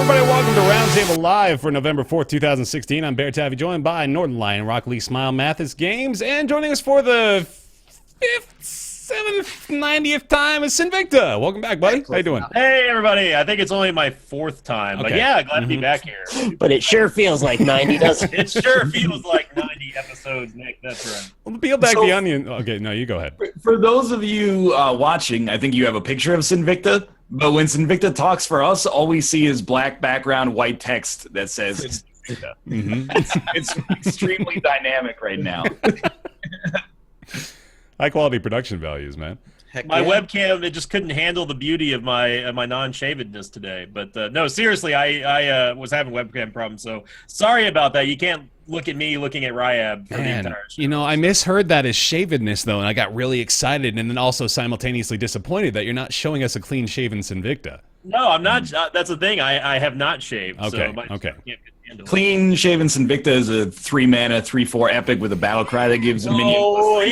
everybody. Welcome to Roundtable Live for November 4th, 2016. I'm BaerTaffy, joined by Northernlion, RockLeeSmile, MathasGames, and joining us for the 5th, 7th, 90th time is Sinvicta. Welcome back, buddy. How you doing? Hey, everybody. I think it's only my 4th time. But yeah, glad to be back here. But it sure feels like 90, doesn't it? It sure feels like 90 episodes, Nick. That's right. Well, peel back the onion. Okay, no, you go ahead. For those of you watching, I think you have a picture of Sinvicta. But when Sinvicta talks for us, all we see is black background, white text that says Sinvicta. It's extremely dynamic right now. High quality production values, man. My webcam, it just couldn't handle the beauty of my non-shavedness today. But no, seriously, I was having webcam problems. So sorry about that. You can't look at me looking at Ryab for the entire show. You know, I misheard that as shavedness, though, and I got really excited and then also simultaneously disappointed that you're not showing us a clean-shaven Sinvicta. No, I'm not. That's the thing. I have not shaved. Okay, so okay. Clean shaven Sinvicta is a 3-mana, 3/4 epic with a battle cry that gives a minion.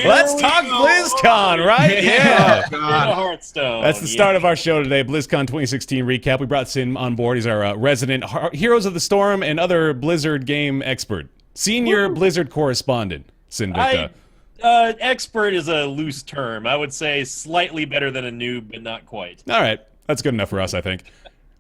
Let's talk Blizzcon, right? Yeah. Hearthstone. That's the start of our show today, BlizzCon 2016 recap. We brought Sin on board. He's our resident Heroes of the Storm and other Blizzard game expert. Senior Blizzard correspondent, Sinvicta. Expert is a loose term. I would say slightly better than a noob, but not quite. All right. That's good enough for us, I think.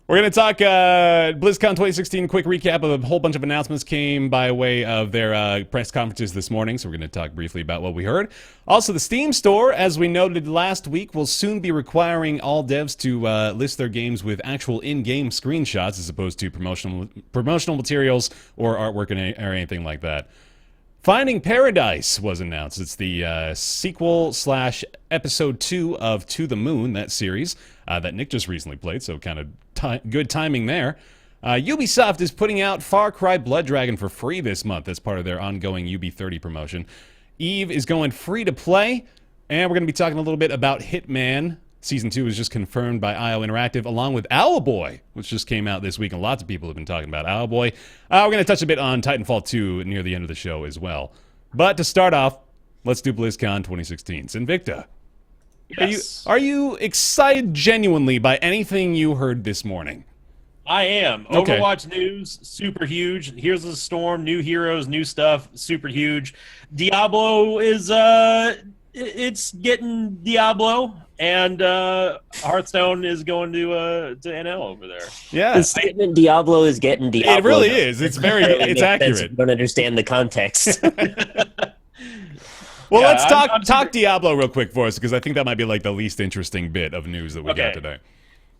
We're going to talk BlizzCon 2016, quick recap of a whole bunch of announcements came by way of their press conferences this morning, so we're going to talk briefly about what we heard. Also, the Steam Store, as we noted last week, will soon be requiring all devs to list their games with actual in-game screenshots as opposed to promotional materials or artwork or anything like that. Finding Paradise was announced. It's the sequel / episode 2 of To the Moon, that series that Nick just recently played, so kind of good timing there. Ubisoft is putting out Far Cry Blood Dragon for free this month as part of their ongoing UB30 promotion. EVE is going free to play, and we're going to be talking a little bit about Hitman. Season 2 was just confirmed by IO Interactive, along with Owlboy, which just came out this week, and lots of people have been talking about Owlboy. We're going to touch a bit on Titanfall 2 near the end of the show as well. But to start off, let's do BlizzCon 2016. Sinvicta, Yes. Are you excited genuinely by anything you heard this morning? I am. Okay. Overwatch news, super huge. Here's the Storm, new heroes, new stuff, super huge. Diablo is, it's getting Diablo, and Hearthstone is going to NL over there. Yeah. The statement Diablo is getting Diablo. It really is. It's very, it's accurate. You don't understand the context. Well, Yeah, let's I'm talk Diablo real quick for us, because I think that might be like the least interesting bit of news that we got today.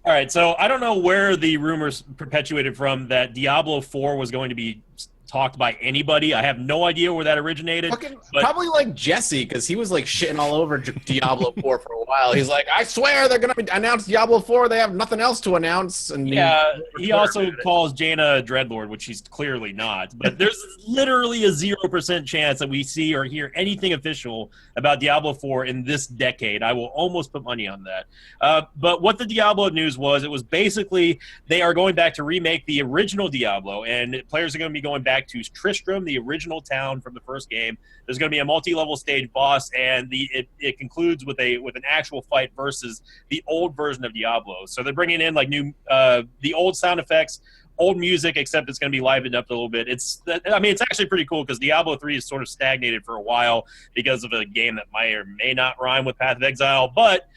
All right, so I don't know where the rumors perpetuated from that Diablo 4 was going to be talked by anybody. I have no idea where that originated. Probably like Jesse, because he was like shitting all over Diablo 4 for a while. He's like, I swear they're going to announce Diablo 4. They have nothing else to announce. And yeah, he also calls Jaina Dreadlord, which he's clearly not. But there's literally a 0% chance that we see or hear anything official about Diablo 4 in this decade. I will almost put money on that. But what the Diablo news was, it was basically they are going back to remake the original Diablo, and players are going to be going back to Tristram, the original town from the first game. There's going to be a multi-level stage boss, and it concludes with an actual fight versus the old version of Diablo. So they're bringing in like new the old sound effects, old music, except it's going to be livened up a little bit. It's actually pretty cool because Diablo 3 is sort of stagnated for a while because of a game that may or may not rhyme with Path of Exile, but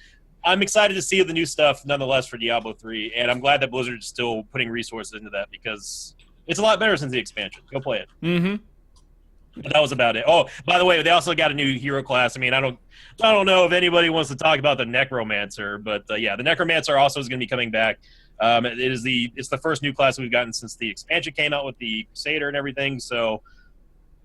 I'm excited to see the new stuff nonetheless for Diablo 3, and I'm glad that Blizzard is still putting resources into that because it's a lot better since the expansion. Go play it. Mm-hmm. But that was about it. Oh, by the way, they also got a new hero class. I mean, I don't know if anybody wants to talk about the Necromancer, but yeah, the Necromancer also is going to be coming back. It's the first new class we've gotten since the expansion came out with the Crusader and everything. So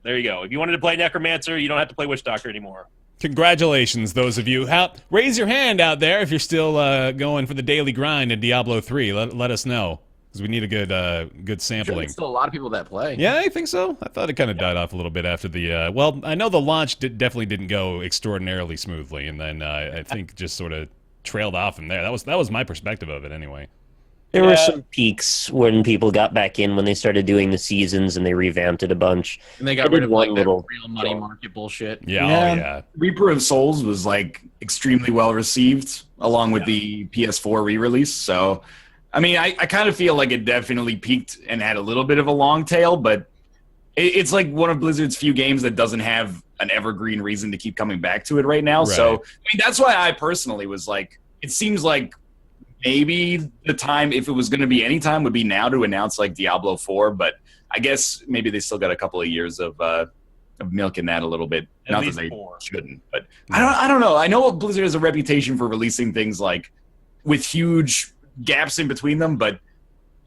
there you go. If you wanted to play Necromancer, you don't have to play Witch Doctor anymore. Congratulations, those of you. Raise your hand out there if you're still going for the daily grind in Diablo 3. Let us know, because we need a good sampling. There's still a lot of people that play. Yeah, I think so. I thought it kind of died off a little bit after the... well, I know the launch definitely didn't go extraordinarily smoothly, and then I think just sort of trailed off from there. That was my perspective of it anyway. There were some peaks when people got back in when they started doing the seasons and they revamped it a bunch. And they got rid of like that little real money market bullshit. Yeah, oh yeah. Reaper of Souls was like extremely well received, along with the PS4 re-release. So I mean, I kind of feel like it definitely peaked and had a little bit of a long tail, but it's like one of Blizzard's few games that doesn't have an evergreen reason to keep coming back to it right now. Right. So, I mean, that's why I personally was like, it seems like maybe the time, if it was going to be any time, would be now to announce like Diablo 4, but I guess maybe they still got a couple of years of milking that a little bit. At Not that least they 4. shouldn't, but I don't know. I know Blizzard has a reputation for releasing things like with huge gaps in between them, but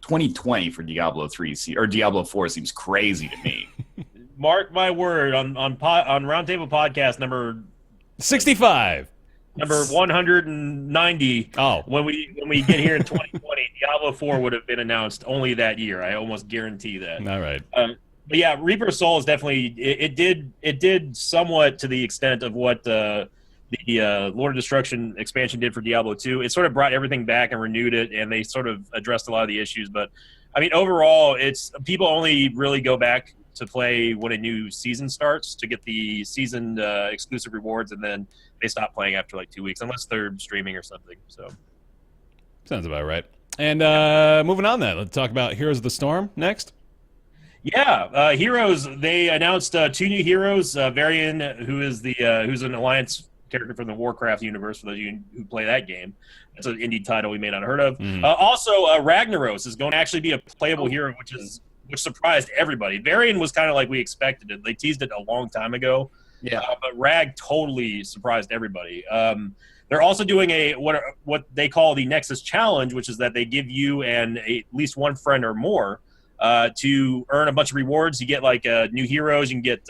2020 for Diablo 3 or Diablo 4 seems crazy to me. Mark my word on Roundtable Podcast number 65. Number 190. Oh, When we get here in 2020, Diablo 4 would have been announced only that year. I almost guarantee that. all right. But yeah, Reaper Soul is definitely it did somewhat to the extent of what the Lord of Destruction expansion did for Diablo 2. It sort of brought everything back and renewed it, and they sort of addressed a lot of the issues. But I mean, overall, it's people only really go back to play when a new season starts to get the season exclusive rewards, and then they stop playing after like 2 weeks, unless they're streaming or something. So Sounds about right. And moving on then, let's talk about Heroes of the Storm next. yeah, Heroes. They announced 2 new heroes. Varian, who's an Alliance character from the Warcraft universe, for those of you who play that game. That's an indie title we may not have heard of. Also, Ragnaros is going to actually be a playable hero, which surprised everybody. Varian was kind of like we expected it. They teased it a long time ago. Yeah. But Rag totally surprised everybody. They're also doing what they call the Nexus Challenge, which is that they give you and at least one friend or more to earn a bunch of rewards. You get like new heroes, you can get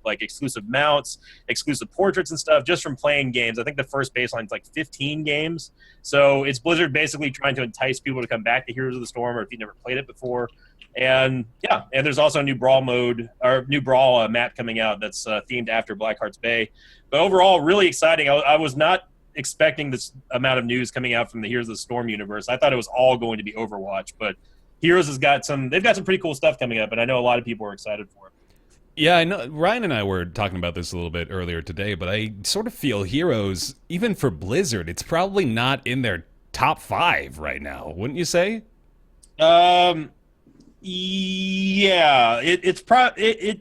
like exclusive mounts, exclusive portraits and stuff just from playing games. I think the first baseline is like 15 games. So it's Blizzard basically trying to entice people to come back to Heroes of the Storm, or if you've never played it before. And yeah, and there's also a new Brawl map coming out that's themed after Blackheart's Bay. But overall, really exciting. I was not expecting this amount of news coming out from the Heroes of the Storm universe. I thought it was all going to be Overwatch, but Heroes they've got some pretty cool stuff coming up, and I know a lot of people are excited for it. Yeah, I know. Ryan and I were talking about this a little bit earlier today, but I sort of feel Heroes, even for Blizzard, it's probably not in their top 5 right now, wouldn't you say? Yeah, it's probably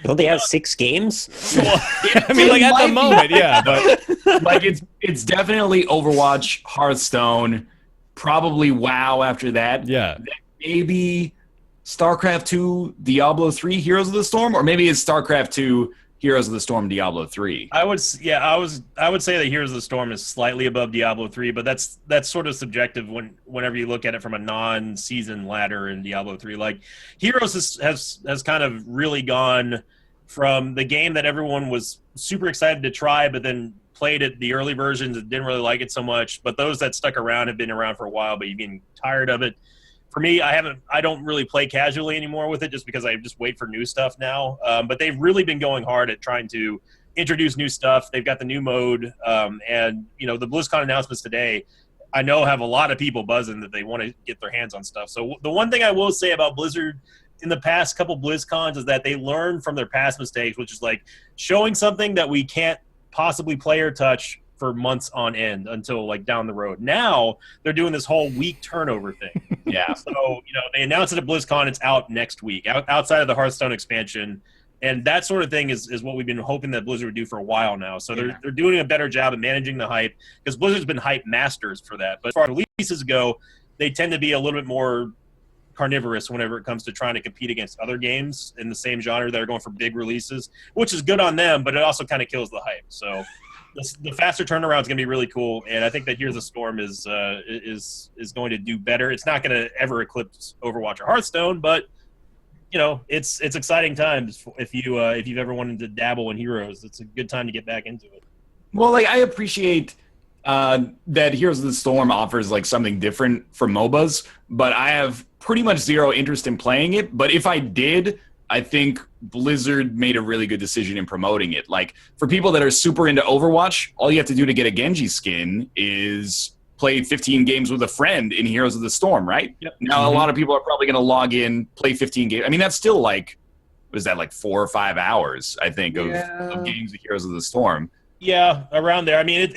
Don't they have 6 games? I mean, like at the moment, yeah, but Like it's definitely Overwatch, Hearthstone, probably WoW after that. yeah. Maybe StarCraft 2, Diablo 3, Heroes of the Storm, or maybe it's StarCraft 2, Heroes of the Storm, Diablo 3. I would say that Heroes of the Storm is slightly above Diablo 3, but that's sort of subjective whenever you look at it from a non-season ladder in Diablo 3. Like Heroes has kind of really gone from the game that everyone was super excited to try, but then played it the early versions and didn't really like it so much. But those that stuck around have been around for a while, but you're getting tired of it. For me, I don't really play casually anymore with it just because I just wait for new stuff now. But they've really been going hard at trying to introduce new stuff. They've got the new mode, and the BlizzCon announcements today, I know have a lot of people buzzing that they want to get their hands on stuff. So the one thing I will say about Blizzard in the past couple BlizzCons is that they learn from their past mistakes, which is like showing something that we can't possibly play or touch for months on end until like down the road. Now they're doing this whole week turnover thing. Yeah. So, they announced it at BlizzCon. It's out next week, outside of the Hearthstone expansion. And that sort of thing is what we've been hoping that Blizzard would do for a while now. So they're doing a better job of managing the hype, because Blizzard's been hype masters for that. But as far as releases go, they tend to be a little bit more carnivorous whenever it comes to trying to compete against other games in the same genre that are going for big releases, which is good on them, but it also kind of kills the hype. So the faster turnaround is going to be really cool, and I think that Heroes of the Storm is going to do better. It's not going to ever eclipse Overwatch or Hearthstone, but it's exciting times if you've ever wanted to dabble in Heroes. It's a good time to get back into it. Well, like I appreciate that Heroes of the Storm offers like something different for MOBAs, but I have pretty much zero interest in playing it. But if I did, I think Blizzard made a really good decision in promoting it. Like, for people that are super into Overwatch, all you have to do to get a Genji skin is play 15 games with a friend in Heroes of the Storm, right? Yep. Now, a lot of people are probably going to log in, play 15 games. I mean, that's still like, was that like 4 or 5 hours, I think, of games of Heroes of the Storm. Yeah, around there. I mean,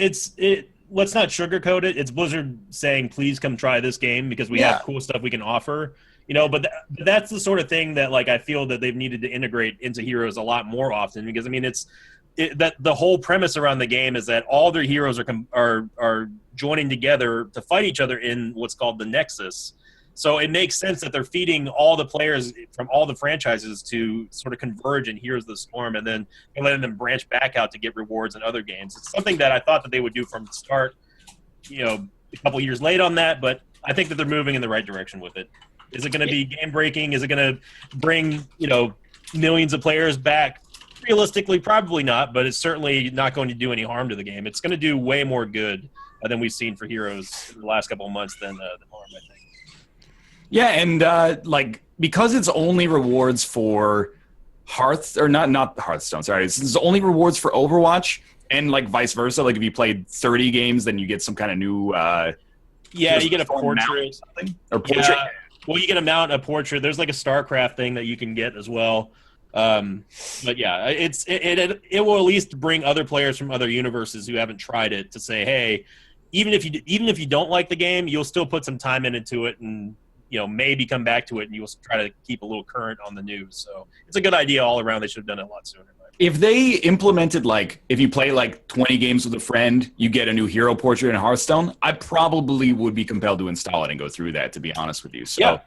let's not sugarcoat it. It's Blizzard saying, please come try this game because we have cool stuff we can offer. But that's the sort of thing that I feel that they've needed to integrate into Heroes a lot more often, because that the whole premise around the game is that all their heroes are joining together to fight each other in what's called the Nexus. So it makes sense that they're feeding all the players from all the franchises to sort of converge in Heroes of the Storm, and then letting them branch back out to get rewards in other games. It's something that I thought that they would do from the start, a couple years late on that, but I think that they're moving in the right direction with it. Is it going to be game-breaking? Is it going to bring, millions of players back? Realistically, probably not, but it's certainly not going to do any harm to the game. It's going to do way more good than we've seen for Heroes in the last couple of months than harm, I think. Yeah, and because it's only rewards for not Hearthstone. Sorry, it's only rewards for Overwatch, and vice versa. If you played 30 games, then you get some kind of new. You get a portrait or portrait. Yeah. Well, you get a mount, a portrait. There's a StarCraft thing that you can get as well. But yeah, it will at least bring other players from other universes who haven't tried it to say, hey, even if you don't like the game, you'll still put some time into it, and maybe come back to it, and you'll try to keep a little current on the news. So it's a good idea all around. They should have done it a lot sooner. If they implemented if you play 20 games with a friend, you get a new hero portrait in Hearthstone, I probably would be compelled to install it and go through that, to be honest with you. So yeah.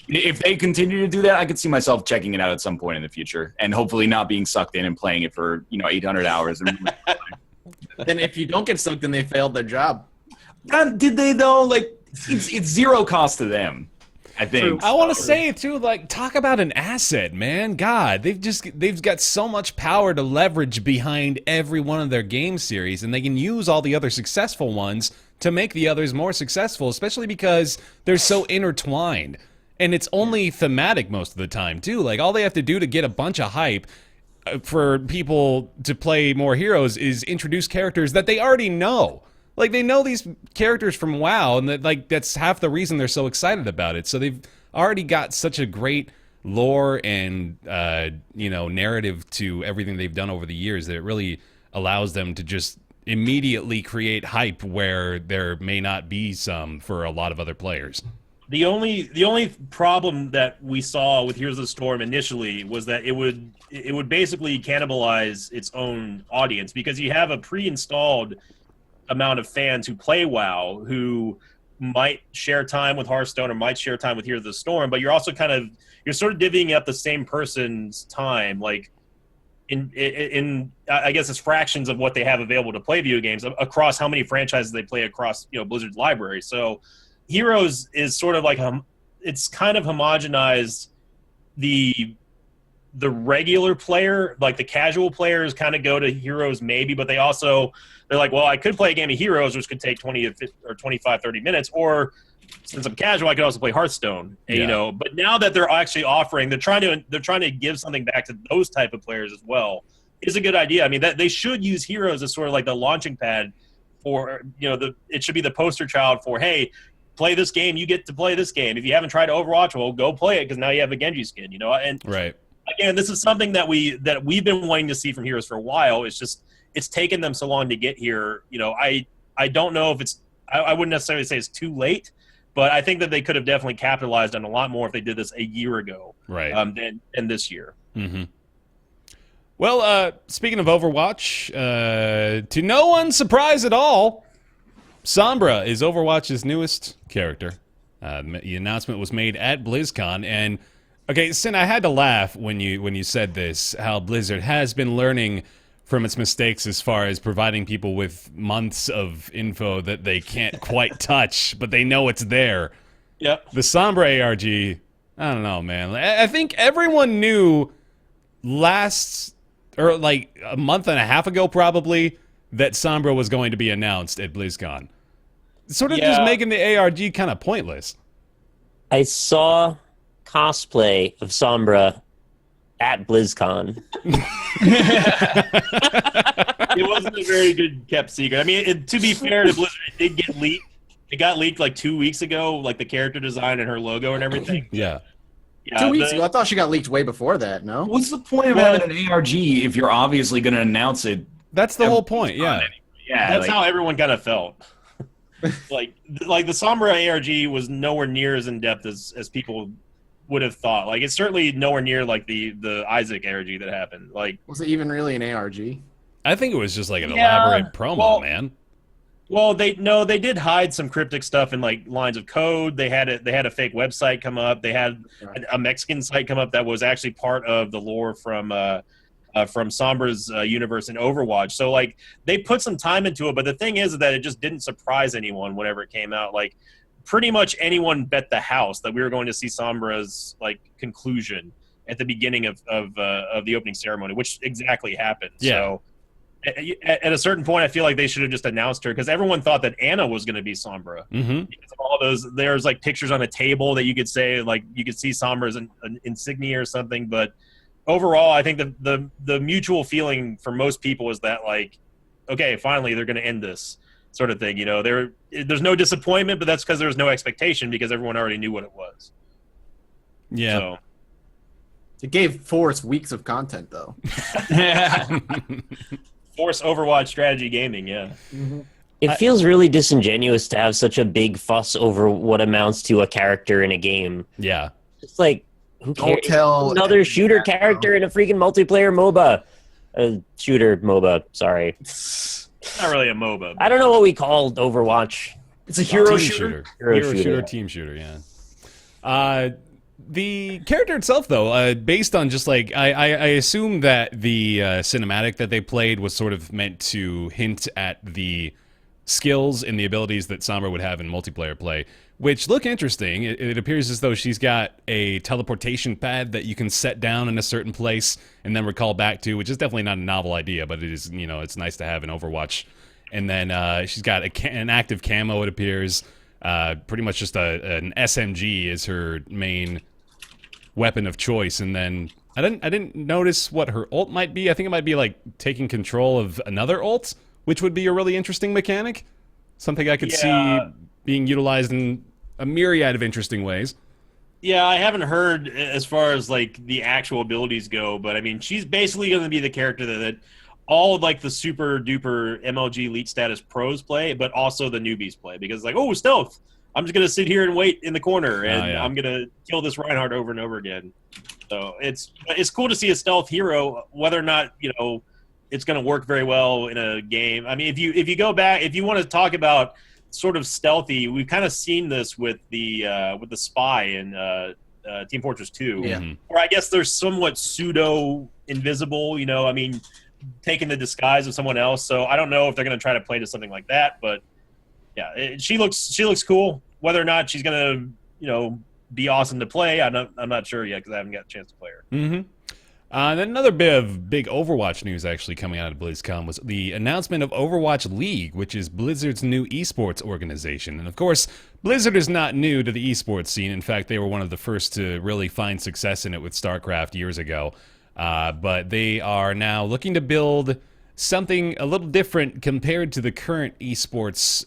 If they continue to do that, I could see myself checking it out at some point in the future, and hopefully not being sucked in and playing it for 800 hours. Then if you don't get sucked in, they failed their job. Did they though? It's zero cost to them, I think. I want to say it too. Talk about an asset, man. God, they've got so much power to leverage behind every one of their game series, and they can use all the other successful ones to make the others more successful, especially because they're so intertwined. And it's only thematic most of the time, too. All they have to do to get a bunch of hype for people to play more Heroes is introduce characters that they already know. They know these characters from WoW, and that's half the reason they're so excited about it. So they've already got such a great lore and, narrative to everything they've done over the years that it really allows them to just immediately create hype where there may not be some for a lot of other players. The only problem that we saw with Heroes of the Storm initially was that it would basically cannibalize its own audience, because you have a pre-installed amount of fans who play WoW who might share time with Hearthstone or might share time with Heroes of the Storm, but you're also you're sort of divvying up the same person's time, in I guess it's fractions of what they have available to play video games across how many franchises they play across Blizzard's library. So Heroes is sort of it's kind of homogenized the regular player, the casual players kind of go to Heroes maybe, but they're well, I could play a game of Heroes, which could take 20 or 25, 30 minutes, or since I'm casual, I could also play Hearthstone, but now that they're actually offering, they're trying to give something back to those type of players as well, is a good idea. I mean, that they should use Heroes as sort of the launching pad for, it should be the poster child for, hey, play this game, you get to play this game. If you haven't tried Overwatch, well, go play it, because now you have a Genji skin, and right. Again, this is something that we've been wanting to see from Heroes for a while. It's just it's taken them so long to get here. I don't know if I wouldn't necessarily say it's too late, but I think that they could have definitely capitalized on a lot more if they did this a year ago, right? Than this year. Mm-hmm. Well, speaking of Overwatch, to no one's surprise at all, Sombra is Overwatch's newest character. The announcement was made at BlizzCon, and okay, Sin, I had to laugh when you said this, how Blizzard has been learning from its mistakes as far as providing people with months of info that they can't quite touch, but they know it's there. Yep. The Sombra ARG, I don't know, man. I think everyone knew a month and a half ago probably that Sombra was going to be announced at BlizzCon. It's sort of just making the ARG kind of pointless. I saw cosplay of Sombra at BlizzCon. It wasn't a very good kept secret. I mean, to be fair to Blizzard, it did get leaked. It got leaked 2 weeks ago, the character design and her logo and everything. Yeah. 2 weeks ago? I thought she got leaked way before that, no? What's the point of having an ARG if you're obviously going to announce it? That's the whole point, yeah. Yeah, that's how everyone kind of felt. like the Sombra ARG was nowhere near as in depth as people would have thought. Like it's certainly nowhere near like the Isaac ARG that happened. Like was it even really an ARG? I think it was just like an elaborate promo, man. Well, they did hide some cryptic stuff in like lines of code. They had a fake website come up. They had a Mexican site come up that was actually part of the lore from Sombra's universe in Overwatch. So like they put some time into it, but the thing is that it just didn't surprise anyone whenever it came out. Like pretty much anyone bet the house that we were going to see Sombra's like conclusion at the beginning of the opening ceremony, which exactly happened. Yeah. So at a certain point, I feel like they should have just announced her because everyone thought that Anna was going to be Sombra. Mm-hmm. Because of all those, there's like pictures on a table that you could say like you could see Sombra's an insignia or something. But overall, I think the mutual feeling for most people is that like, okay, finally they're going to end this sort of thing. You know, there's no disappointment, but that's because there was no expectation because everyone already knew what it was. Yeah. So. It gave Force weeks of content though. Force Overwatch strategy gaming, yeah. Mm-hmm. It feels really disingenuous to have such a big fuss over what amounts to a character in a game. Yeah. It's like, who cares? Don't tell Another shooter character in a freaking multiplayer MOBA. Shooter MOBA, sorry. Not really a MOBA. I don't know what we called Overwatch. It's a hero Team shooter. Hero shooter, team shooter, yeah. The character itself, though, based on just like I assume that the cinematic that they played was sort of meant to hint at the skills and the abilities that Sombra would have in multiplayer play, which look interesting. It appears as though she's got a teleportation pad that you can set down in a certain place and then recall back to, which is definitely not a novel idea, but it is, you know, it's nice to have in Overwatch. And then she's got an active camo, it appears. Pretty much just an SMG is her main weapon of choice, and then I didn't notice what her ult might be. I think it might be like taking control of another ult, which would be a really interesting mechanic. Something I could see being utilized in a myriad of interesting ways. Yeah, I haven't heard as far as like the actual abilities go, but I mean, she's basically going to be the character that all of like the super duper MLG elite status pros play, but also the newbies play because like, oh, stealth. I'm just going to sit here and wait in the corner, and I'm going to kill this Reinhardt over and over again. So it's cool to see a stealth hero, whether or not, you know, it's going to work very well in a game. I mean, if you go back, if you want to talk about sort of stealthy, we've kind of seen this with the spy in Team Fortress 2, where I guess they're somewhat pseudo invisible. You know, I mean, taking the disguise of someone else. So I don't know if they're going to try to play to something like that, but. Yeah, she looks cool. Whether or not she's gonna, you know, be awesome to play, I'm not sure yet because I haven't got a chance to play her. Mm-hmm. And then another bit of big Overwatch news actually coming out of BlizzCon was the announcement of Overwatch League, which is Blizzard's new esports organization. And of course, Blizzard is not new to the esports scene. In fact, they were one of the first to really find success in it with StarCraft years ago. But they are now looking to build something a little different compared to the current esports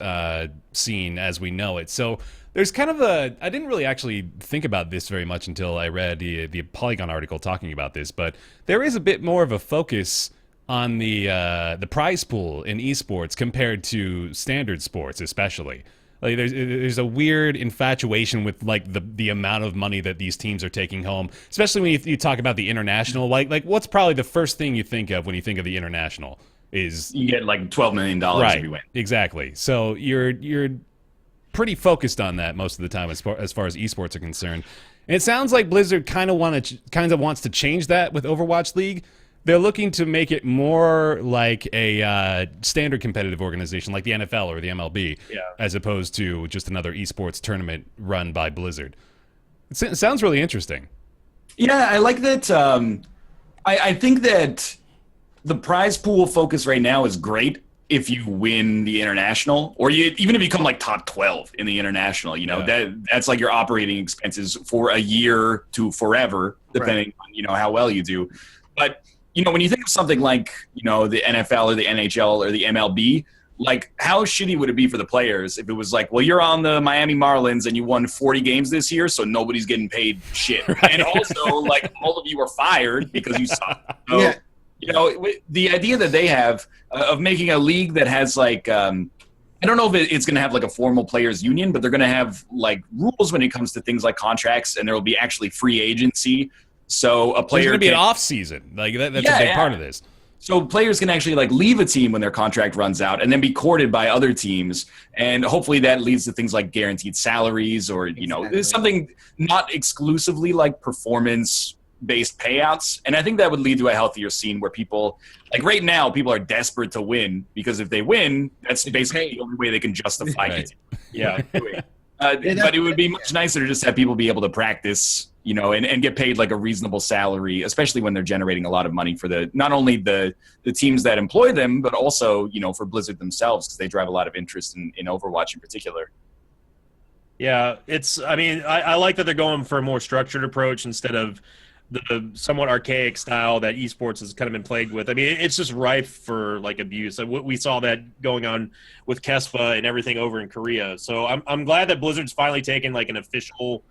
scene as we know it. So there's kind of I didn't really actually think about this very much until I read the Polygon article talking about this, but there is a bit more of a focus on the prize pool in esports compared to standard sports, especially. Like there's a weird infatuation with like the amount of money that these teams are taking home, especially when you talk about the international. Like what's probably the first thing you think of when you think of the international is you get like $12 million right, if you win. Exactly. So you're pretty focused on that most of the time as far as esports are concerned. And it sounds like Blizzard kind of wants to change that with Overwatch League. They're looking to make it more like a standard competitive organization like the NFL or the MLB, as opposed to just another esports tournament run by Blizzard. It sounds really interesting. Yeah, I like that. I think that the prize pool focus right now is great if you win the international, or even if you come like top 12 in the international. You know, that's like your operating expenses for a year to forever, depending on, you know, how well you do. But you know, when you think of something like, you know, the NFL or the NHL or the MLB, like how shitty would it be for the players if it was like, well, you're on the Miami Marlins and you won 40 games this year, so nobody's getting paid shit. Right. And also, like, all of you are fired because you suck. So, You know, the idea that they have of making a league that has like, I don't know if it's going to have like a formal players union, but they're going to have like rules when it comes to things like contracts, and there will be actually free agency. So a player There's going to be an off season. Like that's a big part of this. So players can actually like leave a team when their contract runs out and then be courted by other teams. And hopefully that leads to things like guaranteed salaries or, you know, something not exclusively like performance-based payouts. And I think that would lead to a healthier scene where people, like right now, people are desperate to win because if they win, that's basically the only way they can justify it. Yeah. But it would be much nicer to just have people be able to practice, you know, and get paid like a reasonable salary, especially when they're generating a lot of money for not only the teams that employ them, but also, you know, for Blizzard themselves, because they drive a lot of interest in Overwatch in particular. Yeah, I like that they're going for a more structured approach instead of the somewhat archaic style that esports has kind of been plagued with. I mean, it's just rife for like abuse. We saw that going on with Kespa and everything over in Korea. So I'm glad that Blizzard's finally taken like an official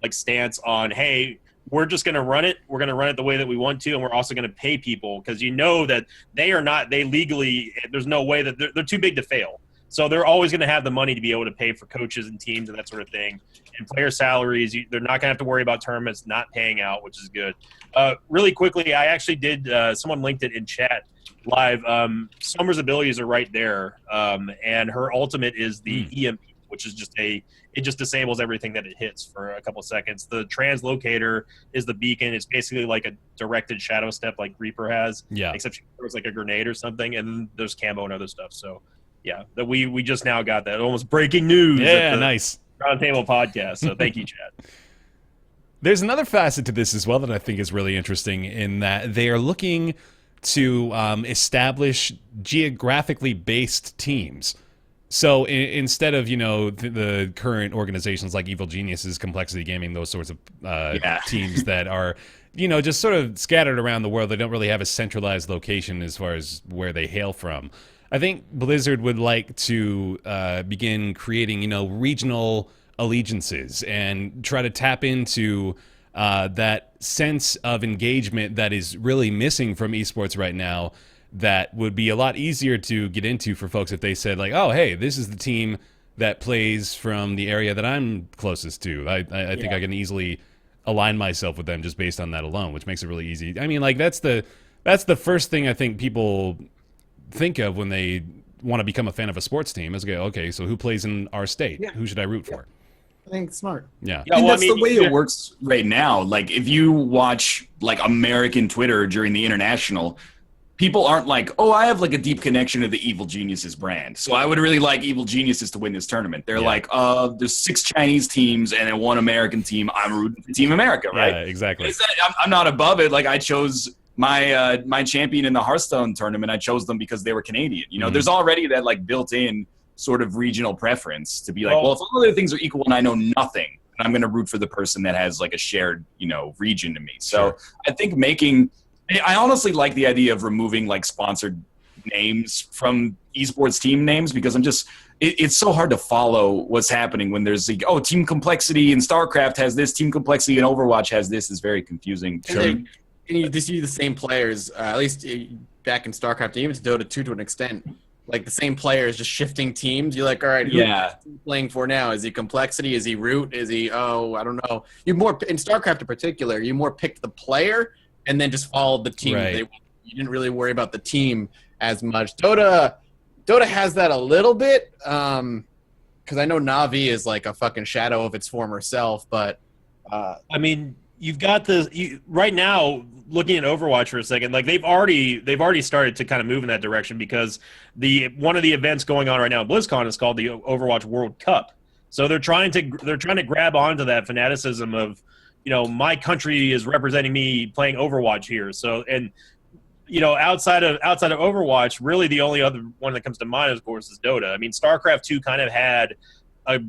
like stance on, hey, we're just going to run it. We're going to run it the way that we want to, and we're also going to pay people because you know that they legally, there's no way that they're too big to fail. So they're always going to have the money to be able to pay for coaches and teams and that sort of thing. And player salaries, they're not going to have to worry about tournaments not paying out, which is good. Really quickly, I actually did, someone linked it in chat live. Summer's abilities are right there. And her ultimate is the EMP, which is it just disables everything that it hits for a couple of seconds. The translocator is the beacon. It's basically like a directed shadow step like Reaper has. Yeah. Except she throws like a grenade or something, and then there's camo and other stuff. So yeah, that we just now got that. Almost breaking news. Yeah, nice. Roundtable Podcast. So thank you, Chad. There's another facet to this as well that I think is really interesting in that they are looking to establish geographically based teams. So instead of, you know, the current organizations like Evil Geniuses, Complexity Gaming, those sorts of teams that are, you know, just sort of scattered around the world, they don't really have a centralized location as far as where they hail from. I think Blizzard would like to begin creating, you know, regional allegiances and try to tap into that sense of engagement that is really missing from esports right now. That would be a lot easier to get into for folks if they said like, oh, hey, this is the team that plays from the area that I'm closest to. I think I can easily align myself with them just based on that alone, which makes it really easy. I mean, like that's the first thing I think people think of when they want to become a fan of a sports team is go, okay, so who plays in our state? Yeah. Who should I root for? I think it's smart. Yeah. And that's the way it works right now. Like if you watch like American Twitter during the International, people aren't like, oh, I have like a deep connection to the Evil Geniuses brand, so I would really like Evil Geniuses to win this tournament. They're like, there's 6 Chinese teams and then 1 American team. I'm rooting for Team America, right? Yeah, exactly. I'm not above it. Like I chose my champion in the Hearthstone tournament. I chose them because they were Canadian. You know, there's already that like built-in sort of regional preference to be like, well, if all other things are equal and I know nothing, I'm going to root for the person that has like a shared, you know, region to me. So I think I honestly like the idea of removing like sponsored names from esports team names because it's so hard to follow what's happening when there's like, oh, Team Complexity and StarCraft has this, Team Complexity and Overwatch has this. Is very confusing. And you just see the same players, at least back in StarCraft, even to Dota 2 to an extent. Like the same players just shifting teams. You're like, all right, who is he playing for now? Is he Complexity? Is he Root? Is he, I don't know. You more in StarCraft in particular, you more picked the player and then just followed the team. Right. You didn't really worry about the team as much. Dota has that a little bit, because I know Na'Vi is like a fucking shadow of its former self. But I mean, you've got right now. Looking at Overwatch for a second, like they've already started to kind of move in that direction because one of the events going on right now at BlizzCon is called the Overwatch World Cup. So they're trying to grab onto that fanaticism of, you know, my country is representing me playing Overwatch here. So, and, you know, outside of Overwatch, really the only other one that comes to mind, of course, is Dota. I mean, StarCraft 2 kind of had a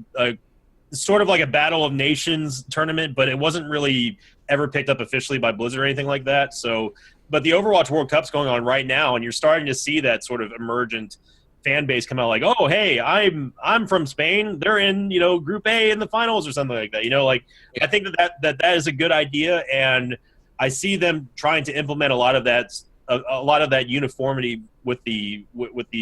sort of like a Battle of Nations tournament, but it wasn't really ever picked up officially by Blizzard or anything like that. So, but the Overwatch World Cup's going on right now, and you're starting to see that sort of emergent fan base come out like, oh, hey, I'm from Spain. They're in, you know, Group A in the finals or something like that. You know, like I think that is a good idea, and I see them trying to implement a lot of that a lot of that uniformity with the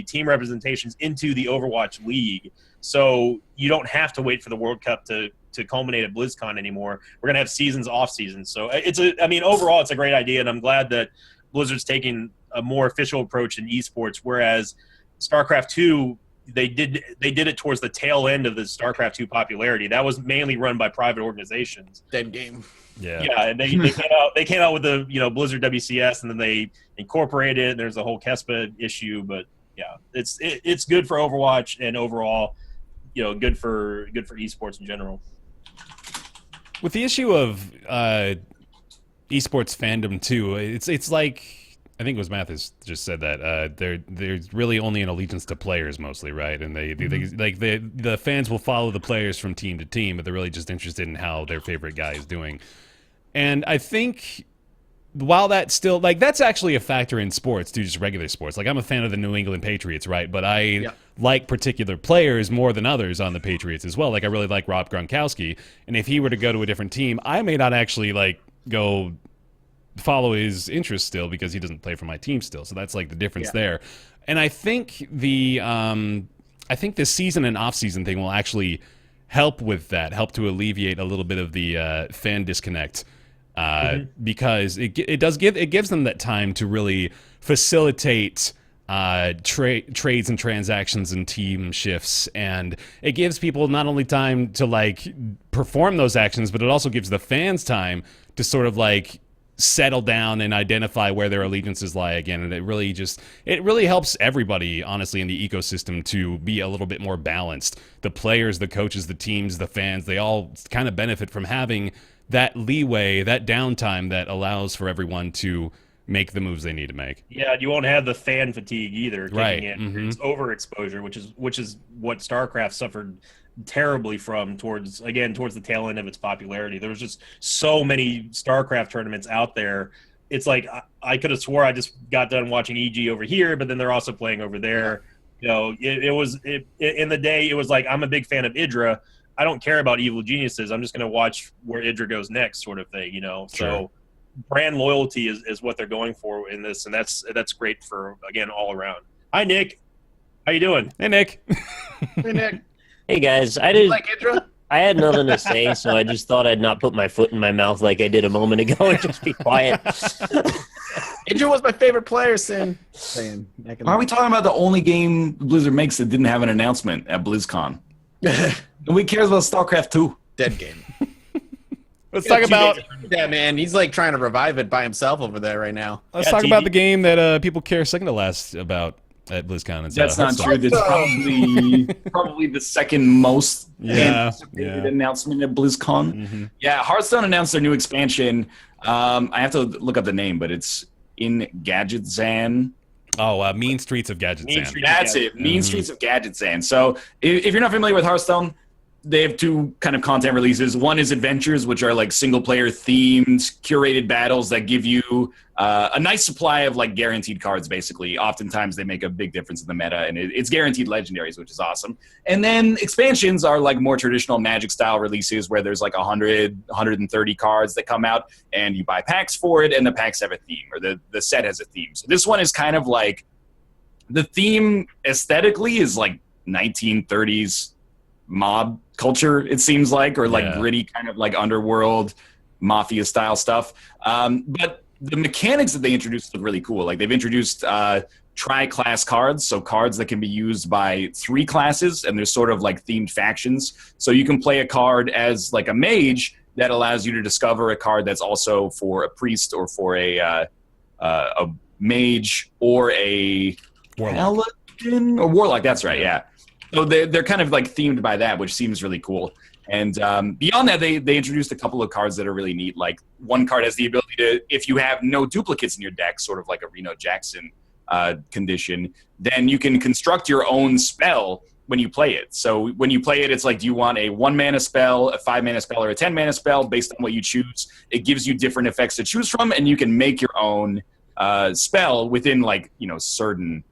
team representations into the Overwatch League. So you don't have to wait for the World Cup to culminate at BlizzCon anymore. We're gonna have seasons off seasons. So overall it's a great idea, and I'm glad that Blizzard's taking a more official approach in esports. Whereas StarCraft 2, they did it towards the tail end of the StarCraft 2 popularity. That was mainly run by private organizations. Dead game. Yeah. Yeah, and they came out with the Blizzard WCS, and then they incorporated it. And there's a whole KESPA issue, but yeah, it's good for Overwatch, and overall, good for esports in general. With the issue of esports fandom too, it's like, I think it was Mathas just said that there's really only an allegiance to players mostly, right? And the fans will follow the players from team to team, but they're really just interested in how their favorite guy is doing. And I think while that's still that's actually a factor in sports too, just regular sports. Like, I'm a fan of the New England Patriots, right? But I like particular players more than others on the Patriots as well. Like, I really like Rob Gronkowski, and if he were to go to a different team, I may not actually go follow his interests still, because he doesn't play for my team still. So that's the difference there. And I think the season and off season thing will actually help with that, help to alleviate a little bit of the fan disconnect, because it gives them that time to really facilitate trades and transactions and team shifts, and it gives people not only time to perform those actions, but it also gives the fans time to sort of settle down and identify where their allegiances lie again. And it really helps everybody, honestly, in the ecosystem to be a little bit more balanced. The players, the coaches, the teams, the fans, they all kind of benefit from having that leeway, that downtime that allows for everyone to make the moves they need to make. Yeah, you won't have the fan fatigue either kicking right. in. Mm-hmm. It's overexposure, which is what StarCraft suffered terribly from towards the tail end of its popularity. There was just so many StarCraft tournaments out there. It's like I could have swore I just got done watching EG over here, but then they're also playing over there. It was in the day, it was like, I'm a big fan of Idra. I don't care about Evil Geniuses. I'm just going to watch where Idra goes next, sort of thing. Sure. So brand loyalty is what they're going for in this, and that's great for, again, all around. Hi, Nick. How you doing? Hey, Nick. Hey, Nick. Hey guys, I had nothing to say, so I just thought I'd not put my foot in my mouth like I did a moment ago and just be quiet. Idra was my favorite player, Sin. Why are we talking about the only game Blizzard makes that didn't have an announcement at BlizzCon? Nobody cares about StarCraft 2. Dead game. Let's talk about... Yeah, man, he's trying to revive it by himself over there right now. Let's talk about the game that people care second to last about at BlizzCon. That's not true. That's probably the second most anticipated announcement at BlizzCon. Mm-hmm. Yeah, Hearthstone announced their new expansion. I have to look up the name, but it's in Gadgetzan. Oh, Mean Streets of Gadgetzan. That's it. Mean Streets of Gadgetzan. So if you're not familiar with Hearthstone, they have two kind of content releases. One is Adventures, which are single-player themed, curated battles that give you a nice supply of guaranteed cards, basically. Oftentimes they make a big difference in the meta, and it's guaranteed legendaries, which is awesome. And then expansions are more traditional Magic-style releases where there's 100, 130 cards that come out, and you buy packs for it, and the packs have a theme, or the set has a theme. So this one is kind of the theme aesthetically is 1930s mob culture, it seems or gritty kind of underworld mafia style stuff, but the mechanics that they introduced look really cool. They've introduced tri-class cards, so cards that can be used by 3 classes, and there's sort of themed factions. So you can play a card as a mage that allows you to discover a card that's also for a priest or for a mage or a paladin or warlock. That's right, yeah. So they're kind of themed by that, which seems really cool. And beyond that, they introduced a couple of cards that are really neat. One card has the ability to, if you have no duplicates in your deck, sort of like a Reno Jackson condition, then you can construct your own spell when you play it. So when you play it, it's do you want a 1-mana spell, a 5-mana spell, or a 10-mana spell? Based on what you choose, it gives you different effects to choose from, and you can make your own spell within certain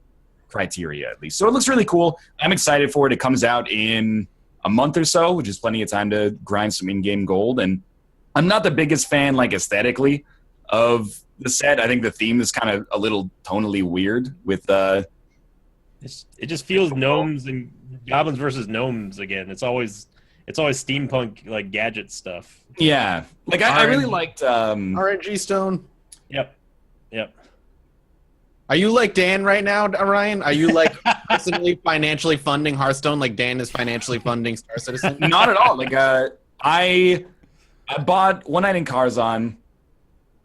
criteria, at least. So it looks really cool. I'm excited for it. It comes out in a month or so, which is plenty of time to grind some in-game gold. And I'm not the biggest fan, aesthetically, of the set. I think the theme is kind of a little tonally weird with it just feels gnomes and goblins versus gnomes again. It's always steampunk like gadget stuff. Yeah, like I really liked RNG Stone. Yep. Are you like Dan right now, Ryan? Are you like personally financially funding Hearthstone like Dan is financially funding Star Citizen? Not at all. Like I bought One Night in Karzan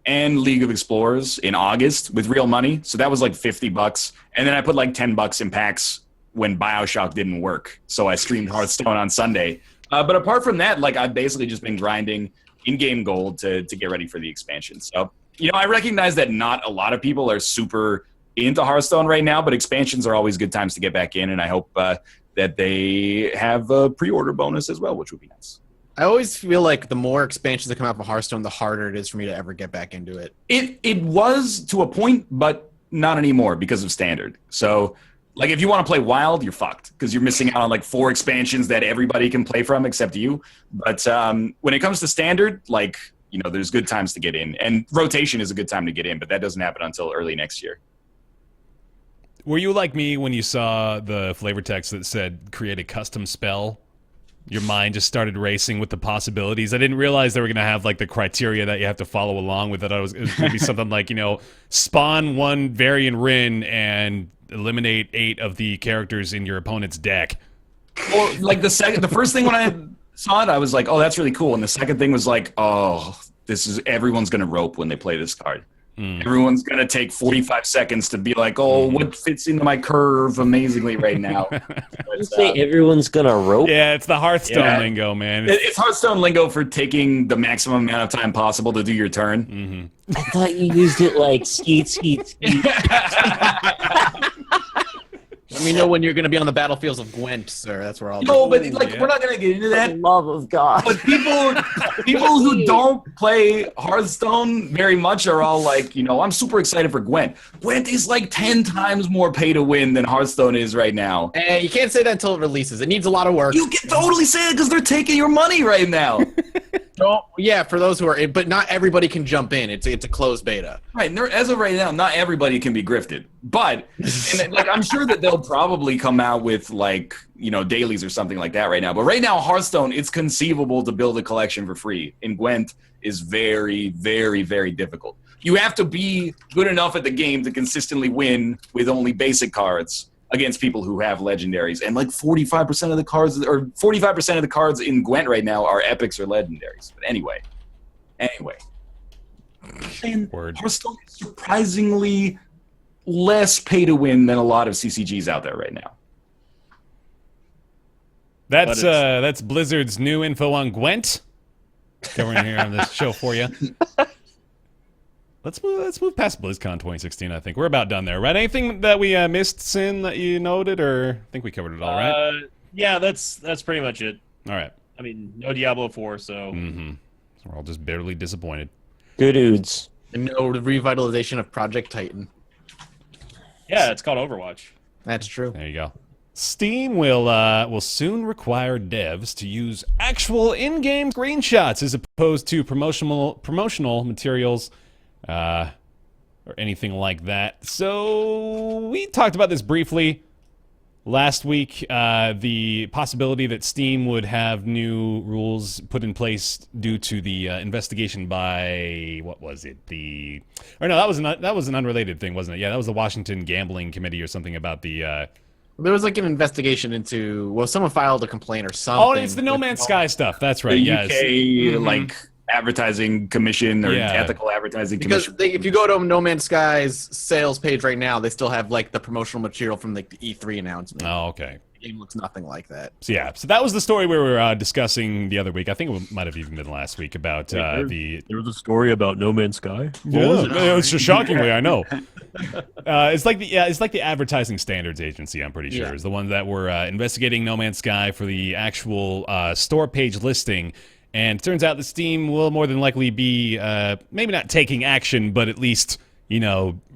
and League of Explorers in August with real money, so that was like $50, and then I put like $10 in packs when BioShock didn't work, so I streamed Hearthstone on Sunday. But apart from that, like I've basically just been grinding in-game gold to get ready for the expansion. So I recognize that not a lot of people are super into Hearthstone right now, but expansions are always good times to get back in, and I hope that they have a pre-order bonus as well, which would be nice. I always feel like the more expansions that come out for Hearthstone, the harder it is for me to ever get back into it. It was to a point, but not anymore because of Standard. So, like, if you want to play Wild, you're fucked because you're missing out on like 4 expansions that everybody can play from except you. But when it comes to Standard, like, there's good times to get in, and rotation is a good time to get in, but that doesn't happen until early next year. Were you like me when you saw the flavor text that said create a custom spell? Your mind just started racing with the possibilities. I didn't realize they were going to have like the criteria that you have to follow along with it. It was going to be something like, spawn 1 Varian Rin and eliminate 8 of the characters in your opponent's deck. Well, like the first thing when I saw it, I was like, oh, that's really cool. And the second thing was like, oh, everyone's going to rope when they play this card. Everyone's going to take 45 seconds to be like, oh, what fits into my curve amazingly right now? You say everyone's going to rope? Yeah, it's the Hearthstone lingo, man. It's Hearthstone lingo for taking the maximum amount of time possible to do your turn. I thought you used it like skeet. Let me know when you're going to be on the battlefields of Gwent, sir. That's where I'll be. No, but we're not going to get into that. For the love of God. But people who don't play Hearthstone very much are all like, I'm super excited for Gwent. Gwent is like 10 times more pay to win than Hearthstone is right now. And you can't say that until it releases. It needs a lot of work. You can totally say it because they're taking your money right now. Yeah, for those who are, but not everybody can jump in. It's a closed beta. Right, and as of right now, not everybody can be grifted. But I'm sure that they'll probably come out with dailies or something like that right now. But right now, Hearthstone, it's conceivable to build a collection for free. And Gwent is very, very, very difficult. You have to be good enough at the game to consistently win with only basic cards against people who have legendaries, and like 45% of the cards, or 45% of the cards in Gwent right now are epics or legendaries. But anyway, and Hearthstone is surprisingly less pay to win than a lot of CCGs out there right now. That's Blizzard's new info on Gwent. Covering here on this show for you. Let's move past BlizzCon 2016, I think. We're about done there, right? Anything that we missed, Sin, that you noted, or I think we covered it all, right? Yeah, that's pretty much it. All right. I mean, no Diablo 4, so... So we're all just bitterly disappointed. Good dudes. And no revitalization of Project Titan. Yeah, it's called Overwatch. That's true. There you go. Steam will soon require devs to use actual in-game screenshots as opposed to promotional materials or anything like that. So we talked about this briefly last week, the possibility that Steam would have new rules put in place due to the investigation by, what was it? That was an unrelated thing, wasn't it? Yeah, that was the Washington Gambling Committee or something about the... There was like an investigation into, someone filed a complaint or something. Oh, it's the No Man's Sky stuff. That's right. The UK, advertising commission or ethical advertising commission. Because if you go to No Man's Sky's sales page right now, they still have like the promotional material from like the E3 announcement. Oh, okay. The game looks nothing like that. So that was the story we were discussing the other week. I think it might have even been last week about there was a story about No Man's Sky. Yeah, it's just shockingly, I know. It's like the Advertising Standards Agency. I'm pretty sure is the one that were investigating No Man's Sky for the actual store page listing. And it turns out that Steam will more than likely be maybe not taking action, but at least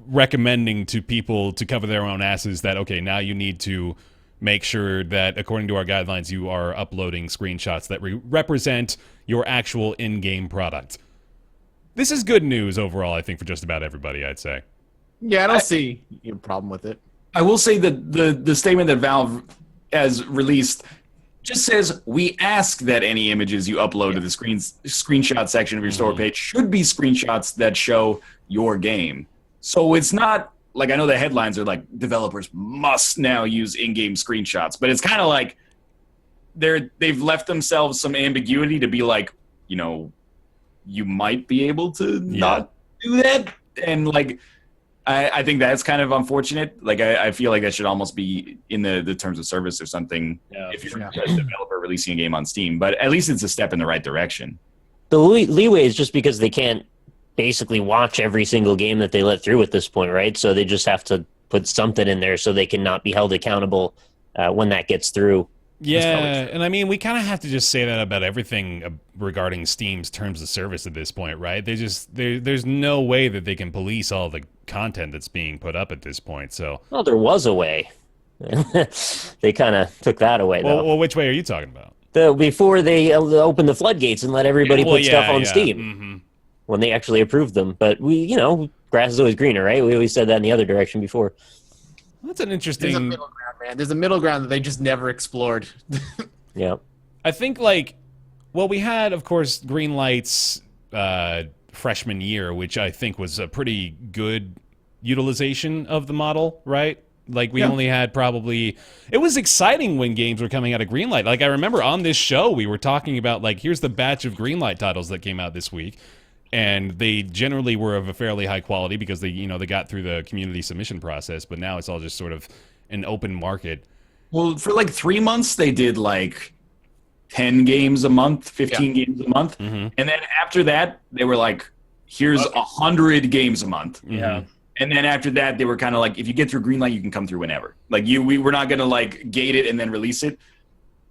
recommending to people to cover their own asses that okay, now you need to make sure that according to our guidelines you are uploading screenshots that represent your actual in-game product. this is good news overall, I think, for just about everybody, I'd say. Yeah, I don't see a problem with it. I will say that the statement that Valve has released just says, we ask that any images you upload to the screenshot section of your store page should be screenshots that show your game. So it's not like, I know the headlines are like, developers must now use in-game screenshots, but it's kind of like they've left themselves some ambiguity to be like, you know, you might be able to not do that. And like, I think that's kind of unfortunate. Like, I feel like that should almost be in the terms of service or something if you're a developer releasing a game on Steam. But at least it's a step in the right direction. The leeway is just because they can't basically watch every single game that they let through at this point, right? So they just have to put something in there so they can not be held accountable when that gets through. Yeah, and I mean, we kind of have to just say that about everything regarding Steam's terms of service at this point, right? There's no way that they can police all the content that's being put up at this point. So, well, there was a way. They kind of took that away, though. Well, which way are you talking about? Before they opened the floodgates and let everody put stuff on Steam, when they actually approved them. But grass is always greener, right? We always said that in the other direction before. That's an interesting... There's a middle ground, man. There's a middle ground that they just never explored. Yeah. I think, we had, of course, Greenlight's freshman year, which I think was a pretty good utilization of the model, right? Like, we only had probably... It was exciting when games were coming out of Greenlight. Like, I remember on this show, we were talking about, here's the batch of Greenlight titles that came out this week. And they generally were of a fairly high quality because they got through the community submission process, but now it's all just sort of an open market. Well, for 3 months, they did 10 games a month, 15 games a month. And then after that, they were like, here's 100 games a month. Yeah. And then after that, they were kind of like, if you get through Greenlight, you can come through whenever. We were not going to gate it and then release it.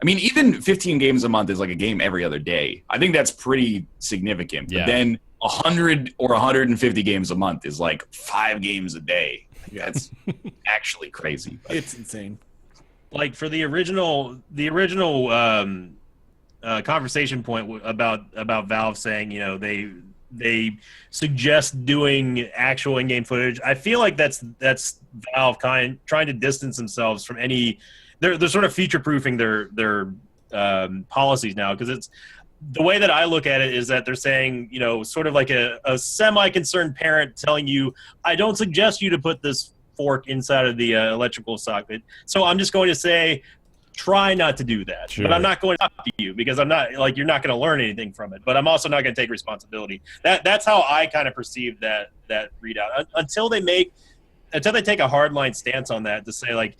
I mean, even 15 games a month is like a game every other day. I think that's pretty significant. But then 100 or 150 games a month is 5 games a day. That's actually crazy. It's insane. For the original conversation point about Valve saying, they suggest doing actual in-game footage. I feel like that's Valve trying to distance themselves from any. They're sort of future-proofing their policies now, because it's the way that I look at it is that they're saying, sort of like a semi-concerned parent telling you, I don't suggest you to put this fork inside of the electrical socket. So I'm just going to say, try not to do that. Sure. But I'm not going to stop you because I'm not you're not going to learn anything from it. But I'm also not going to take responsibility. That's how I kind of perceive that readout until they take a hardline stance on that to say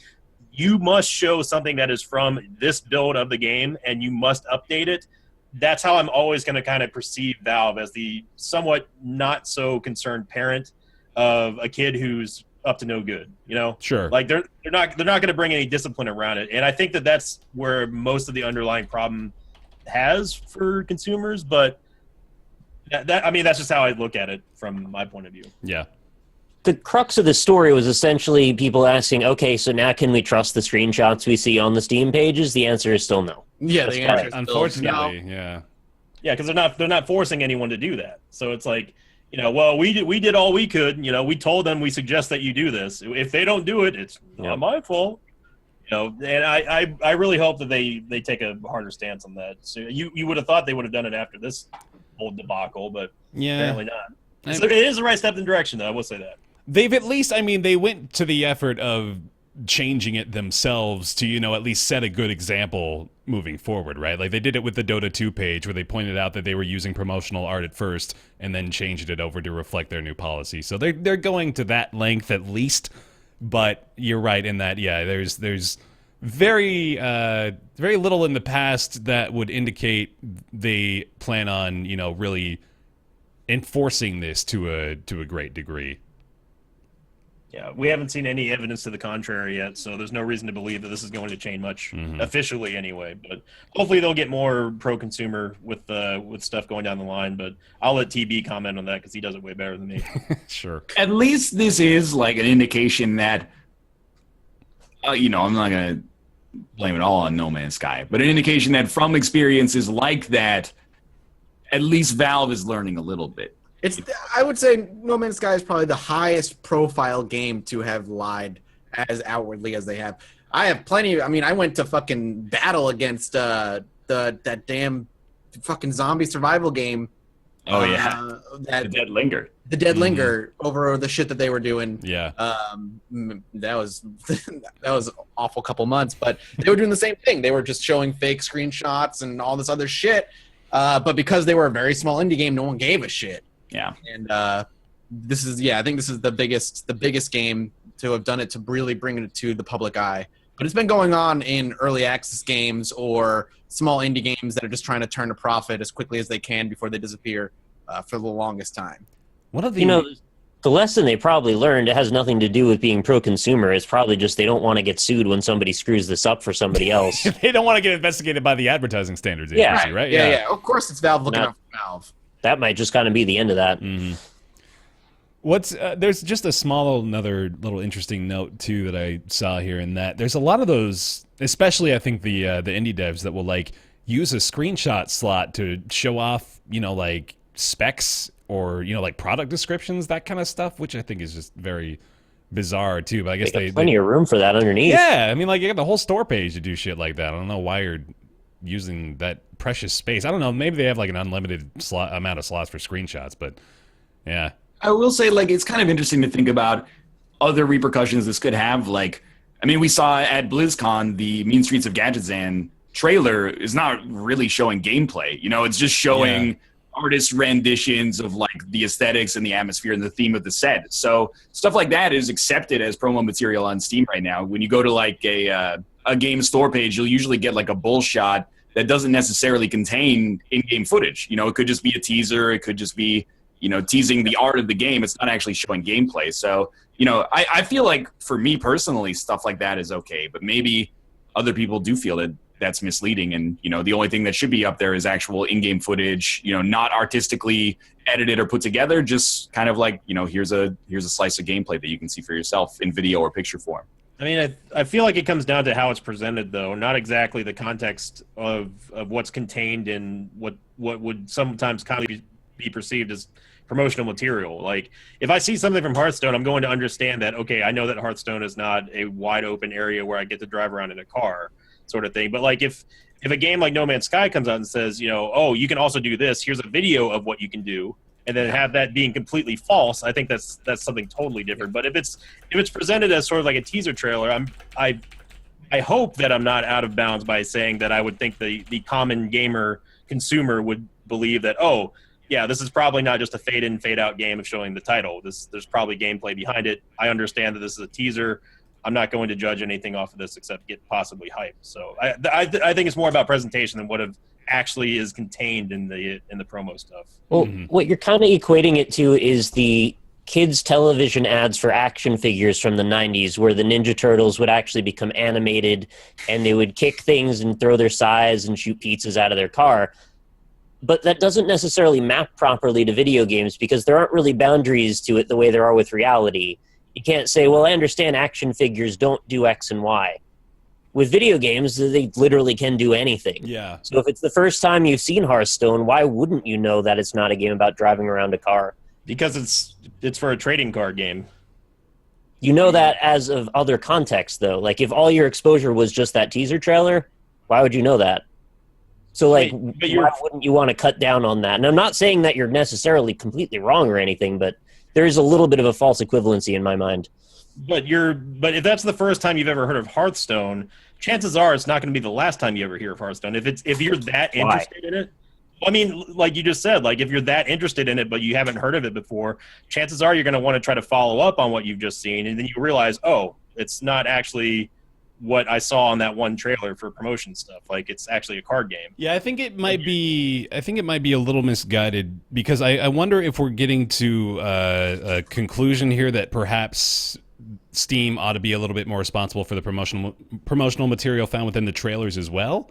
you must show something that is from this build of the game and you must update it. That's how I'm always going to kind of perceive Valve, as the somewhat not so concerned parent of a kid who's up to no good, Sure. They're not going to bring any discipline around it. And I think that's where most of the underlying problem has for consumers, but that's just how I look at it from my point of view. Yeah. The crux of the story was essentially people asking, okay, so now can we trust the screenshots we see on the Steam pages? The answer is still no. Yeah, the answer is unfortunately, no. yeah. Yeah, because they're not forcing anyone to do that. So it's well, we did all we could. We told them we suggest that you do this. If they don't do it, it's not my fault. And I really hope that they take a harder stance on that. So you would have thought they would have done it after this whole debacle, but apparently not. So it is the right step in the direction, though. I will say that. They've at least, they went to the effort of changing it themselves to, at least set a good example moving forward, right? They did it with the Dota 2 page where they pointed out that they were using promotional art at first and then changed it over to reflect their new policy. So they're going to that length at least, but you're right in that, there's very very little in the past that would indicate they plan on, really enforcing this to a great degree. Yeah, we haven't seen any evidence to the contrary yet, so there's no reason to believe that this is going to change much officially anyway. But hopefully they'll get more pro-consumer with stuff going down the line. But I'll let TB comment on that because he does it way better than me. Sure. At least this is an indication that, I'm not going to blame it all on No Man's Sky, but an indication that from experiences like that, at least Valve is learning a little bit. I would say No Man's Sky is probably the highest profile game to have lied as outwardly as they have. I have plenty. I mean, I went to fucking battle against that damn fucking zombie survival game. Oh yeah, the Dead Linger. The Dead Linger over the shit that they were doing. Yeah. That was that was an awful couple months, but they were doing the same thing. They were just showing fake screenshots and all this other shit. But because they were a very small indie game, no one gave a shit. Yeah. And I think this is the biggest game to have done it, to really bring it to the public eye. But it's been going on in early access games or small indie games that are just trying to turn a profit as quickly as they can before they disappear for the longest time. One of the the lesson they probably learned, it has nothing to do with being pro-consumer. It's probably just they don't want to get sued when somebody screws this up for somebody else. They don't want to get investigated by the advertising standards Yeah. agency, right? Yeah. Of course, it's Valve looking out for Valve. That might just kind of be the end of that. What's there's just another little interesting note too that I saw here, in that there's a lot of those, especially I think the indie devs that will like use a screenshot slot to show off, like specs or like product descriptions, that kind of stuff, which I think is just very bizarre too. But I guess they got plenty of room for that underneath. Yeah, I mean, like you got the whole store page to do shit like that. I don't know why you're using that precious space. I don't know. Maybe they have like an unlimited amount of slots for screenshots, but yeah. I will say, like, it's kind of interesting to think about other repercussions this could have. Like, I mean, we saw at BlizzCon the Mean Streets of Gadgetzan trailer is not really showing gameplay. It's just showing artist renditions of like the aesthetics and the atmosphere and the theme of the set. So stuff like that is accepted as promo material on Steam right now. When you go to like a game store page, you'll usually get like a bull shot that doesn't necessarily contain in-game footage. It could just be a teaser. It could just be teasing the art of the game. It's not actually showing gameplay. So, I feel like for me personally, stuff like that is okay, but maybe other people do feel that that's misleading. And, the only thing that should be up there is actual in-game footage, not artistically edited or put together, just kind of like, here's a slice of gameplay that you can see for yourself in video or picture form. I mean, I feel like it comes down to how it's presented, though, not exactly the context of what's contained in what would sometimes kind of be perceived as promotional material. Like, if I see something from Hearthstone, I'm going to understand that, okay, I know that Hearthstone is not a wide open area where I get to drive around in a car sort of thing. But like if a game like No Man's Sky comes out and says, oh, you can also do this, here's a video of what you can do, and then have that being completely false, I think that's something totally different. But if it's presented as sort of like a teaser trailer, I hope that I'm not out of bounds by saying that I would think the common gamer consumer would believe that, oh, yeah, this is probably not just a fade in, fade out game of showing the title. There's probably gameplay behind it. I understand that this is a teaser. I'm not going to judge anything off of this except get possibly hyped. So I think it's more about presentation than what actually is contained in the promo stuff. Well, what you're kind of equating it to is the kids' television ads for action figures from the 90s, where the Ninja Turtles would actually become animated and they would kick things and throw their sides and shoot pizzas out of their car. But that doesn't necessarily map properly to video games because there aren't really boundaries to it the way there are with reality. You can't say, well, I understand action figures don't do X and Y. With video games, they literally can do anything. Yeah. So if it's the first time you've seen Hearthstone, why wouldn't you know that it's not a game about driving around a car? Because it's for a trading card game. You know that as of other contexts, though. Like, if all your exposure was just that teaser trailer, why would you know that? So, like, why wouldn't you want to cut down on that? And I'm not saying that you're necessarily completely wrong or anything, but there is a little bit of a false equivalency in my mind. But if that's the first time you've ever heard of Hearthstone, chances are it's not going to be the last time you ever hear of Hearthstone. If you're that interested in it, I mean, like you just said, like if you're that interested in it but you haven't heard of it before, chances are you're going to want to try to follow up on what you've just seen, and then you realize, oh, it's not actually what I saw on that one trailer for promotion stuff. Like, it's actually a card game. Yeah, I think it might be a little misguided, because I wonder if we're getting to a conclusion here that perhaps Steam ought to be a little bit more responsible for the promotional material found within the trailers as well,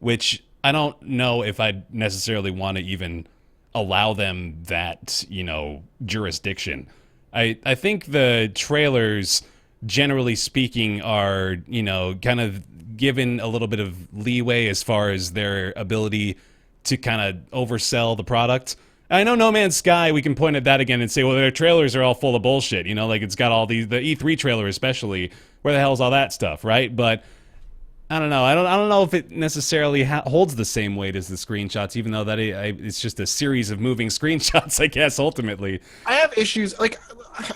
which I don't know if I'd necessarily want to even allow them that, jurisdiction. I think the trailers, generally speaking, are, kind of given a little bit of leeway as far as their ability to kind of oversell the product. I know No Man's Sky, we can point at that again and say, well, their trailers are all full of bullshit. You know, like it's got all the E3 trailer especially. Where the hell's all that stuff, right? But I don't know. I don't know if it necessarily holds the same weight as the screenshots, even though that it's just a series of moving screenshots, I guess, ultimately. I have issues, like,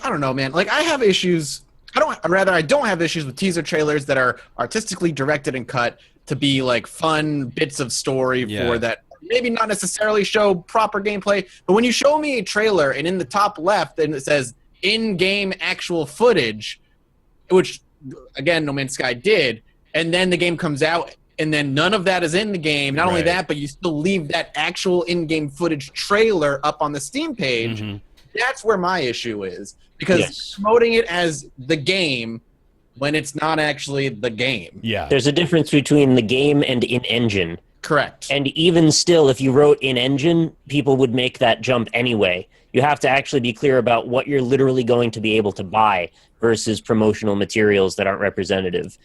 I don't know, man. Like, I have issues. I don't have issues with teaser trailers that are artistically directed and cut to be like fun bits of story for that maybe not necessarily show proper gameplay. But when you show me a trailer and in the top left, and it says in-game actual footage, which again, No Man's Sky did, and then the game comes out, and then none of that is in the game. Not only that, but you still leave that actual in-game footage trailer up on the Steam page. Mm-hmm. That's where my issue is. Because promoting it as the game when it's not actually the game. Yeah. There's a difference between the game and in-engine. Correct. And even still, if you wrote in-engine, people would make that jump anyway. You have to actually be clear about what you're literally going to be able to buy versus promotional materials that aren't representative.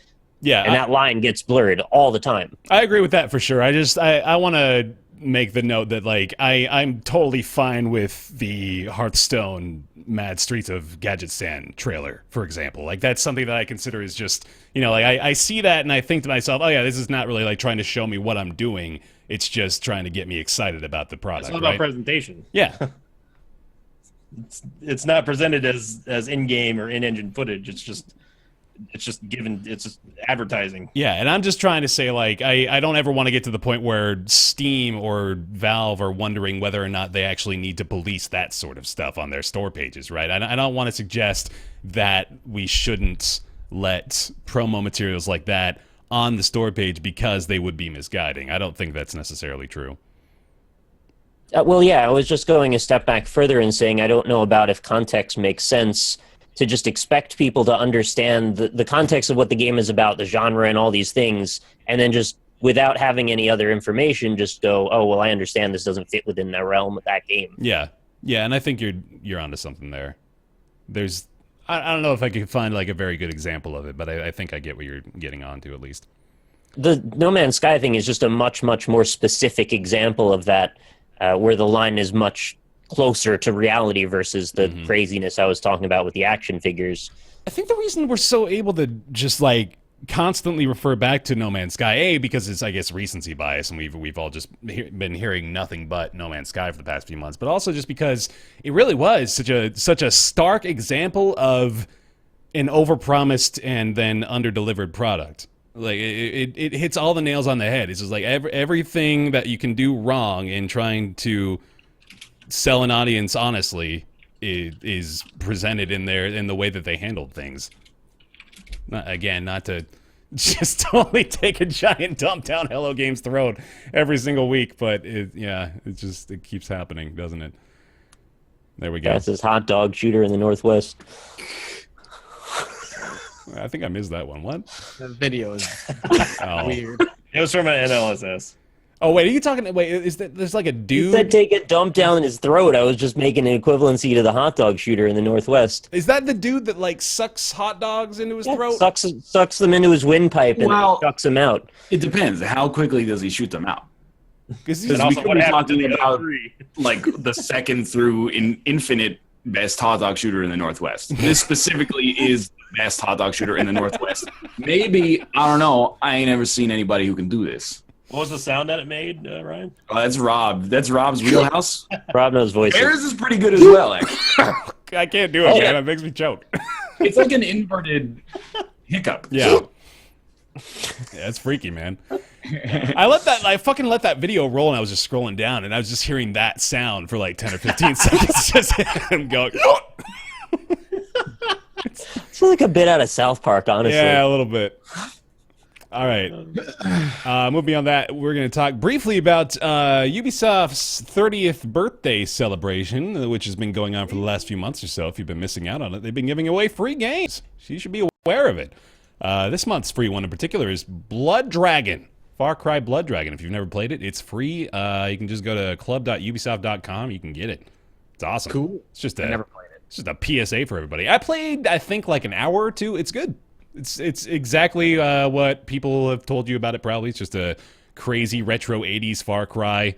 Yeah. And that line gets blurred all the time. I agree with that for sure. I want to make the note that, like, I'm totally fine with the Hearthstone Mad Streets of Gadgetstan trailer, for example. Like, that's something that I consider is just, you know, like, I see that and I think to myself, oh yeah, this is not really like trying to show me what I'm doing. It's just trying to get me excited about the product. It's all about presentation. Yeah. It's not presented as in-game or in-engine footage. It's just advertising. Yeah, and I'm just trying to say, like, I don't ever want to get to the point where Steam or Valve are wondering whether or not they actually need to police that sort of stuff on their store pages, right? I don't want to suggest that we shouldn't let promo materials like that on the store page because they would be misguiding. I don't think that's necessarily true. Well, yeah, I was just going a step back further and saying I don't know about if context makes sense to just expect people to understand the context of what the game is about, the genre and all these things, and then just without having any other information, just go, oh, well, I understand this doesn't fit within the realm of that game. Yeah. Yeah, and I think you're onto something there. There's, I don't know if I could find like a very good example of it, but I think I get what you're getting onto at least. The No Man's Sky thing is just a much, much more specific example of that, where the line is much closer to reality versus the craziness I was talking about with the action figures. I think the reason we're so able to just like constantly refer back to No Man's Sky, because it's, I guess, recency bias, and we've all just been hearing nothing but No Man's Sky for the past few months, but also just because it really was such a stark example of an overpromised and then underdelivered product. Like it hits all the nails on the head. It's just like everything that you can do wrong in trying to sell an audience honestly is presented in the way that they handled things. Not to just totally take a giant dump down Hello Games' throat every single week, but it keeps happening, doesn't it? There we go. That's this hot dog shooter in the Northwest. I think I missed that one. What? The video is weird. It was from an NLSS. Oh, wait, are you talking... Wait, is that there's like a dude... He said take a dump down his throat. I was just making an equivalency to the hot dog shooter in the Northwest. Is that the dude that, like, sucks hot dogs into his throat? Sucks them into his windpipe and sucks them out. It depends. How quickly does he shoot them out? Because we could be talking about, like, the second through infinite best hot dog shooter in the Northwest. This specifically is the best hot dog shooter in the Northwest. Maybe, I don't know, I ain't ever seen anybody who can do this. What was the sound that it made, Ryan? Oh, that's Rob. That's Rob's wheelhouse. Rob knows voices. Theirs is pretty good as well, actually. I can't do it, man. It makes me choke. It's like an inverted hiccup. Yeah. Yeah, it's freaky, man. I fucking let that video roll, and I was just scrolling down, and I was just hearing that sound for like 10 or 15 seconds. Just him going. It's like a bit out of South Park, honestly. Yeah, a little bit. All right. Moving on that, we're going to talk briefly about Ubisoft's 30th birthday celebration, which has been going on for the last few months or so. If you've been missing out on it, they've been giving away free games. So you should be aware of it. This month's free one in particular is Blood Dragon. Far Cry Blood Dragon. If you've never played it, it's free. You can just go to club.ubisoft.com. You can get it. It's awesome. Cool. It's just I never played it. It's just a PSA for everybody. I played, I think, like an hour or two. It's good. It's exactly what people have told you about it, probably. It's just a crazy retro 80s Far Cry.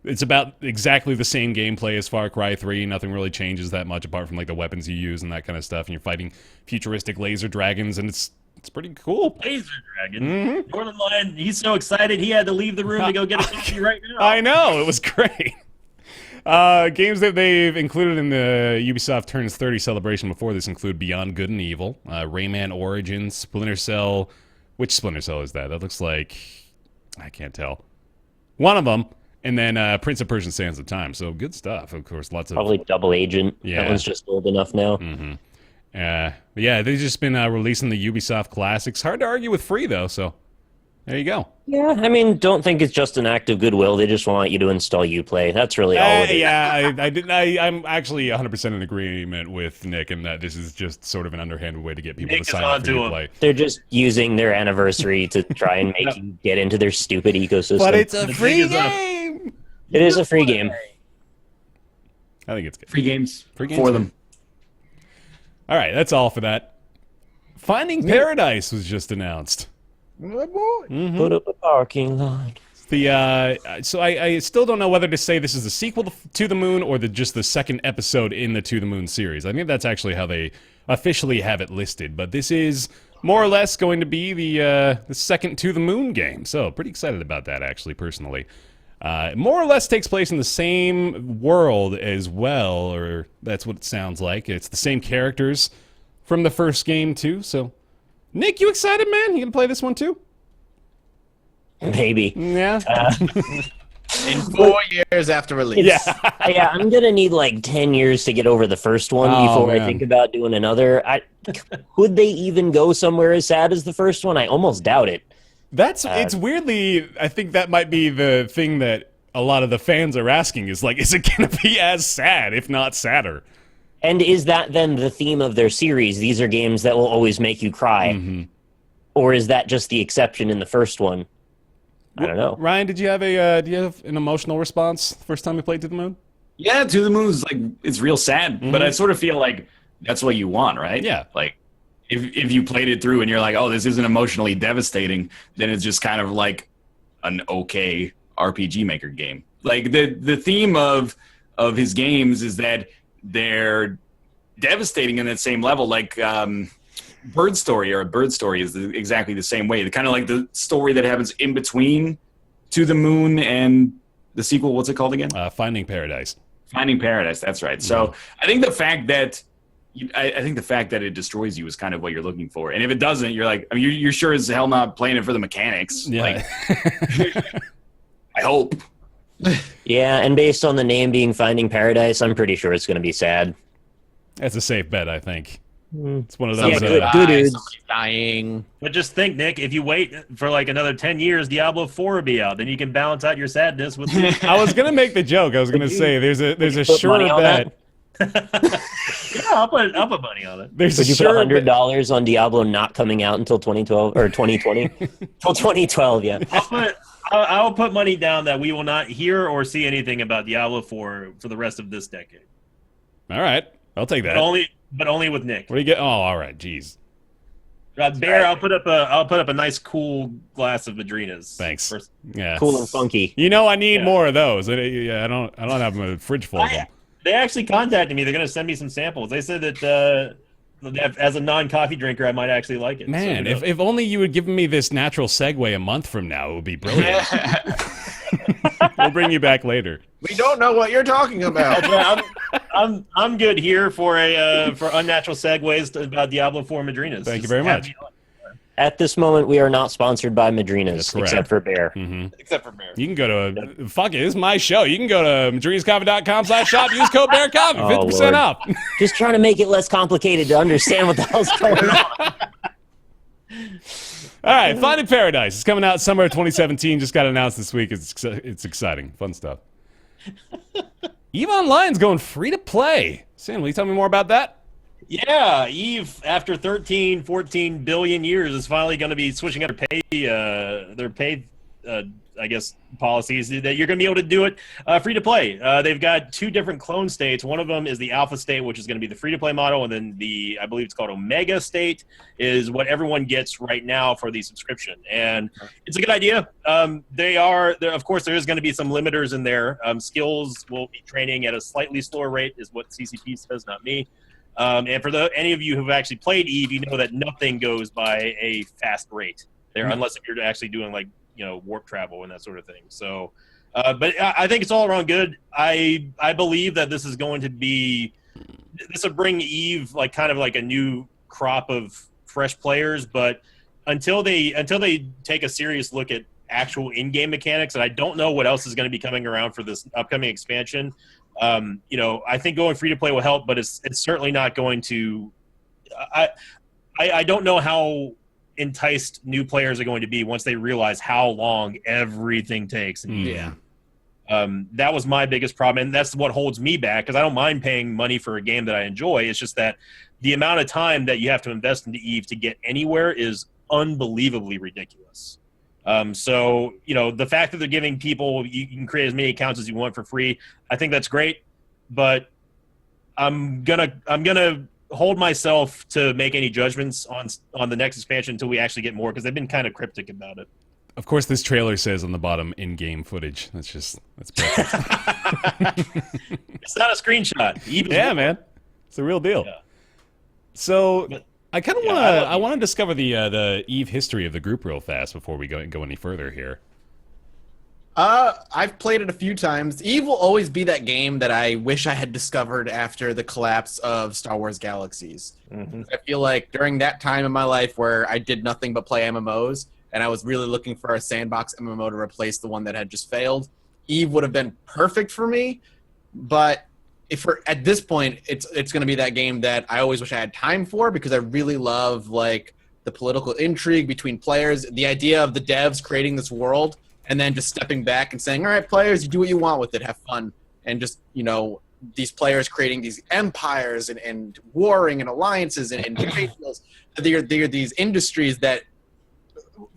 It's about exactly the same gameplay as Far Cry 3. Nothing really changes that much apart from like the weapons you use and that kind of stuff. And you're fighting futuristic laser dragons, and it's pretty cool. Laser dragon. Northernlion, he's so excited he had to leave the room to go get a coffee right now. I know, it was great. Games that they've included in the Ubisoft Turns 30 celebration before this include Beyond Good and Evil, Rayman Origins, Splinter Cell. Which Splinter Cell is that? That looks like... I can't tell. One of them. And then Prince of Persia: Sands of Time. So good stuff. Of course, lots of... Probably Double Agent. Yeah. That one's just old enough now. But yeah, they've just been releasing the Ubisoft classics. Hard to argue with free, though, so there you go. Yeah, I mean, don't think it's just an act of goodwill. They just want you to install Uplay. That's really all it is. Yeah, I'm actually 100% in agreement with Nick in that this is just sort of an underhanded way to get people Nick to sign up for Uplay. They're just using their anniversary to try and make you get into their stupid ecosystem. But it's a free game! It is a free game. I think it's good. Free games Free games for them. All right, that's all for that. Finding Paradise was just announced. Put up a parking lot. So I still don't know whether to say this is a sequel to the Moon or just the second episode in the To the Moon series. I think that's actually how they officially have it listed. But this is more or less going to be the second To the Moon game. So pretty excited about that, actually, personally. More or less takes place in the same world as well, or that's what it sounds like. It's the same characters from the first game, too. So, Nick, you excited, man? You gonna play this one, too? Maybe. Yeah. In 4 years after release. Yeah, I'm going to need like 10 years to get over the first one before I think about doing another. Could they even go somewhere as sad as the first one? I almost doubt it. It's weirdly, I think that might be the thing that a lot of the fans are asking is like, is it going to be as sad, if not sadder? And is that then the theme of their series? These are games that will always make you cry. Or is that just the exception in the first one? I don't know. Ryan, did you have an emotional response the first time you played To the Moon? Yeah, To the Moon is like, it's real sad, but I sort of feel like that's what you want, right? Yeah. Like, if you played it through and you're like, oh, this isn't emotionally devastating, then it's just kind of like an okay RPG Maker game. Like the theme of his games is that they're devastating in that same level. Like Bird Story is exactly the same way. Kind of like the story that happens in between To the Moon and the sequel. What's it called again? Finding Paradise. Finding Paradise. That's right. So I think the fact that it destroys you is kind of what you're looking for. And if it doesn't, you're like, I mean, you're sure as hell not playing it for the mechanics. Yeah. Like, I hope. Yeah, and based on the name being Finding Paradise, I'm pretty sure it's going to be sad. That's a safe bet, I think. It's one of those. Yeah, good dudes. Somebody's dying. But just think, Nick, if you wait for like another 10 years, Diablo 4 will be out. Then you can balance out your sadness with I was gonna make the joke. I was gonna say there's a put sure money on bet. Yeah, I'll put money on it. There's Would a you sure put $100 on Diablo not coming out until 2012 or 2020? Till 2012, yeah. I'll put money down that we will not hear or see anything about Diablo 4 for the rest of this decade. All right, I'll take that. But only with Nick. What do you get? Oh, all right. Jeez. Bear, I'll put up a nice cool glass of Madrinas. Thanks. Yeah. Cool and funky. You know, I need more of those. I don't have a fridge full of them. They actually contacted me. They're going to send me some samples. They said that as a non-coffee drinker, I might actually like it. Man, so if only you had given me this natural segue a month from now, it would be brilliant. We'll bring you back later. We don't know what you're talking about. I'm good here for unnatural segues about Diablo 4 Madrinas. Thank you very much. At this moment, we are not sponsored by Madrinas, except for Bear. Except for Bear. You can go to fuck it. This is my show. You can go to madrinascoffee.com/shop. Use code BaerTaffy, 50% off. Just trying to make it less complicated to understand what the hell's going on. All right, Finding Paradise is coming out summer of 2017. Just got announced this week. It's exciting, fun stuff. EVE Online's going free to play. Sam, will you tell me more about that? Yeah, EVE, after 13, 14 billion years, is finally going to be switching up their paid policies that you're going to be able to do it free to play. They've got 2 different clone states. One of them is the alpha state, which is going to be the free to play model, and then I believe it's called Omega state is what everyone gets right now for the subscription. And it's a good idea. Of course, there is going to be some limiters in there. Skills will be training at a slightly slower rate, is what CCP says, not me. And for any of you who've actually played EVE, you know that nothing goes by a fast rate there, unless if you're actually doing warp travel and that sort of thing. So, but I think it's all around good. I believe that this will bring EVE kind of like a new crop of fresh players. But until they take a serious look at actual in-game mechanics, and I don't know what else is going to be coming around for this upcoming expansion. I think going free to play will help, but it's certainly not going to. I don't know how enticed new players are going to be once they realize how long everything takes. Yeah. That was my biggest problem, and that's what holds me back, because I don't mind paying money for a game that I enjoy. It's just that the amount of time that you have to invest into EVE to get anywhere is unbelievably ridiculous. So, the fact that they're giving people, you can create as many accounts as you want for free, I think that's great, but I'm gonna hold myself to make any judgments on the next expansion until we actually get more, because they've been kind of cryptic about it. Of course, this trailer says on the bottom in-game footage. That's perfect. It's not a screenshot. Yeah, man, it's the real deal. Yeah. So I kind of want to discover the EVE history of the group real fast before we go any further here. I've played it a few times. EVE will always be that game that I wish I had discovered after the collapse of Star Wars Galaxies. Mm-hmm. I feel like during that time in my life where I did nothing but play MMOs, and I was really looking for a sandbox MMO to replace the one that had just failed, EVE would have been perfect for me. But at this point, it's going to be that game that I always wish I had time for, because I really love the political intrigue between players, the idea of the devs creating this world, and then just stepping back and saying, all right, players, you do what you want with it, have fun. And just, these players creating these empires and warring and alliances and trade deals. They're these industries that,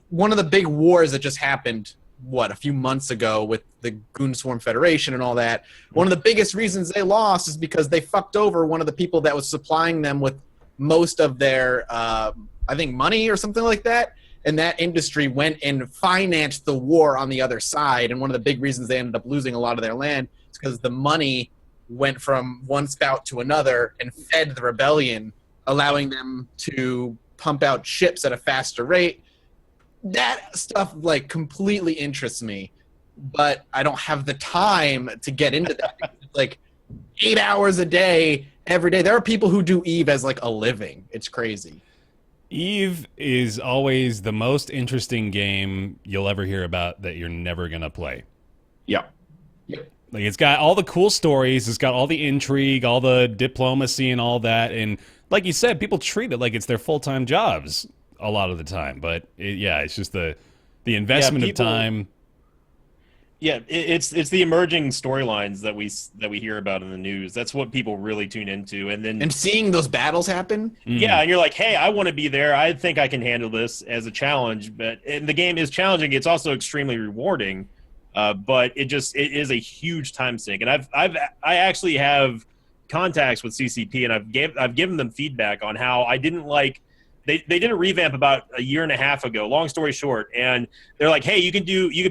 one of the big wars that just happened, a few months ago with the Goon Swarm Federation and all that, one of the biggest reasons they lost is because they fucked over one of the people that was supplying them with most of their, I think, money or something like that. And that industry went and financed the war on the other side. And one of the big reasons they ended up losing a lot of their land is because the money went from one spout to another and fed the rebellion, allowing them to pump out ships at a faster rate. That stuff completely interests me, but I don't have the time to get into that. It's 8 hours a day, every day. There are people who do EVE as a living. It's crazy. EVE is always the most interesting game you'll ever hear about that you're never going to play. Yeah. It's got all the cool stories, it's got all the intrigue, all the diplomacy and all that, and like you said, people treat it like it's their full-time jobs a lot of the time, but it's just the investment of time. Yeah, it's the emerging storylines that we hear about in the news. That's what people really tune into, and seeing those battles happen. Yeah, and you're like, hey, I want to be there. I think I can handle this as a challenge. And the game is challenging. It's also extremely rewarding, but it is a huge time sink. And I actually have contacts with CCP, and I've given them feedback on how I didn't like. They did a revamp about a year and a half ago, long story short, and they're like, hey, you can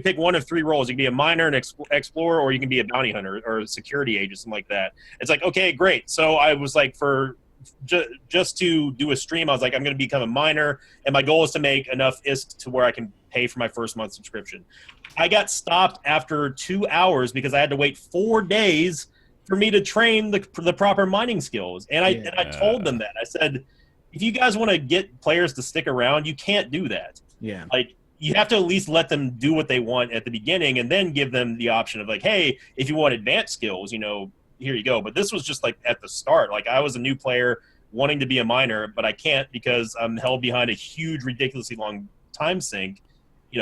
pick one of 3 roles. You can be a miner, an explorer, or you can be a bounty hunter or a security agent, something like that. It's like, okay, great. So I was like, just to do a stream, I was like, I'm going to become a miner, and my goal is to make enough ISK to where I can pay for my first month subscription. I got stopped after 2 hours because I had to wait 4 days for me to train the proper mining skills. And I told them that. I said, if you guys want to get players to stick around, you can't do that. Yeah. You have to at least let them do what they want at the beginning, and then give them the option of hey, if you want advanced skills, here you go. But this was just at the start. I was a new player wanting to be a miner, but I can't because I'm held behind a huge, ridiculously long time sink.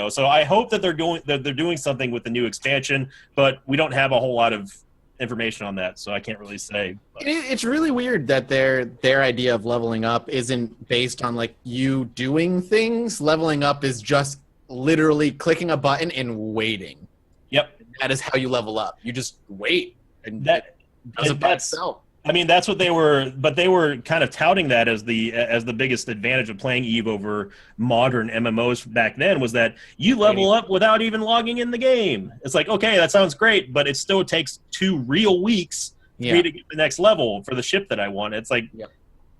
So I hope that they're doing something with the new expansion, but we don't have a whole lot of information on that, so I can't really say. It's really weird that their idea of leveling up isn't based on you doing things. Leveling up is just literally clicking a button and waiting. Yep. That is how you level up. You just wait, and That it does it by itself. I mean, that's what they were, but they were kind of touting that as the biggest advantage of playing EVE over modern MMOs back then, was that you level up without even logging in the game. It's like, okay, that sounds great, but it still takes 2 real weeks for me to get the next level for the ship that I want. It's like,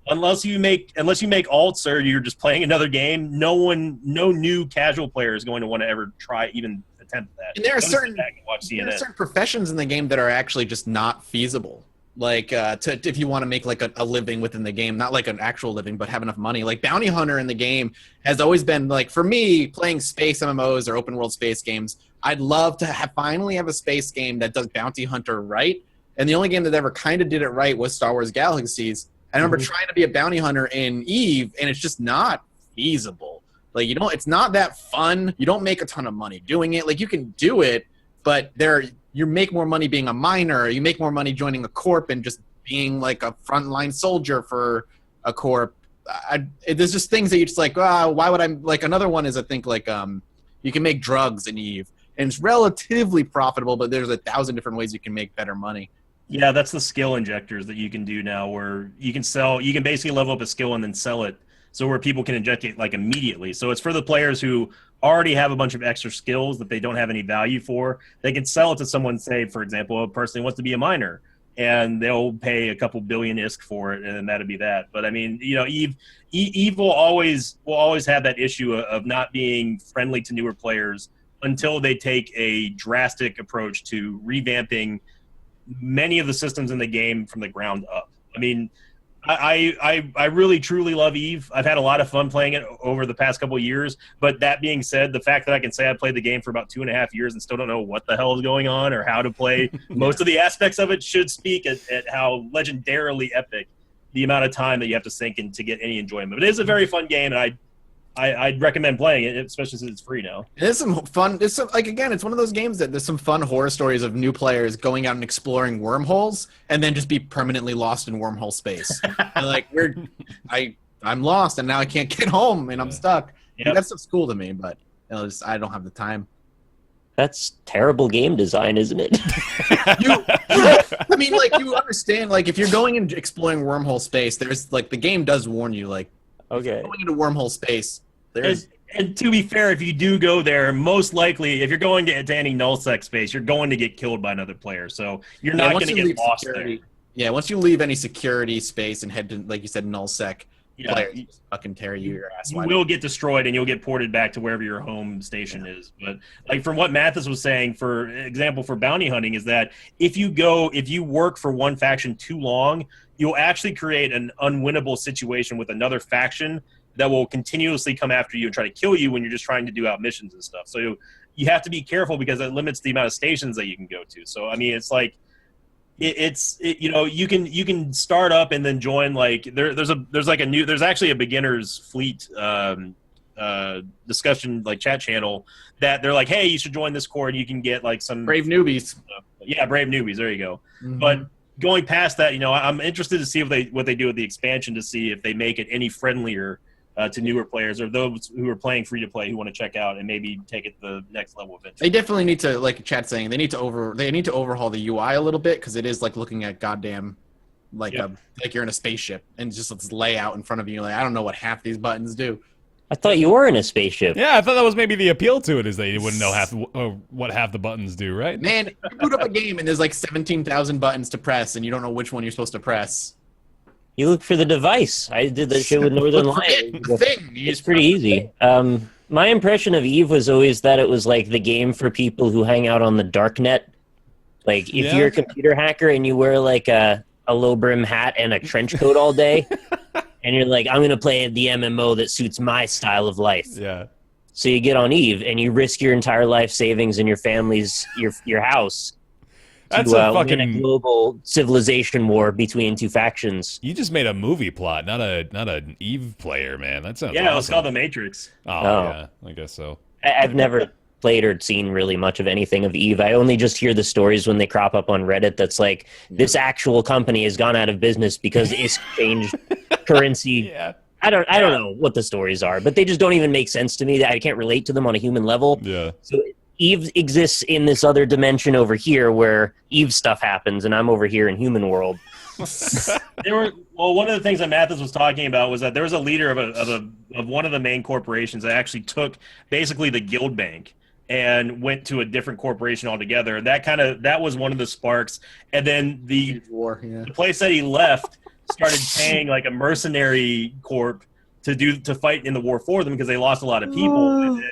unless you make alts or you're just playing another game, no new casual player is going to want to ever try even attempt that. And there are certain professions in the game that are actually just not feasible. Like, if you want to make like a living within the game, not like an actual living, but have enough money. Like bounty hunter in the game has always been like, for me, playing space MMOs or open world space games, I'd love to finally have a space game that does bounty hunter right. And the only game that ever kind of did it right was Star Wars Galaxies. I remember trying to be a bounty hunter in EVE, and it's just not feasible. Like, it's not that fun. You don't make a ton of money doing it. Like, you can do it, but you make more money being a miner. You make more money joining a corp and just being like a frontline soldier for a corp. There's just things that you're just like, why would I? Like, another one is, I think, like, you can make drugs in EVE, and it's relatively profitable, but there's 1,000 different ways you can make better money. Yeah, that's the skill injectors that you can do now, where you can basically level up a skill and then sell it, so where people can inject it like immediately. So it's for the players who already have a bunch of extra skills that they don't have any value for. They can sell it to someone, say, for example, a person who wants to be a miner, and they'll pay a couple billion ISK for it, and then that'd be that. But I mean, EVE will always have that issue of not being friendly to newer players until they take a drastic approach to revamping many of the systems in the game from the ground up. I mean, I really truly love EVE. I've had a lot of fun playing it over the past couple of years, but that being said, the fact that I can say I played the game for about 2.5 years and still don't know what the hell is going on or how to play most of the aspects of it should speak at how legendarily epic the amount of time that you have to sink in to get any enjoyment. But it is a very fun game, and I'd recommend playing it, especially since it's free now. There's some fun. It's one of those games that there's some fun horror stories of new players going out and exploring wormholes and then just be permanently lost in wormhole space. Like, I'm lost and now I can't get home and I'm stuck. Yep. That stuff's cool to me, but I don't have the time. That's terrible game design, isn't it? I mean, like, you understand, like, if you're going and exploring wormhole space, there's like, the game does warn you, like, okay, going into wormhole space. And to be fair, if you do go there, most likely, if you're going to any nullsec space, you're going to get killed by another player. So you're not going to get lost there. Yeah, once you leave any security space and head to, like you said, nullsec, players just fucking tear your ass. You will get destroyed, and you'll get ported back to wherever your home station is. But like from what Mathas was saying, for example, for bounty hunting, is that if you work for one faction too long, you'll actually create an unwinnable situation with another faction that will continuously come after you and try to kill you when you're just trying to do out missions and stuff. So you have to be careful because it limits the amount of stations that you can go to. So I mean, it's like you can start up and then join, like there's actually a beginner's fleet discussion, like, chat channel that they're like, hey, you should join this corps and you can get like some brave newbies. Yeah, brave newbies. There you go. Mm-hmm. But going past that, I'm interested to see what they do with the expansion, to see if they make it any friendlier to newer players or those who are playing free to play who want to check out and maybe take it to the next level of it. They definitely need to, like chat saying, they need to overhaul the UI a little bit, because it is like looking at goddamn like you're in a spaceship and just this layout in front of you. Like, I don't know what half these buttons do. I thought you were in a spaceship. Yeah, I thought that was maybe the appeal to it, is that you wouldn't know what half the buttons do, right? Man, you boot up a game and there's like 17,000 buttons to press and you don't know which one you're supposed to press. You look for the device. I did that shit with Northernlion. It's pretty easy. My impression of EVE was always that it was like the game for people who hang out on the dark net. Like, if you're a computer hacker and you wear like a low brim hat and a trench coat all day, and you're like, I'm going to play the MMO that suits my style of life. Yeah. So you get on EVE and you risk your entire life savings and your family's your house. That's to a fucking win a global civilization war between two factions. You just made a movie plot, not an EVE player, man. That sounds awesome. It's called The Matrix. Oh, yeah, I guess so. I've never played or seen really much of anything of EVE. I only just hear the stories when they crop up on Reddit that's like, this actual company has gone out of business because it's changed currency I don't know what the stories are, but they just don't even make sense to me. That I can't relate to them on a human level. Yeah. So Eve exists in this other dimension over here where Eve stuff happens, and I'm over here in human world. One of the things that Mathas was talking about was that there was a leader of one of the main corporations that actually took basically the guild bank and went to a different corporation altogether. That was one of the sparks. And then the place that he left started paying like a mercenary corp to fight in the war for them because they lost a lot of people. And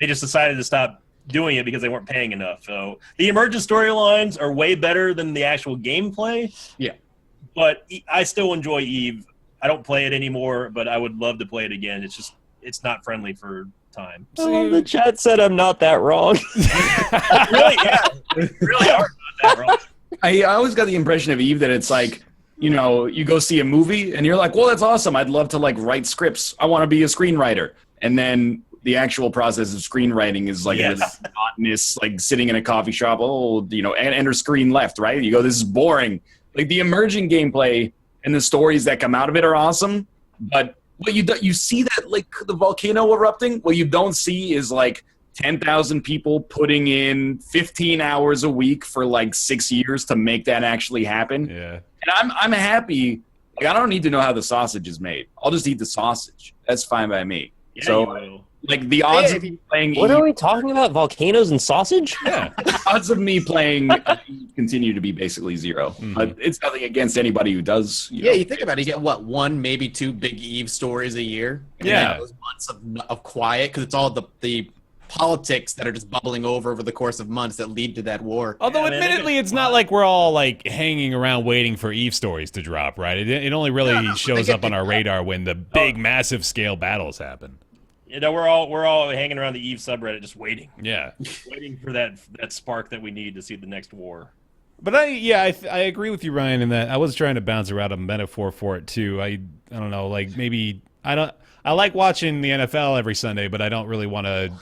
they just decided to stop doing it because they weren't paying enough. So the emergent storylines are way better than the actual gameplay. Yeah. But I still enjoy Eve. I don't play it anymore, but I would love to play it again. It's not friendly for time. Oh, the chat said I'm not that wrong. Really, yeah. Really are not that wrong. I always got the impression of Eve that it's like, you know, you go see a movie and you're like, well, that's awesome. I'd love to like write scripts. I want to be a screenwriter. And then the actual process of screenwriting is like this monotonous, like sitting in a coffee shop. Oh, you know, enter screen left, right? You go, this is boring. Like the emerging gameplay and the stories that come out of it are awesome. But what you see that like the volcano erupting, what you don't see is like 10,000 people putting in 15 hours a week for like 6 years to make that actually happen. Yeah. And I'm happy. Like I don't need to know how the sausage is made. I'll just eat the sausage. That's fine by me. Yeah, so like the odds of me playing What are we talking about? Volcanoes and sausage? Yeah. the odds of me playing continue to be basically zero. But it's nothing against anybody who does. You think about it. You get what, 1, maybe 2 big Eve stories a year. And Yeah. those months of quiet because it's all the politics that are just bubbling over the course of months that lead to that war. Although, Yeah, man, admittedly, it's not like we're all like hanging around waiting for Eve stories to drop, right? It only really shows up on our radar when the big, massive scale battles happen. You know, we're all hanging around the Eve subreddit just waiting. Yeah. Waiting for that spark that we need to see the next war. But I agree with you, Ryan, in that I was trying to bounce around a metaphor for it too. I don't know, like maybe I like watching the NFL every Sunday, but I don't really want to,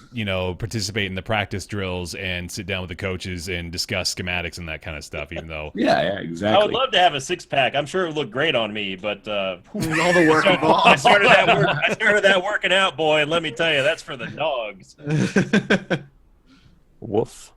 participate in the practice drills and sit down with the coaches and discuss schematics and that kind of stuff, even though Yeah, exactly. I would love to have a 6-pack. I'm sure it would look great on me, but All the work involved. I started that working out, boy, and let me tell you, that's for the dogs. Woof.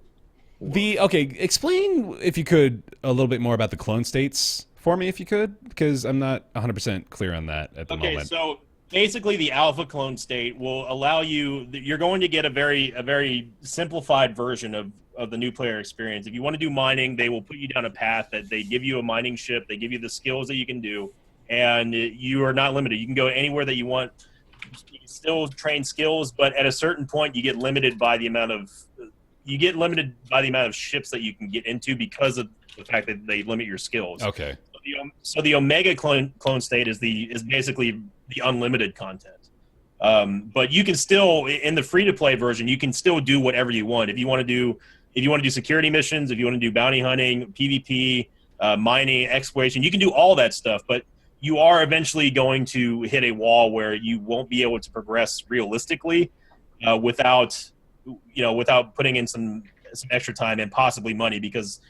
Explain, if you could, a little bit more about the clone states for me, if you could, because I'm not 100% clear on that at the moment. Okay, so basically the alpha clone state will allow you're going to get a very simplified version of the new player experience. If you want to do mining, they will put you down a path that they give you a mining ship, they give you the skills that you can do, and you are not limited. You can go anywhere that you want. You can still train skills, but at a certain point you get limited by the amount of ships that you can get into because of the fact that they limit your skills. Okay. So the Omega clone state is basically the unlimited content. But you can still, in the free-to-play version, you can still do whatever you want. If you want to do security missions, if you want to do bounty hunting, PvP, mining, exploration, you can do all that stuff. But you are eventually going to hit a wall where you won't be able to progress realistically without putting in some extra time and possibly money, because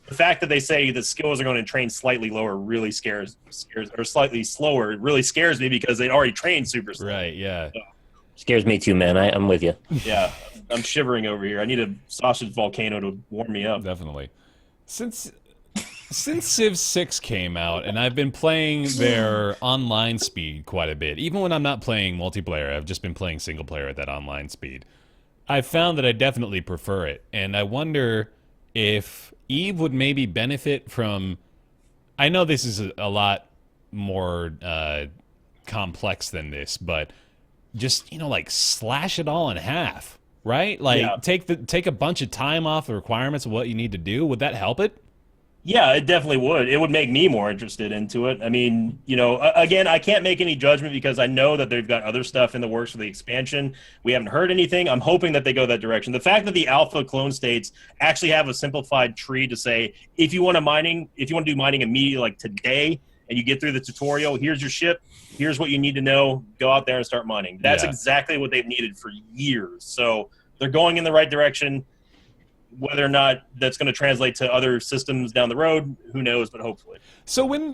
the fact that they say the skills are going to train slightly lower really scares or slightly slower really scares me, because they already trained super slow. Right, yeah. So, Scares me too, man. I'm with you. yeah, I'm shivering over here. I need a sausage volcano to warm me up. Definitely. Since Civ 6 came out, and I've been playing their online speed quite a bit, even when I'm not playing multiplayer, I've just been playing single player at that online speed. I've found that I definitely prefer it, and I wonder if Eve would maybe benefit from... I know this is a lot more complex than this, but just, slash it all in half, right? Like, take a bunch of time off the requirements of what you need to do. Would that help it? Yeah, it definitely would. It would make me more interested into it. I mean, again, I can't make any judgment because I know that they've got other stuff in the works for the expansion. We haven't heard anything. I'm hoping that they go that direction. The fact that the alpha clone states actually have a simplified tree to say, if you want to do mining immediately, like today, and you get through the tutorial, here's your ship, here's what you need to know, go out there and start mining. That's exactly what they've needed for years. So they're going in the right direction. Whether or not that's going to translate to other systems down the road, who knows? But hopefully. So when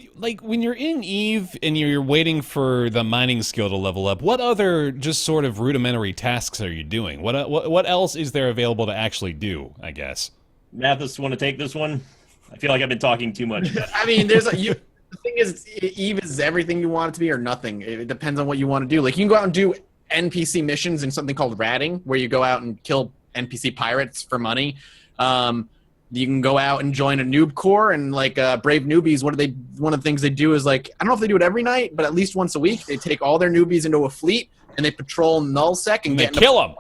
you're in Eve and you're waiting for the mining skill to level up, what other just sort of rudimentary tasks are you doing? What else is there available to actually do, I guess? Mathas, want to take this one? I feel like I've been talking too much. I mean, the thing is, Eve is everything you want it to be or nothing. It depends on what you want to do. Like, you can go out and do NPC missions in something called ratting, where you go out and kill NPC pirates for money. You can go out and join a noob corps, and like brave newbies, one of the things they do is, like, I don't know if they do it every night, but at least once a week they take all their newbies into a fleet and they patrol nullsec and get kill them.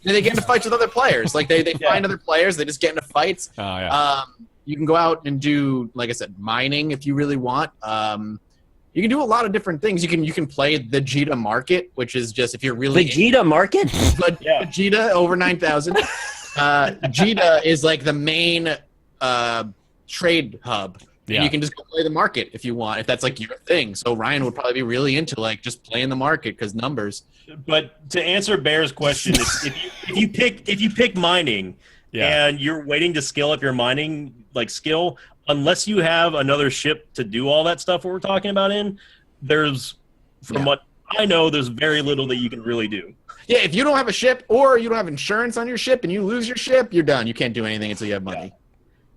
And they get into fights with other players. Like, they find other players, they just get into fights. Oh yeah. You can go out and do, like I said, mining if you really want. You can do a lot of different things. You can play the Vegeta Market, which is just if you're really Vegeta Market. But Vegeta over 9,000. Vegeta is like the main trade hub. Yeah. And you can just go play the market if you want, if that's like your thing. So Ryan would probably be really into like just playing the market because numbers. But to answer Bear's question, if you pick mining and you're waiting to skill up your mining skill, unless you have another ship to do all that stuff we're talking about from what I know, there's very little that you can really do. Yeah, if you don't have a ship or you don't have insurance on your ship and you lose your ship, you're done. You can't do anything until you have money. Yeah.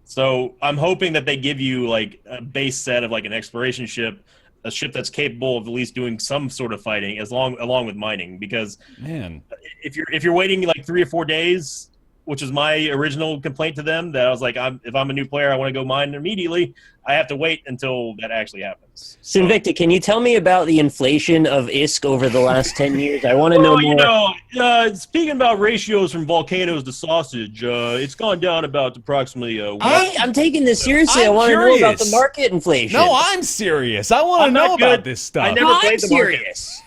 So I'm hoping that they give you like a base set of like an exploration ship, a ship that's capable of at least doing some sort of fighting along with mining. Because if you're waiting like 3 or 4 days, which is my original complaint to them, that I was like, if I'm a new player, I want to go mine immediately, I have to wait until that actually happens. Sinvicta, can you tell me about the inflation of ISK over the last 10 years? I want to know more. Speaking about ratios from volcanoes to sausage, it's gone down about approximately... I'm taking this seriously. I want to know about the market inflation. No, I'm serious. I want to know about this stuff. I never played the serious.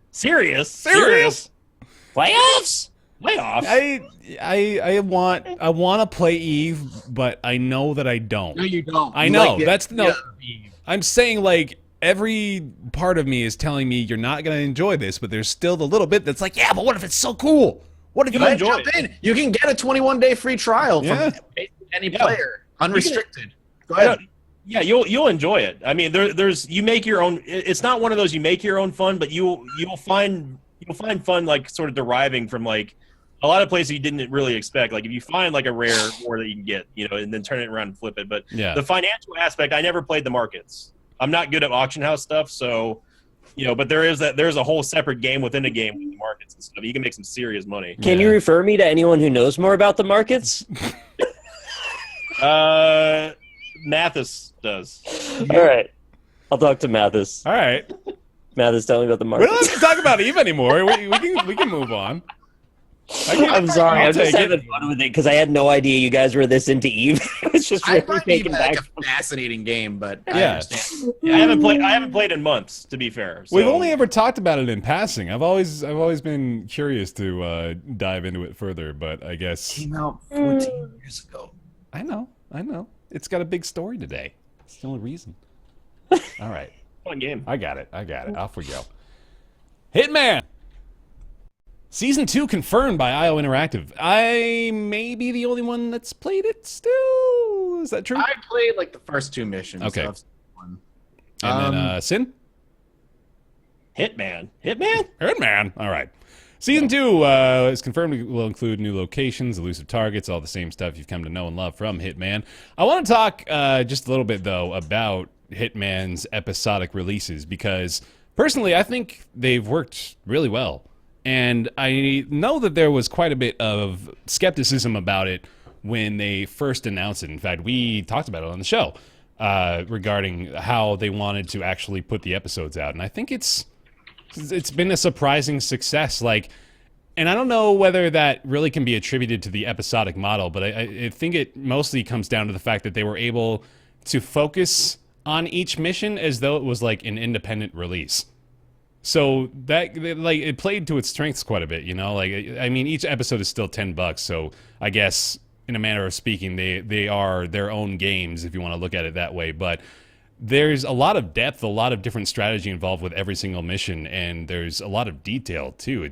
Serious? Playoffs? I want to play Eve, but I know that I don't. No, you don't. I know. I'm saying like every part of me is telling me you're not going to enjoy this, but there's still the little bit that's like, yeah, but what if it's so cool? What if you enjoy it? You can get a 21-day free trial from any player, unrestricted. Go ahead. Yeah, you'll enjoy it. I mean, you make your own. It's not one of those you make your own fun, but you'll find fun like sort of deriving from like a lot of places you didn't really expect. Like if you find like a rare ore that you can get, and then turn it around and flip it. But the financial aspect, I never played the markets. I'm not good at auction house stuff, so but there's a whole separate game within a game with the markets and stuff. You can make some serious money. Can you refer me to anyone who knows more about the markets? Mathas does. All right. I'll talk to Mathas. All right. Mathas, tell me about the We markets. don't have to talk about Eve anymore. We can move on. I'm sorry. I'm just having fun with it because I had no idea you guys were this into Eve. It's just really taken back. Like a fascinating game, but Yeah. I understand. I haven't played in months, to be fair. So. We've only ever talked about it in passing. I've always been curious to dive into it further, but I guess It came out 14 years ago. I know. It's got a big story today. It's the only reason. All right. Fun game. I got it. Off we go. Hitman! Season 2 confirmed by IO Interactive. I may be the only one that's played it still. Is that true? I played like the first 2 missions. Okay. So I've seen one. And then Sin? Hitman. Hitman. All right. Season 2 is confirmed will include new locations, elusive targets, all the same stuff you've come to know and love from Hitman. I want to talk just a little bit, though, about Hitman's episodic releases, because personally I think they've worked really well. And I know that there was quite a bit of skepticism about it when they first announced it. In fact, we talked about it on the show regarding how they wanted to actually put the episodes out. And I think it's been a surprising success. And I don't know whether that really can be attributed to the episodic model, but I think it mostly comes down to the fact that they were able to focus on each mission as though it was like an independent release. So that it played to its strengths quite a bit, I mean, each episode is still $10, so I guess in a manner of speaking, they are their own games if you want to look at it that way. But there's a lot of depth, a lot of different strategy involved with every single mission, and there's a lot of detail too.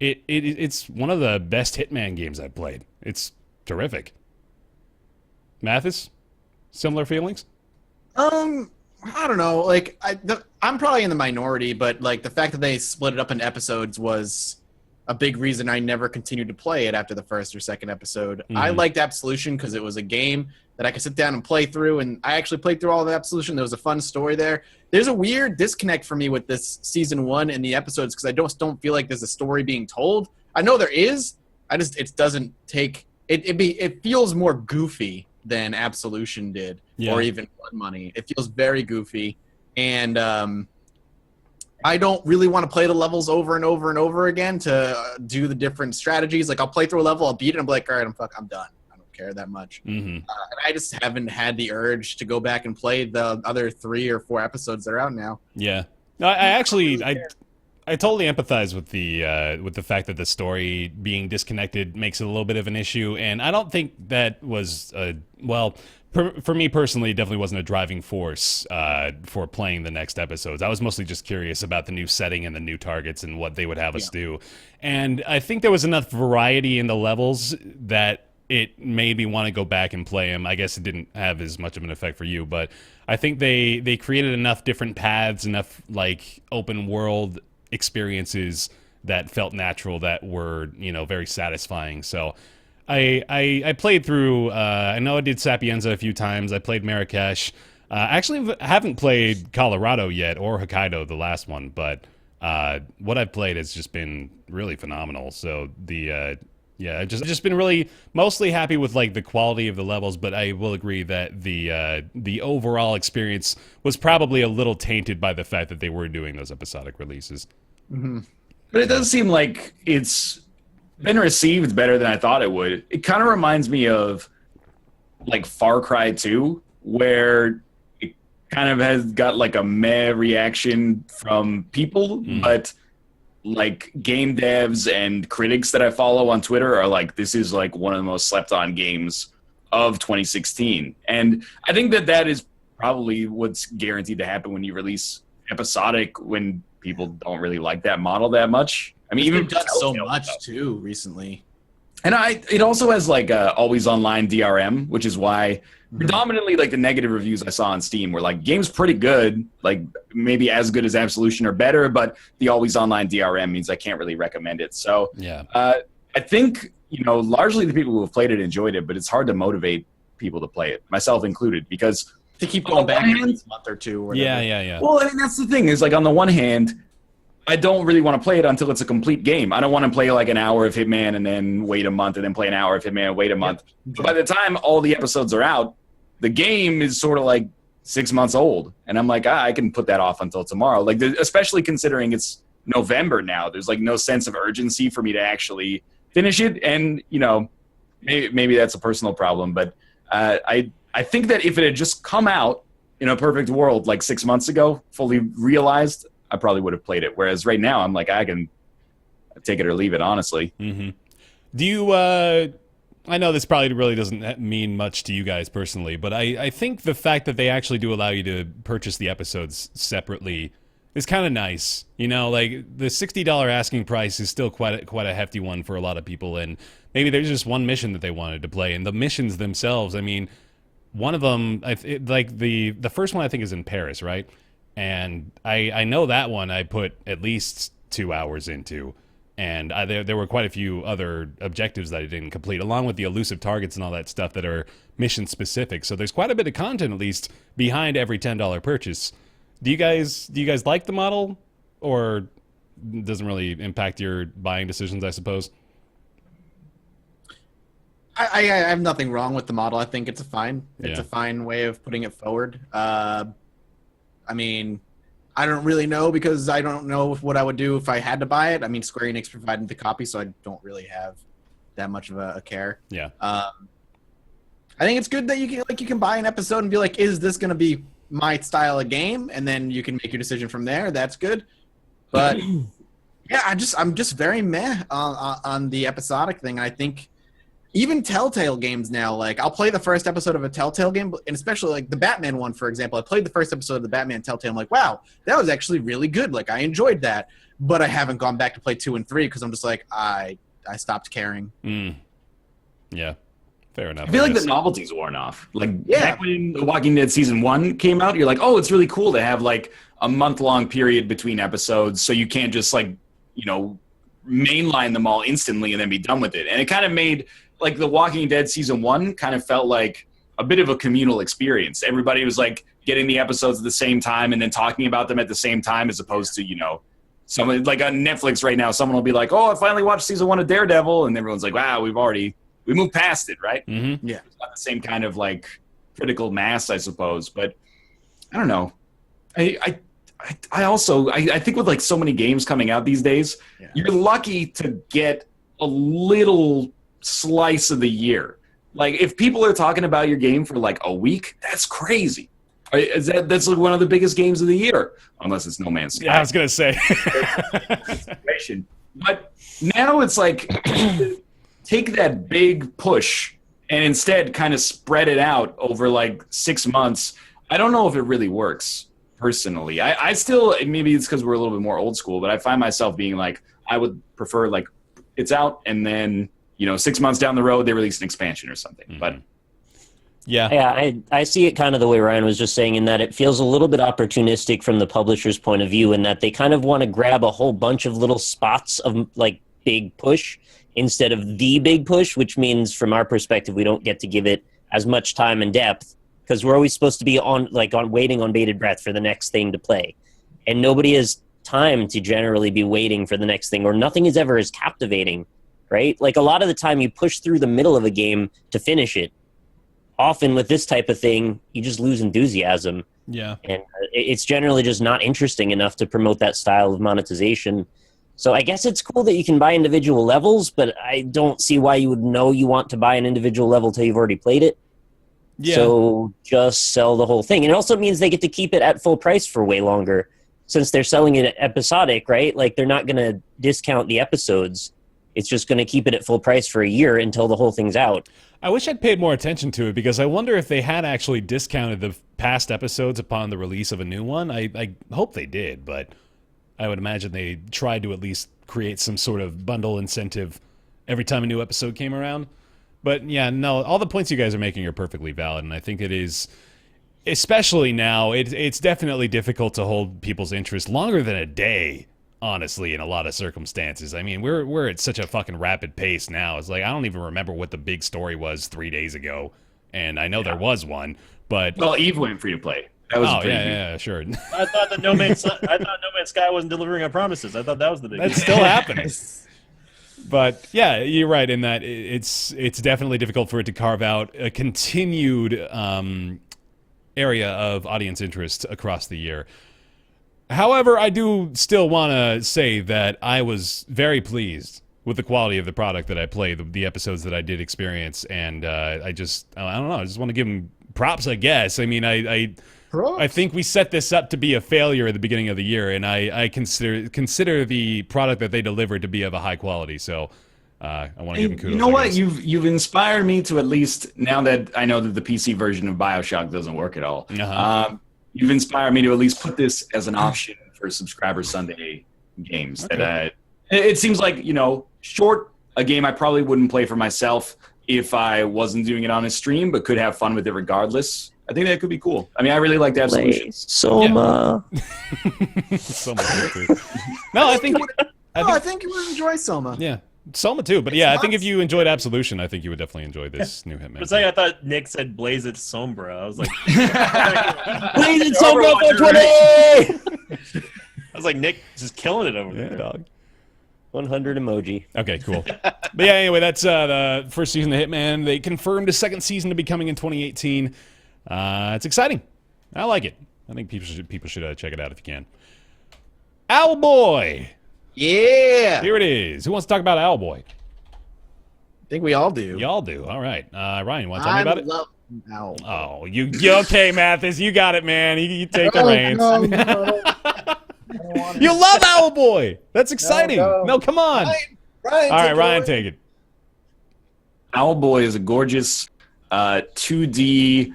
It's one of the best Hitman games I've played. It's terrific. Mathas, similar feelings? I don't know. Like, I'm probably in the minority, but like the fact that they split it up into episodes was a big reason I never continued to play it after the first or second episode. I liked Absolution because it was a game that I could sit down and play through, and I actually played through all of Absolution. There was a fun story there. There's a weird disconnect for me with this season 1 and the episodes because I just don't feel like there's a story being told. I know there is. It doesn't take it feels more goofy than Absolution did, or even Blood Money. It feels very goofy, and I don't really want to play the levels over and over and over again to do the different strategies. Like, I'll play through a level, I'll beat it, and I'm like, all right, I'm done. I don't care that much. And I just haven't had the urge to go back and play the other 3 or 4 episodes that are out now. Yeah. I totally empathize with the fact that the story being disconnected makes it a little bit of an issue, and I don't think that was for me personally, it definitely wasn't a driving force for playing the next episodes. I was mostly just curious about the new setting and the new targets and what they would have us do, and I think there was enough variety in the levels that it made me want to go back and play them. I guess it didn't have as much of an effect for you, but I think they created enough different paths, enough like open world experiences that felt natural, that were, very satisfying. So I played through, I know I did Sapienza a few times. I played Marrakesh. Actually haven't played Colorado yet, or Hokkaido, the last one, but what I've played has just been really phenomenal. So I've just been really mostly happy with like the quality of the levels, but I will agree that the overall experience was probably a little tainted by the fact that they were doing those episodic releases. But it does seem like it's been received better than I thought it would. It kind of reminds me of like Far Cry 2, where it kind of has got like a meh reaction from people, but like game devs and critics that I follow on Twitter are like, this is like one of the most slept on games of 2016. And I think that is probably what's guaranteed to happen when you release episodic, when people don't really like that model that much. I mean, even done so much too recently. And it also has like always online DRM, which is why predominantly like the negative reviews I saw on Steam were like, game's pretty good, like maybe as good as Absolution or better, but the always online DRM means I can't really recommend it. So I think, largely the people who have played it enjoyed it, but it's hard to motivate people to play it, myself included, because to keep going back in a month or two. Or whatever. Yeah. Well, I mean, that's the thing is like on the one hand, I don't really want to play it until it's a complete game. I don't want to play like an hour of Hitman and then wait a month and then play an hour of Hitman and wait a month. But by the time all the episodes are out, the game is sort of like 6 months old. And I'm like, I can put that off until tomorrow. Like, especially considering it's November now, there's like no sense of urgency for me to actually finish it. And, maybe that's a personal problem, but I think that if it had just come out in a perfect world like 6 months ago, fully realized, I probably would have played it. Whereas right now, I'm like, I can take it or leave it, honestly. Do you, I know this probably really doesn't mean much to you guys personally, but I think the fact that they actually do allow you to purchase the episodes separately is kind of nice. Like the $60 asking price is still quite a hefty one for a lot of people, and maybe there's just one mission that they wanted to play, and the missions themselves, I mean, one of them, like the first one I think is in Paris, right? And I know that one I put at least 2 hours into, and there were quite a few other objectives that I didn't complete, along with the elusive targets and all that stuff that are mission specific. So there's quite a bit of content, at least, behind every $10 purchase. Do you guys like the model, or doesn't really impact your buying decisions, I suppose? I have nothing wrong with the model. I think it's a fine way of putting it forward. I mean, I don't really know, because I don't know what I would do if I had to buy it. I mean, Square Enix provided the copy, so I don't really have that much of a care. Yeah. I think it's good that you can buy an episode and be like, is this going to be my style of game? And then you can make your decision from there. That's good. But yeah, I'm just very meh on the episodic thing. I think even Telltale games now, like I'll play the first episode of a Telltale game, and especially like the Batman one, for example. I played the first episode of the Batman Telltale. I'm like, wow, that was actually really good. Like I enjoyed that, but I haven't gone back to play 2 and 3 because I'm just like, I stopped caring. Yeah. Fair enough. I feel like guess. the novelty's worn off. Like back when The Walking Dead season 1 came out, you're like, oh, it's really cool to have like a month-long period between episodes, so you can't just like, mainline them all instantly and then be done with it. And it kind of made like The Walking Dead season 1 kind of felt like a bit of a communal experience. Everybody was like getting the episodes at the same time and then talking about them at the same time, as opposed to, someone like on Netflix right now, someone will be like, oh, I finally watched season 1 of Daredevil. And everyone's like, wow, we moved past it, right? Mm-hmm. Yeah. It's not the same kind of like critical mass, I suppose. But I don't know. I also think with like so many games coming out these days, you're lucky to get a little slice of the year. Like if people are talking about your game for like a week, that's crazy. That's like one of the biggest games of the year, unless it's No Man's Sky. Yeah, I was gonna say. But now it's like take that big push and instead kind of spread it out over like 6 months. I don't know if it really works personally. I still, maybe it's because we're a little bit more old school, but I find myself being like, I would prefer like it's out and then 6 months down the road they release an expansion or something. Mm-hmm. But Yeah, I see it kind of the way Ryan was just saying, in that it feels a little bit opportunistic from the publisher's point of view, in that they kind of want to grab a whole bunch of little spots of like big push instead of the big push, which means from our perspective we don't get to give it as much time and depth, because we're always supposed to be on waiting on bated breath for the next thing to play, and nobody has time to generally be waiting for the next thing, or nothing is ever as captivating, right? Like a lot of the time you push through the middle of a game to finish it. Often with this type of thing, you just lose enthusiasm. Yeah. And it's generally just not interesting enough to promote that style of monetization. So I guess it's cool that you can buy individual levels, but I don't see why you would know you want to buy an individual level till you've already played it. Yeah. So just sell the whole thing. And it also means they get to keep it at full price for way longer, since they're selling it episodic, right? Like they're not going to discount the episodes. It's just going to keep it at full price for a year until the whole thing's out. I wish I'd paid more attention to it, because I wonder if they had actually discounted the past episodes upon the release of a new one. I hope they did, but I would imagine they tried to at least create some sort of bundle incentive every time a new episode came around. But yeah, no, all the points you guys are making are perfectly valid, and I think it is, especially now, it's definitely difficult to hold people's interest longer than a day. Honestly, in a lot of circumstances. I mean, we're at such a fucking rapid pace now. It's like I don't even remember what the big story was 3 days ago, and I know there was one, but Eve went free to play. That was yeah, sure. I thought that No Man's Sky wasn't delivering on promises. I thought that was the big. That's still happening. But yeah, you're right in that it's definitely difficult for it to carve out a continued area of audience interest across the year. However, I do still want to say that I was very pleased with the quality of the product that I played, the episodes that I did experience, and I don't know, I just want to give them props, I guess. I mean, I think we set this up to be a failure at the beginning of the year, and I consider the product that they delivered to be of a high quality, so I want to give them kudos. You know what? You've inspired me to, at least now that I know that the PC version of BioShock doesn't work at all. You've inspired me to at least put this as an option for Subscriber Sunday games. Okay. That it seems like, short, a game I probably wouldn't play for myself if I wasn't doing it on a stream, but could have fun with it regardless. I think that could be cool. I mean, I really like that solution. Soma. Yeah. Soma too. No, I think you would enjoy Soma. Yeah. Soma too, but yeah, I think if you enjoed Absolution, I think you would definitely enjoy this new Hitman. For a second, I thought Nick said Blaze It Sombra. I was like, Blaze It Sombra 420! I was like, Nick just killing it over there. Dog. 100 emoji. Okay, cool. But yeah, anyway, that's the first season of Hitman. They confirmed a second season to be coming in 2018. It's exciting. I like it. I think people should check it out if you can. Owlboy. Yeah. Here it is. Who wants to talk about Owlboy? I think we all do. Y'all do. All right. Ryan, you want to tell me about it? I love Owlboy. Oh, you okay, Mathas? You got it, man. You take the reins. No. You love Owlboy. That's exciting. No, come on. Ryan, all right, Ryan, take it. Owlboy is a gorgeous 2D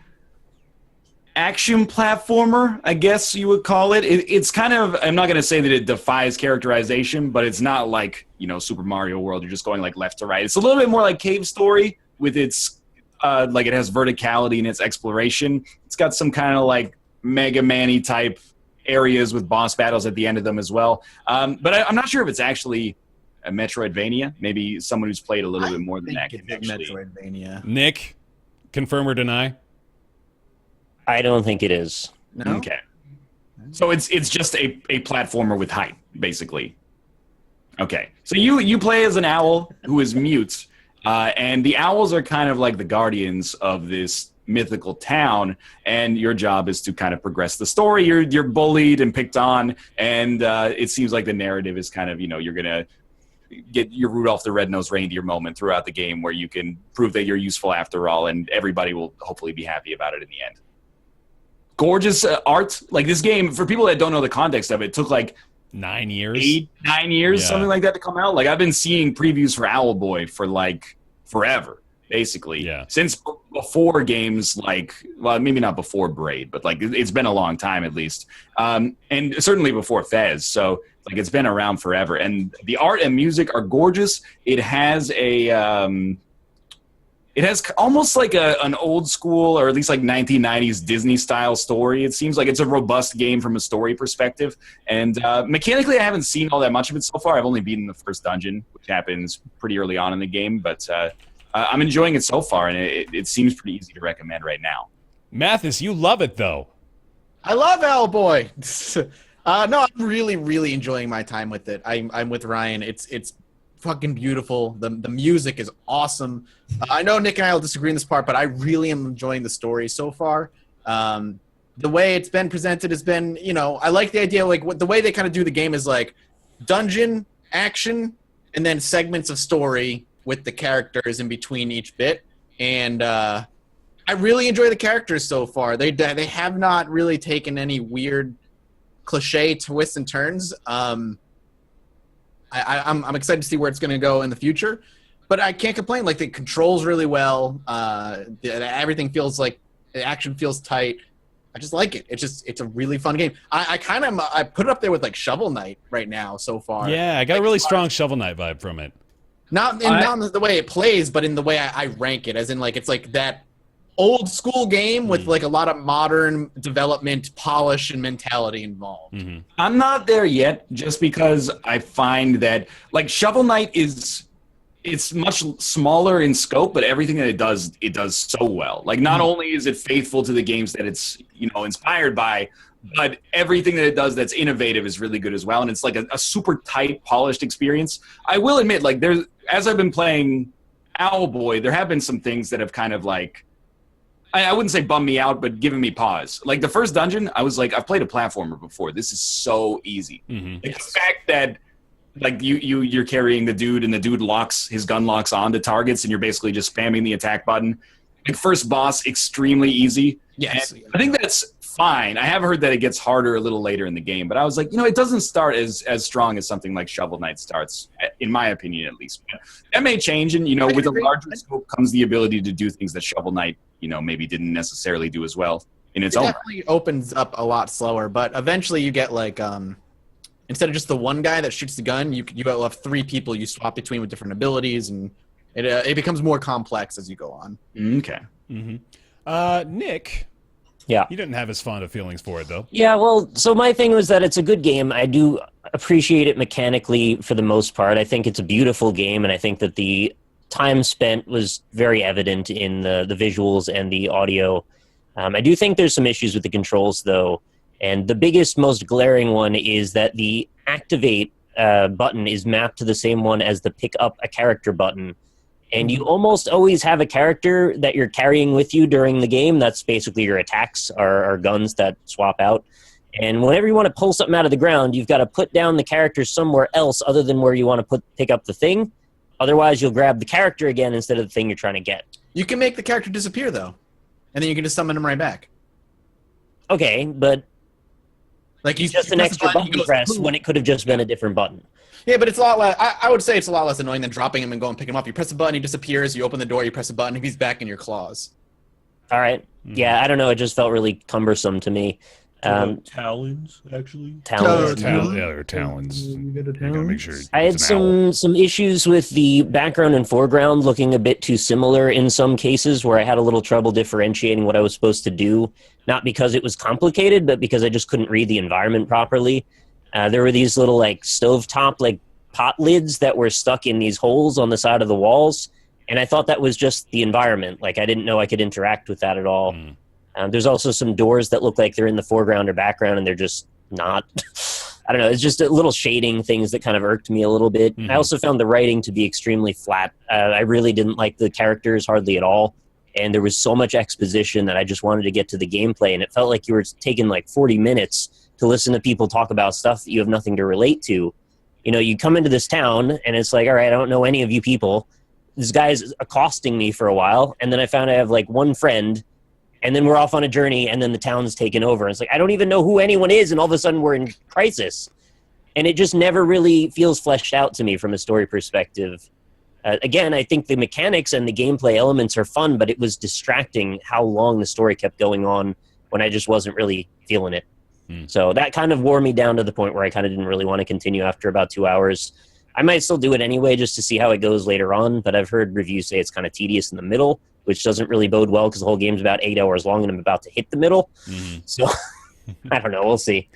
action platformer, I guess you would call it. It's kind of, I'm not going to say that it defies characterization, but it's not like, Super Mario World. You're just going like left to right. It's a little bit more like Cave Story with its like it has verticality in its exploration. It's got some kind of like Mega Man-y type areas with boss battles at the end of them as well. But I'm not sure if it's actually a Metroidvania. Maybe someone who's played a little bit more than that can actually. Metroidvania. Nick, confirm or deny? I don't think it is. No. Okay. So it's just a platformer with height, basically. Okay. So you play as an owl who is mute, and the owls are kind of like the guardians of this mythical town, and your job is to kind of progress the story. You're bullied and picked on, and it seems like the narrative is kind of, you're gonna get your Rudolph the Red-Nosed Reindeer moment throughout the game where you can prove that you're useful after all, and everybody will hopefully be happy about it in the end. Gorgeous art. Like, this game, for people that don't know the context of it, took like 9 years, 9 years, Yeah. something like that to come out. Like, I've been seeing previews for Owlboy for like forever, basically. Yeah. Since before games like, well, maybe not before Braid, but like it's been a long time at least. And certainly before Fez. So like it's been around forever. And the art and music are gorgeous. It has almost like an old school, or at least like 1990s Disney style story. It seems like it's a robust game from a story perspective. And mechanically, I haven't seen all that much of it so far. I've only beaten the first dungeon, which happens pretty early on in the game. But I'm enjoying it so far, and it seems pretty easy to recommend right now. Mathas, you love it though. I love Owlboy. No, I'm really, really enjoying my time with it. I'm with Ryan. It's fucking beautiful. The music is awesome. I know Nick and I will disagree in this part, but I really am enjoying the story so far. The way it's been presented has been, I like the idea, like the way they kind of do the game is like dungeon, action, and then segments of story with the characters in between each bit. And I really enjoy the characters so far. They have not really taken any weird cliche twists and turns. I'm excited to see where it's going to go in the future, but I can't complain. Like, the controls really well. Everything feels like the action feels tight. I just like it. It's a really fun game. I put it up there with like Shovel Knight right now so far. Yeah, I got a really strong Shovel Knight vibe from it. Not in the way it plays, but in the way I rank it, as in like it's like that old school game with like a lot of modern development, polish, and mentality involved. Mm-hmm. I'm not there yet, just because I find that like Shovel Knight it's much smaller in scope, but everything that it does so well. Like, not only is it faithful to the games that it's inspired by, but everything that it does that's innovative is really good as well. And it's like a super tight, polished experience. I will admit, like, as I've been playing Owlboy, there have been some things that have kind of like, I wouldn't say bummed me out, but given me pause. Like, the first dungeon, I was like, I've played a platformer before. This is so easy. Mm-hmm. Like, the fact that like you're carrying the dude, and the dude his gun locks onto targets, and you're basically just spamming the attack button. Like, first boss, extremely easy. Yes, And I think that's fine. I have heard that it gets harder a little later in the game, but I was like, it doesn't start as strong as something like Shovel Knight starts, in my opinion, at least. But that may change, and with a larger scope comes the ability to do things that Shovel Knight, maybe didn't necessarily do as well in its own. It definitely opens up a lot slower, but eventually you get like instead of just the one guy that shoots the gun, you have three people you swap between with different abilities, and it becomes more complex as you go on. Okay. Mm-hmm. Nick. Yeah. You didn't have as fond of feelings for it, though. Yeah, well, so my thing was that it's a good game. I do appreciate it mechanically for the most part. I think it's a beautiful game, and I think that the time spent was very evident in the visuals and the audio. I do think there's some issues with the controls, though, and the biggest, most glaring one is that the activate button is mapped to the same one as the pick up a character button. And you almost always have a character that you're carrying with you during the game. That's basically your attacks are guns that swap out. And whenever you want to pull something out of the ground, you've got to put down the character somewhere else other than where you want to pick up the thing. Otherwise, you'll grab the character again instead of the thing you're trying to get. You can make the character disappear, though, and then you can just summon him right back. Okay, but like it's just an extra button press when it could have just been a different button. Yeah, but it's a lot less. I would say it's a lot less annoying than dropping him and going and picking him up. You press a button, he disappears. You open the door, you press a button, he's back in your claws. All right. Yeah, I don't know. It just felt really cumbersome to me. Talons, actually. Talons. They're talons. You gotta make sure. I had it's an owl. some issues with the background and foreground looking a bit too similar in some cases, where I had a little trouble differentiating what I was supposed to do. Not because it was complicated, but because I just couldn't read the environment properly. There were these little stovetop pot lids that were stuck in these holes on the side of the walls, and I thought that was just the environment. I didn't know I could interact with that at all. There's also some doors that look like they're in the foreground or background, and they're just not. I don't know. It's just a little shading things that kind of irked me a little bit. I also found the writing to be extremely flat. I really didn't like the characters hardly at all, and there was so much exposition that I just wanted to get to the gameplay, and it felt like you were taking 40 minutes to listen to people talk about stuff that you have nothing to relate to. You come into this town, and it's like, all right, I don't know any of you people. This guy's accosting me for a while, and then I found I have one friend, and then we're off on a journey, and then the town's taken over. It's like, I don't even know who anyone is, and all of a sudden we're in crisis. And it just never really feels fleshed out to me from a story perspective. Again, I think the mechanics and the gameplay elements are fun, but it was distracting how long the story kept going on when I just wasn't really feeling it. So that kind of wore me down to the point where I kind of didn't really want to continue after about 2 hours. I might still do it anyway just to see how it goes later on, but I've heard reviews say it's kind of tedious in the middle, which doesn't really bode well because the whole game's about 8 hours long and I'm about to hit the middle. So I don't know. We'll see.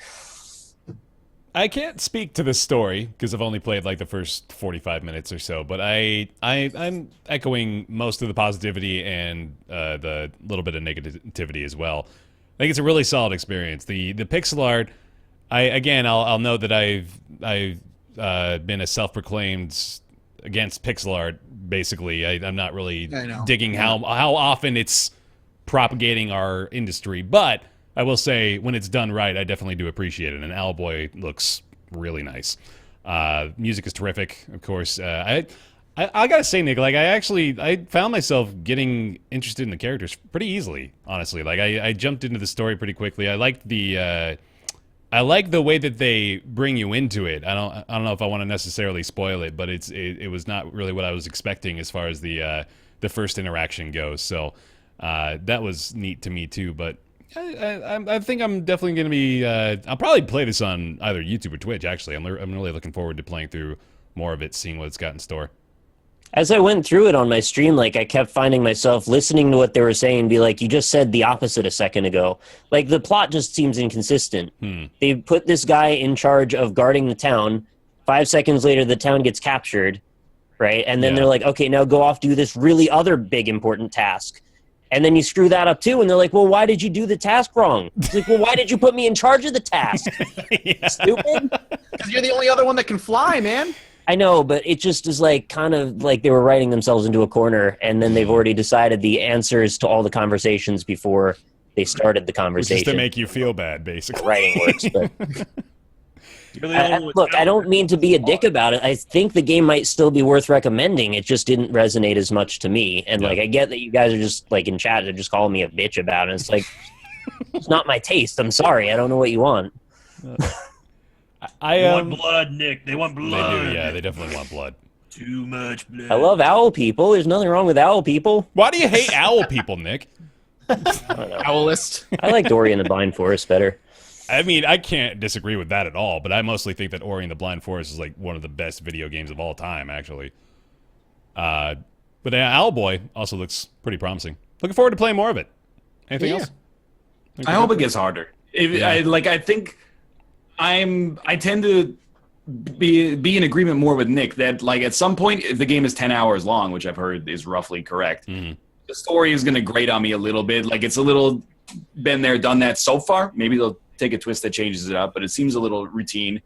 I can't speak to the story because I've only played the first 45 minutes or so, but I'm echoing most of the positivity and the little bit of negativity as well. I think it's a really solid experience. The pixel art, I'll note that I've been a self-proclaimed against pixel art. Basically, I'm not really digging how often it's propagating our industry, but I will say when it's done right, I definitely do appreciate it. And Owlboy looks really nice. Music is terrific, of course. I gotta say, Nick, I found myself getting interested in the characters pretty easily. Honestly, I jumped into the story pretty quickly. I like the way that they bring you into it. I don't know if I want to necessarily spoil it, but it was not really what I was expecting as far as the first interaction goes. So that was neat to me too. But I think I'm definitely going to be. I'll probably play this on either YouTube or Twitch. Actually, I'm really looking forward to playing through more of it, seeing what it's got in store. As I went through it on my stream, I kept finding myself listening to what they were saying and be like, you just said the opposite a second ago. The plot just seems inconsistent. They put this guy in charge of guarding the town. 5 seconds later, the town gets captured, right? And then they're like, okay, now go off, do this really other big important task. And then you screw that up too, and they're like, well, why did you do the task wrong? It's like, well, why did you put me in charge of the task? Stupid? Because you're the only other one that can fly, man. I know, but it just is kind of like they were writing themselves into a corner, and then they've already decided the answers to all the conversations before they started the conversation. Just to make you feel bad, basically. Writing works, but... Look, I don't mean to be a dick about it. I think the game might still be worth recommending. It just didn't resonate as much to me. And, I get that you guys are just, in chat, they're just calling me a bitch about it. It's it's not my taste. I'm sorry. I don't know what you want. They want blood, Nick. They want blood. They do, yeah. They definitely want blood. Too much blood. I love owl people. There's nothing wrong with owl people. Why do you hate owl people, Nick? Owlist. I like Ori and the Blind Forest better. I mean, I can't disagree with that at all, but I mostly think that Ori and the Blind Forest is one of the best video games of all time, actually. But Owlboy also looks pretty promising. Looking forward to playing more of it. Anything else? I hope it gets harder. I think I tend to be in agreement more with Nick that at some point, if the game is 10 hours long, which I've heard is roughly correct, the story is going to grate on me a little bit. It's a little been there, done that so far. Maybe they'll take a twist that changes it up, but it seems a little routine.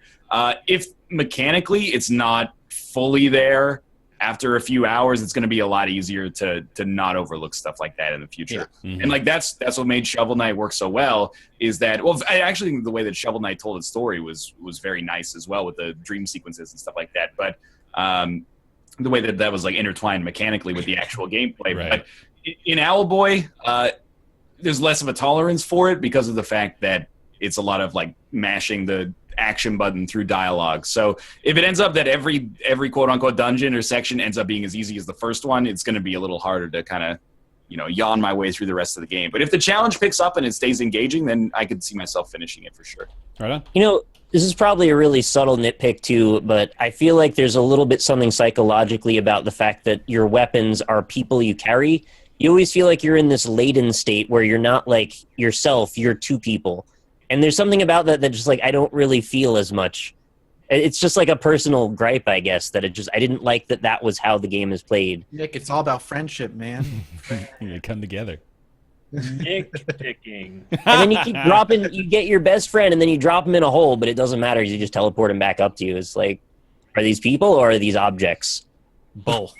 If mechanically it's not fully there after a few hours, it's going to be a lot easier to not overlook stuff like that in the future. And that's what made Shovel Knight work so well, is that, I actually think the way that Shovel Knight told its story was very nice as well, with the dream sequences and stuff like that. But the way that was intertwined mechanically with the actual gameplay. Right. But in Owlboy, there's less of a tolerance for it because of the fact that it's a lot of mashing the action button through dialogue. So if it ends up that every quote unquote dungeon or section ends up being as easy as the first one, it's going to be a little harder to kind of, yawn my way through the rest of the game. But if the challenge picks up and it stays engaging, then I could see myself finishing it for sure. Right on. This is probably a really subtle nitpick too, but I feel like there's a little bit something psychologically about the fact that your weapons are people you carry. You always feel like you're in this laden state where you're not like yourself, you're two people. And there's something about that just like I don't really feel as much. It's just like a personal gripe, I guess, that I didn't like that was how the game is played. Nick, it's all about friendship, man. You come together. Nick picking. And then you keep you get your best friend, and then you drop him in a hole, but it doesn't matter. You just teleport him back up to you. It's like, are these people or are these objects? Both.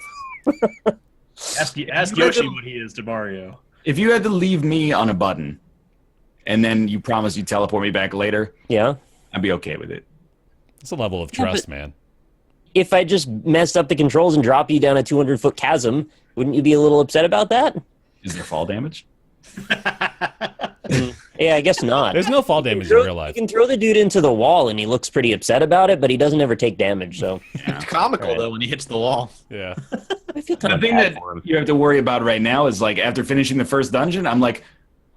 Ask Yoshi what he is to Mario. If you had to leave me on a button, and then you promise you teleport me back later, Yeah. I'd be okay with it. It's a level of trust, man. If I just messed up the controls and drop you down a 200-foot chasm, wouldn't you be a little upset about that? Is there fall damage? Yeah, I guess not. There's no fall damage in real life. You can throw the dude into the wall, and he looks pretty upset about it, but he doesn't ever take damage. So It's comical, though, when he hits the wall. Yeah. I feel kind The of thing bad that for him. you have to worry about right now is like after finishing the first dungeon, I'm like,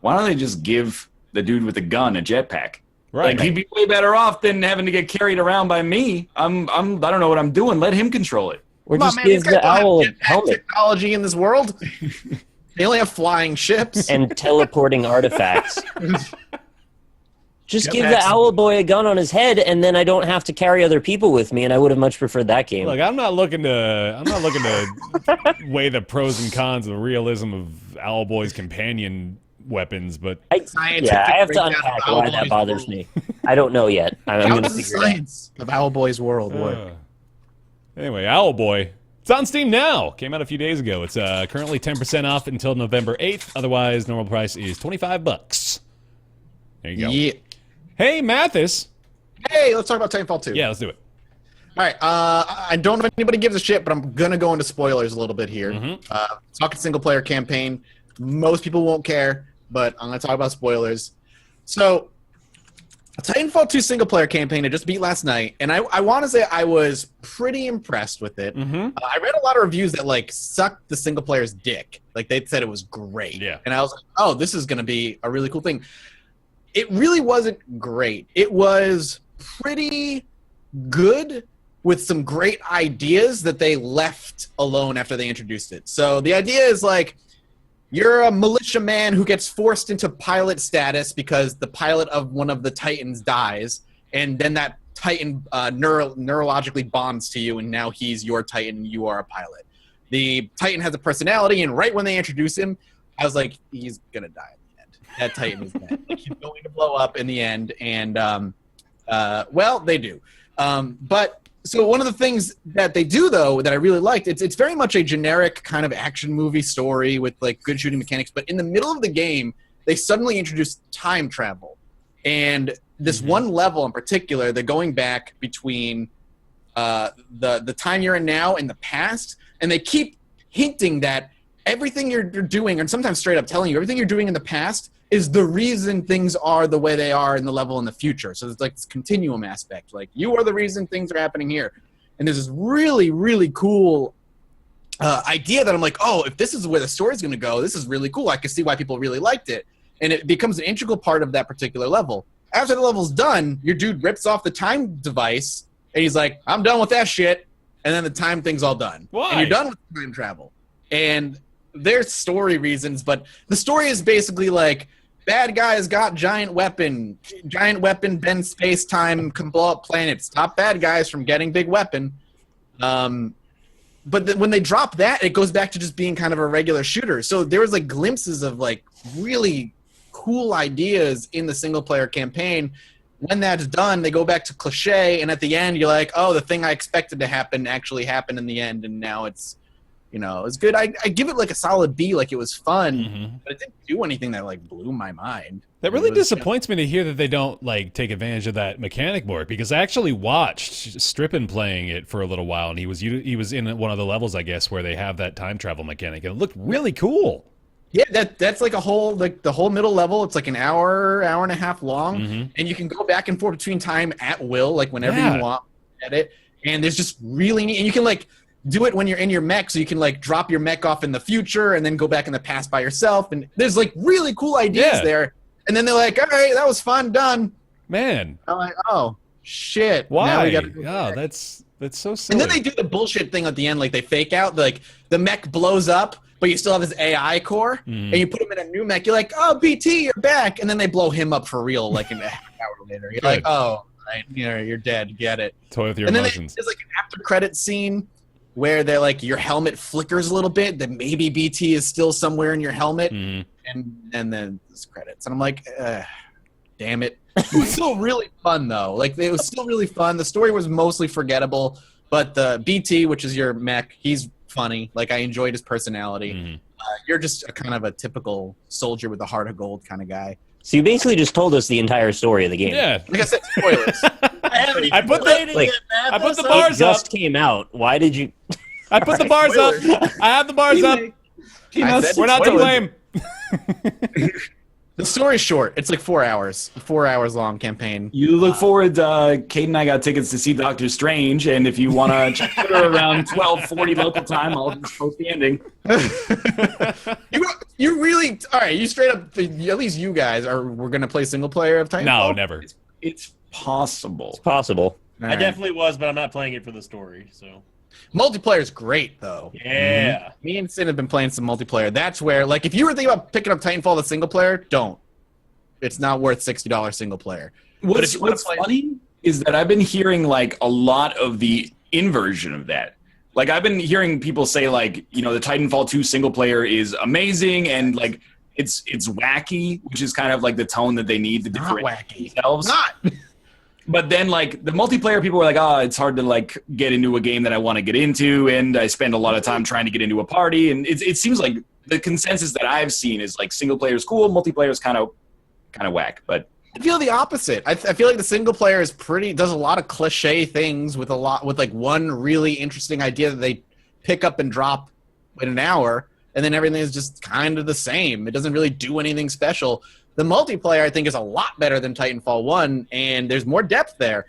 why don't they just give the dude with the gun a jetpack? Right. Like he'd be way better off than having to get carried around by me. I don't know what I'm doing. Let him control it. Or Come on, just man, give these guys the don't have owl a jetpack helmet technology in this world. They only have flying ships. and teleporting artifacts. Just give the Jetpacks. Owlboy a gun on his head, and then I don't have to carry other people with me, and I would have much preferred that game. Look, I'm not looking to weigh the pros and cons of the realism of Owlboy's companion weapons, but I have to breakdown unpack of why that Owlboy's bothers world. me. I don't know yet. I'm How going to does the figure it out. science of Owlboy's world work? Anyway, Owlboy. It's on Steam now. Came out a few days ago. It's currently 10% off until November 8th. Otherwise, normal price is $25. There you go. Yeah. Hey, Mathas. Hey, let's talk about Titanfall 2. Yeah, let's do it. All right. I don't know if anybody gives a shit, but I'm going to go into spoilers a little bit here. Talking single-player campaign. Most people won't care, but I'm going to talk about spoilers. So, Titanfall 2 single-player campaign, I just beat last night, and I want to say I was pretty impressed with it. I read a lot of reviews that, like, sucked the single-player's dick. Like, they said it was great. Yeah. And I was like, oh, this is going to be a really cool thing. It really wasn't great. It was pretty good with some great ideas that they left alone after they introduced it. So the idea is like you're a militiaman who gets forced into pilot status because the pilot of one of the Titans dies, and then that Titan neurologically bonds to you, and now he's your Titan and you are a pilot. The Titan has a personality, and right when they introduce him, I was like, he's going to die. That Titan is dead. Like, he's going to blow up in the end, and well, they do. But so one of the things that they do, though, that I really liked, it's very much a generic kind of action movie story with like good shooting mechanics. But in the middle of the game, they suddenly introduced time travel, and this one level in particular, they're going back between the time you're in now and the past, and they keep hinting that everything you're doing, and sometimes straight up telling you everything you're doing in the past is the reason things are the way they are in the level in the future. So it's like this continuum aspect. Like, you are the reason things are happening here. And there's this really, really cool idea that I'm like, oh, if this is where the story's going to go, this is really cool. I can see why people really liked it. And it becomes an integral part of that particular level. After the level's done, your dude rips off the time device, and he's like, I'm done with that shit. And then the time thing's all done. Why? And you're done with time travel. And there's story reasons, but the story is basically like, bad guys got giant weapon bend space-time, can blow up planets, stop bad guys from getting big weapon. But when they drop that, it goes back to just being kind of a regular shooter. So there was like glimpses of like really cool ideas in the single-player campaign. When that's done, they go back to cliche, and at the end, you're like, oh, the thing I expected to happen actually happened in the end, and now it's, you know, it's good. I give it like a solid B, like it was fun, but it didn't do anything that like blew my mind. That really disappoints me to hear that they don't like take advantage of that mechanic more, because I actually watched Strippin playing it for a little while, and he was in one of the levels, I guess, where they have that time travel mechanic, and it looked really cool. Yeah, that's like a whole, like the whole middle level. It's like an hour and a half long, and you can go back and forth between time at will, like whenever you want at it. And there's just really neat, and you can like do it when you're in your mech, so you can like drop your mech off in the future and then go back in the past by yourself. And there's like really cool ideas there. And then they're like, all right, that was fun, done. Man, I'm like, oh shit. why? Now we gotta go back. That's so silly. And then they do the bullshit thing at the end, like they fake out, like the mech blows up, but you still have his AI core, and you put him in a new mech. You're like, oh, BT, you're back. And then they blow him up for real, like a half hour later. You're like, oh, right, you're dead. Get it. Toy with your and emotions. Then there's like an after credit scene where they're like, your helmet flickers a little bit, that maybe BT is still somewhere in your helmet, and then there's credits. And I'm like, damn it. It was still really fun, though. Like, it was still really fun. The story was mostly forgettable, but the BT, which is your mech, he's funny. Like, I enjoyed his personality. You're just a kind of a typical soldier with a heart of gold kind of guy. So you basically just told us the entire story of the game. Yeah. Like I said, spoilers. I put the bars up. Just came out. Why did you? I put the bars up. I have the bars up. We're not to blame. The story's short. It's like 4 hours. 4 hours long campaign. You look forward. Kate and I got tickets to see Doctor Strange, and if you want to check it around 12:40 local time, I'll just post the ending. You really all right? You straight up. At least you guys we're gonna play single player of Titanfall. No, never. It's possible. It's possible. I definitely was, but I'm not playing it for the story. So multiplayer's great though. yeah, Me and Sin have been playing some multiplayer. That's where, like, if you were thinking about picking up Titanfall the single player, don't. It's not worth $60 single player. What's funny is that I've been hearing like a lot of the inversion of that. Like I've been hearing people say like, you know, the Titanfall 2 single player is amazing and like it's wacky, which is kind of like the tone that they need to differentiate themselves. Not. But then like the multiplayer people were like, oh, it's hard to like get into a game that I want to get into, and I spend a lot of time trying to get into a party, and it seems like the consensus that I've seen is like single player is cool, multiplayer is kind of whack. But I feel the opposite. I feel like the single player is does a lot of cliche things with like one really interesting idea that they pick up and drop in an hour, and then everything is just kind of the same. It doesn't really do anything special. The multiplayer, I think, is a lot better than Titanfall 1, and there's more depth there.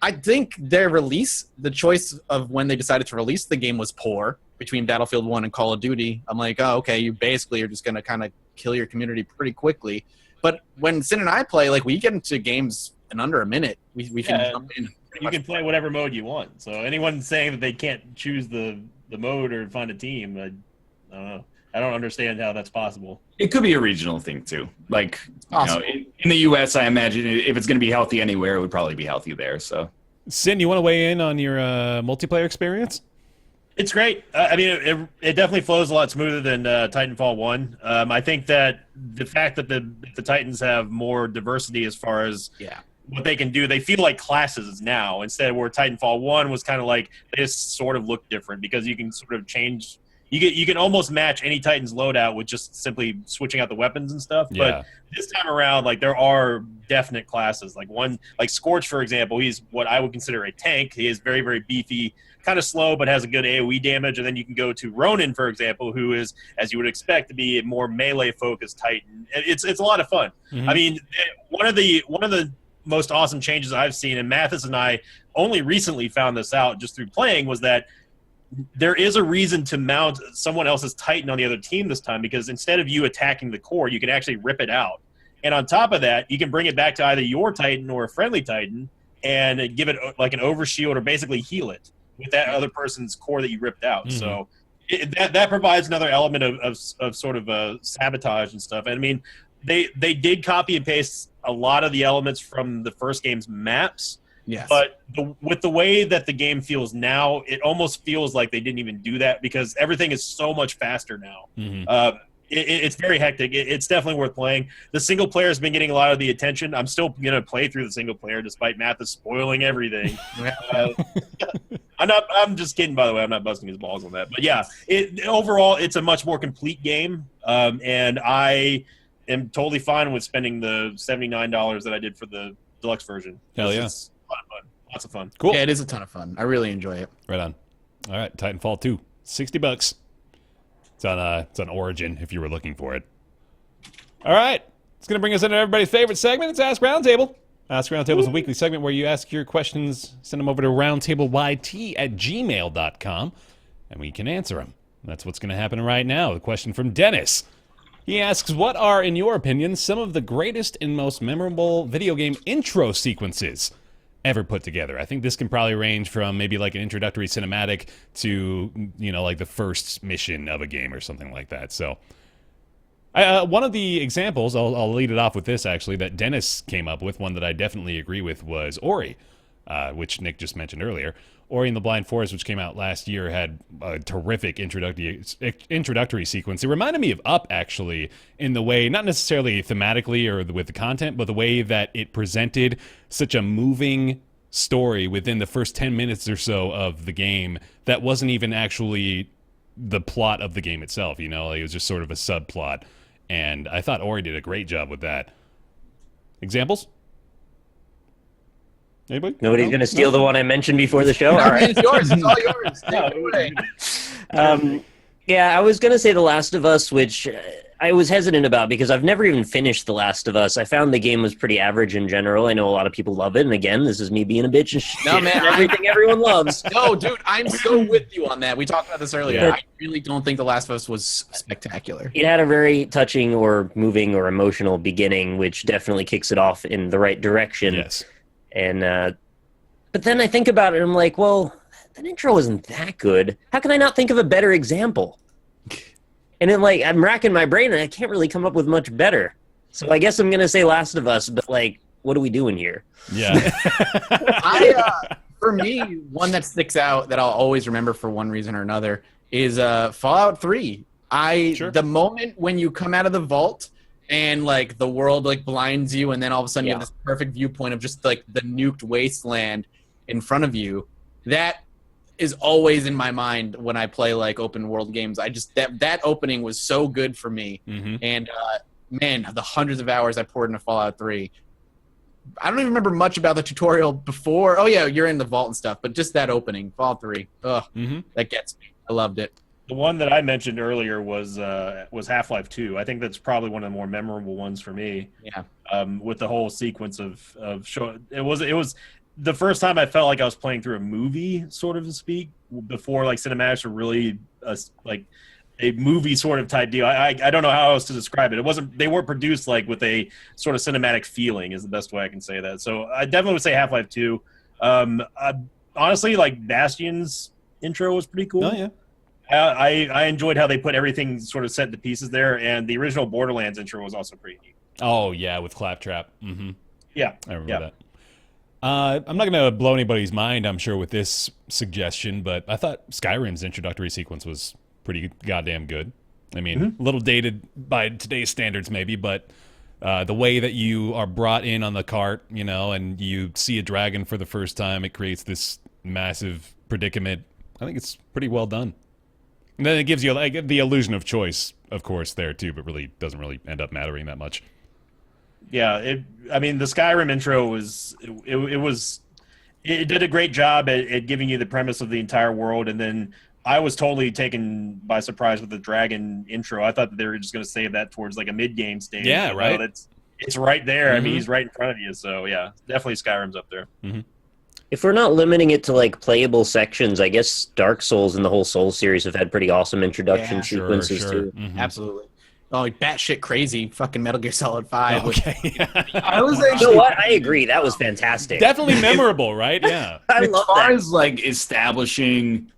I think their release, the choice of when they decided to release the game was poor between Battlefield 1 and Call of Duty. I'm like, oh, okay, you basically are just going to kind of kill your community pretty quickly. But when Sin and I play, like, we get into games in under a minute. We can jump in. You can play whatever mode you want. So anyone saying that they can't choose the mode or find a team, I don't know. I don't understand how that's possible. it could be a regional thing too. Like, you know, in the U.S., I imagine if it's going to be healthy anywhere, it would probably be healthy there. So, Sin, you want to weigh in on your multiplayer experience? It's great. I mean, it definitely flows a lot smoother than Titanfall 1. I think that the fact that the Titans have more diversity as far as what they can do, they feel like classes now, instead of where Titanfall 1 was kind of like they just sort of look different because you can sort of change. You can almost match any Titan's loadout with just simply switching out the weapons and stuff. Yeah. But this time around, like, there are definite classes. Like Scorch, for example, he's what I would consider a tank. He is very, very beefy, kind of slow, but has a good AoE damage. And then you can go to Ronin, for example, who is, as you would expect, to be a more melee-focused Titan. It's a lot of fun. Mm-hmm. I mean, one of the most awesome changes I've seen, and Mathas and I only recently found this out just through playing, was that there is a reason to mount someone else's Titan on the other team this time, because instead of you attacking the core, you can actually rip it out. And on top of that, you can bring it back to either your Titan or a friendly Titan and give it like an overshield or basically heal it with that other person's core that you ripped out. Mm-hmm. So that provides another element of sort of sabotage and stuff. And I mean, they did copy and paste a lot of the elements from the first game's maps. Yes. But with the way that the game feels now, it almost feels like they didn't even do that, because everything is so much faster now. Mm-hmm. It's very hectic. It's definitely worth playing. The single player has been getting a lot of the attention. I'm still going to play through the single player despite Mathas spoiling everything. I'm just kidding, by the way. I'm not busting his balls on that. But yeah, overall, it's a much more complete game. And I am totally fine with spending the $79 that I did for the deluxe version. Hell yeah. It's a lot of fun. Lots of fun. Cool. Yeah, it is a ton of fun. I really enjoy it. Right on. All right, Titanfall 2, $60. It's on Origin if you were looking for it. All right, it's going to bring us into everybody's favorite segment. It's Ask Roundtable. Ask Roundtable is a weekly segment where you ask your questions, send them over to roundtableyt@gmail.com. and we can answer them. That's what's going to happen right now. The question from Dennis. He asks, what are, in your opinion, some of the greatest and most memorable video game intro sequences ever put together? I think this can probably range from maybe like an introductory cinematic to, like the first mission of a game or something like that. So one of the examples, I'll lead it off with this actually, that Dennis came up with, one that I definitely agree with, was Ori, which Nick just mentioned earlier. Ori and the Blind Forest, which came out last year, had a terrific introductory sequence. It reminded me of Up, actually, in the way, not necessarily thematically or with the content, but the way that it presented such a moving story within the first 10 minutes or so of the game that wasn't even actually the plot of the game itself, It was just sort of a subplot. And I thought Ori did a great job with that. Examples? Anybody? Nobody's going to steal the one I mentioned before the show? No, All right. it's yours. It's all yours. Take it away. Yeah, I was going to say The Last of Us, which I was hesitant about because I've never even finished The Last of Us. I found the game was pretty average in general. I know a lot of people love it, and again, this is me being a bitch and shit. No, man, everything everyone loves. No, dude, I'm so with you on that. We talked about this earlier. Yeah. I really don't think The Last of Us was spectacular. It had a very touching or moving or emotional beginning, which definitely kicks it off in the right direction. Yes. And but then I think about it, and I'm like, well, that intro wasn't that good. How can I not think of a better example? And then, I'm racking my brain, and I can't really come up with much better. So I guess I'm going to say Last of Us, but, what are we doing here? Yeah. For me, one that sticks out that I'll always remember for one reason or another is Fallout 3. Sure. The moment when you come out of the vault and the world blinds you, and then all of a sudden you have this perfect viewpoint of just the nuked wasteland in front of you. That is always in my mind when I play open world games. I just that opening was so good for me. Mm-hmm. And man, the hundreds of hours I poured into Fallout 3. I don't even remember much about the tutorial before. Oh yeah, you're in the vault and stuff, but just that opening, Fallout 3. That gets me. I loved it. The one that I mentioned earlier was Half-Life 2. I think that's probably one of the more memorable ones for me. Yeah. With the whole sequence of show, it was the first time I felt like I was playing through a movie, sort of to speak, before cinematics were really a movie sort of type deal. I don't know how else to describe it. They weren't produced with a sort of cinematic feeling is the best way I can say that. So I definitely would say Half-Life 2. Honestly, Bastion's intro was pretty cool. Oh yeah. I enjoyed how they put everything sort of set to pieces there, and the original Borderlands intro was also pretty neat. Oh yeah, with Claptrap. Mm-hmm. Yeah, I remember that. I'm not going to blow anybody's mind, I'm sure, with this suggestion, but I thought Skyrim's introductory sequence was pretty goddamn good. I mean, a little dated by today's standards maybe, but the way that you are brought in on the cart, and you see a dragon for the first time, it creates this massive predicament. I think it's pretty well done. And then it gives you the illusion of choice, of course, there too, but really doesn't really end up mattering that much. Yeah, the Skyrim intro it did a great job at giving you the premise of the entire world, and then I was totally taken by surprise with the dragon intro. I thought that they were just going to save that towards a mid-game stage. Yeah, right. It's right there. I mean, he's right in front of you. So yeah, definitely Skyrim's up there. Mm-hmm. If we're not limiting it to playable sections, I guess Dark Souls and the whole Souls series have had pretty awesome introduction sequences too. Mm-hmm. Absolutely. Oh, batshit crazy, fucking Metal Gear Solid 5. Okay. I was You know what? I agree. That was fantastic. Definitely memorable, right? Yeah. I As love far that. as establishing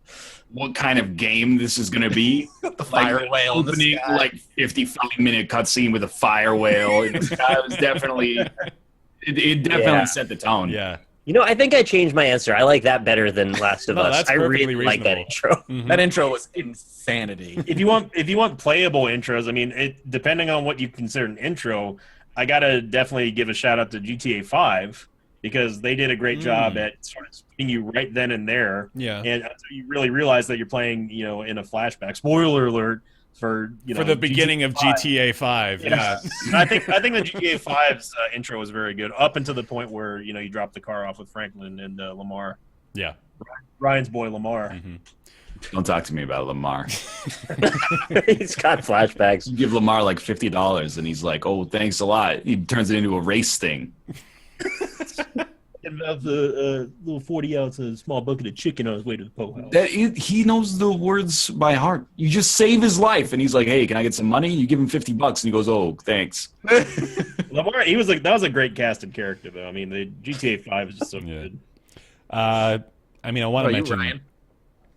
what kind of game this is going to be, the fire whale in the opening sky. 55-minute cutscene with a fire whale in the sky was definitely it definitely set the tone. Yeah. I think I changed my answer. I like that better than Last of No, Us. that's I perfectly really like that reasonable. intro. Mm-hmm. That intro was insanity. If you want playable intros, I mean, depending on what you consider an intro, I gotta definitely give a shout out to GTA 5 because they did a great job at sort of putting you right then and there. Yeah. And until you really realize that you're playing, in a flashback. Spoiler alert for the beginning of 5. GTA 5. Yeah. And I think the GTA 5's intro was very good up until the point where you drop the car off with Franklin and Lamar. Yeah. Ryan's boy Lamar. Mm-hmm. Don't talk to me about Lamar. He's got flashbacks. You give Lamar $50 and he's like, "Oh, thanks a lot." He turns it into a race thing. Of the little 40-ounce small bucket of chicken on his way to the po house. He knows the words by heart. You just save his life, and he's like, "Hey, can I get some money?" You give him $50, and he goes, "Oh, thanks." Lamar, he was like, that was a great casted character, though. I mean, the GTA 5 is just so good. I mean, I want to mention. Ryan?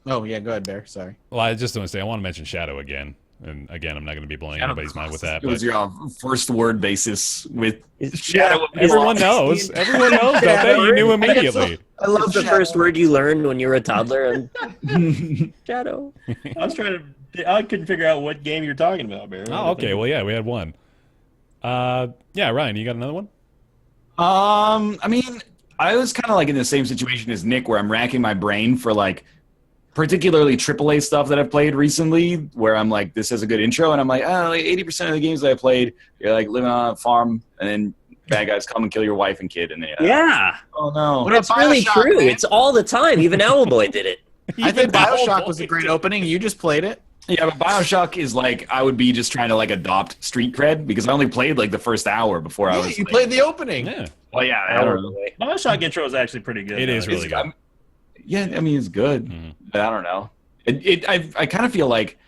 Oh yeah, go ahead, Bear. Sorry. Well, I just want to say I want to mention Shadow again. And again, I'm not going to be blowing anybody's mind with that. It was But your first word basis with Shadow. everyone knows. Everyone knows, don't they? You knew immediately. I love the first word you learned when you were a toddler. Shadow. I couldn't figure out what game you're talking about, Bear. Oh, okay. Well, yeah, we had one. Yeah, Ryan, you got another one? I mean, I was kind of like in the same situation as Nick, where I'm racking my brain for like particularly AAA stuff that I've played recently, where I'm like, this has a good intro, and I'm like, oh, like 80% of the games that I played, you're like living on a farm, and then bad guys come and kill your wife and kid, and they Yeah. Oh no. But it's really true. Man. It's all the time. Even Owlboy did it. I think BioShock was a great opening. You just played it. Yeah, but BioShock is like, I would be just trying to like adopt street cred because I only played like the first hour before I was. You like, played the opening. Yeah. Well, yeah, I don't know. BioShock intro is actually pretty good. It is really good. Yeah, I mean, it's good. But I don't know. I kind of feel like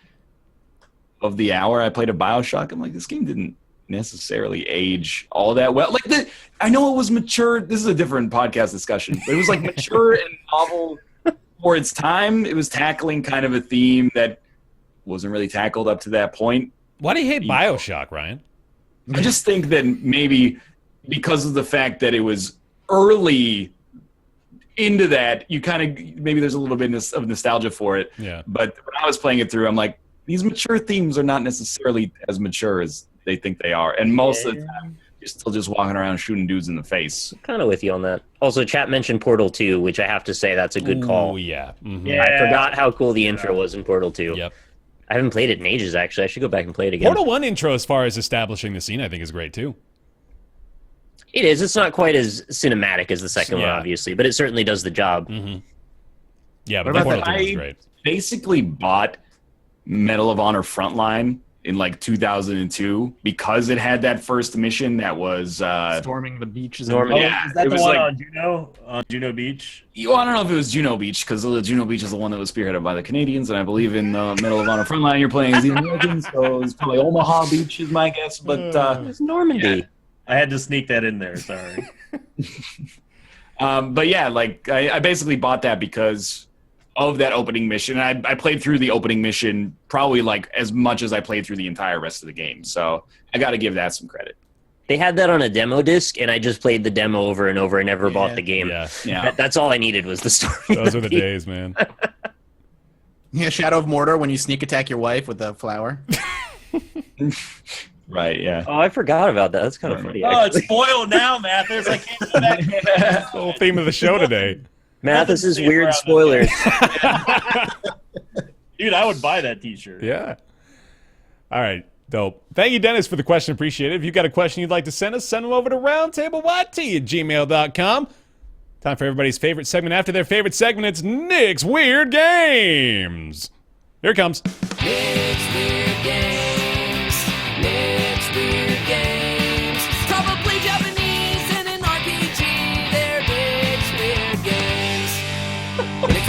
of the hour I played a BioShock, I'm like, this game didn't necessarily age all that well. Like, I know it was mature. This is a different podcast discussion, but it was like mature and novel for its time. It was tackling kind of a theme that wasn't really tackled up to that point. Why do you hate BioShock, Ryan? I just think that maybe because of the fact that it was early into that, you kind of, maybe there's a little bit of nostalgia for it. Yeah. But when I was playing it through, I'm like, these mature themes are not necessarily as mature as they think they are. And most of the time, you're still just walking around shooting dudes in the face. Kind of with you on that. Also, chat mentioned Portal 2, which I have to say that's a good call. Oh, yeah. Mm-hmm. Yeah. I forgot how cool the intro was in Portal 2. Yep. I haven't played it in ages, actually. I should go back and play it again. Portal 1 intro, as far as establishing the scene, I think is great, too. It is. It's not quite as cinematic as the second one, obviously, but it certainly does the job. Mm-hmm. Yeah, but the Portal 2 is great. Basically bought Medal of Honor Frontline in like 2002 because it had that first mission that was storming the beaches. Yeah, is that it the was one like, on Juno Beach? Well, I don't know if it was Juno Beach because Juno Beach is the one that was spearheaded by the Canadians, and I believe in Medal of Honor Frontline you're playing as the Americans, so it's probably Omaha Beach is my guess. But it's Normandy. Yeah. I had to sneak that in there. Sorry. But yeah, like I basically bought that because of that opening mission. I played through the opening mission probably like as much as I played through the entire rest of the game. So I got to give that some credit. They had that on a demo disc, and I just played the demo over and over and never bought the game. Yeah. That's all I needed was the story. Those are the days, man. Yeah, Shadow of Mordor when you sneak attack your wife with the flower. Right, yeah. Oh, I forgot about that. That's kind of funny. Oh, it's spoiled now, Mathas. I can't go back. That's the whole theme of the show today. Mathas's weird spoilers. Dude, I would buy that t-shirt. Yeah. All right. Dope. Thank you, Dennis, for the question. Appreciate it. If you've got a question you'd like to send us, send them over to roundtableyt@gmail.com. Time for everybody's favorite segment. After their favorite segment, it's Nick's Weird Games. Here it comes. Nick's Weird Games. Nick's Weird Games. Probably Japanese and an RPG. They're Nick's Weird Games. Nick's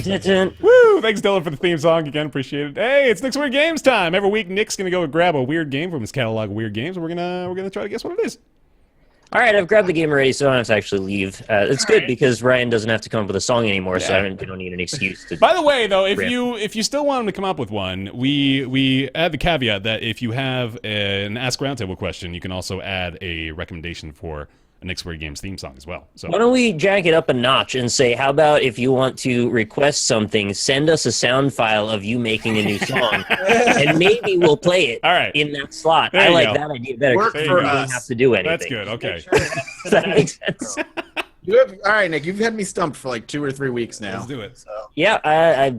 Weird Games. Woo! Thanks, Dylan, for the theme song. Again, appreciate it. Hey, it's Nick's Weird Games time. Every week, Nick's gonna go grab a weird game from his catalog of weird games, and we're gonna try to guess what it is. All right, I've grabbed the game already, so I don't have to actually leave. It's good because Ryan doesn't have to come up with a song anymore, so we don't need an excuse to. By the way, though, if you still want him to come up with one, we add the caveat that if you have an Ask Roundtable question, you can also add a recommendation for a Nick's Weird Games theme song as well. So why don't we jack it up a notch and say, how about if you want to request something, send us a sound file of you making a new song, and maybe we'll play it in that slot. I like that idea better. Work because for we don't us. have to do anything. That's good. Okay. Does that make sense? All right, Nick, you've had me stumped for like 2 or 3 weeks now. Let's do it. So. Yeah, I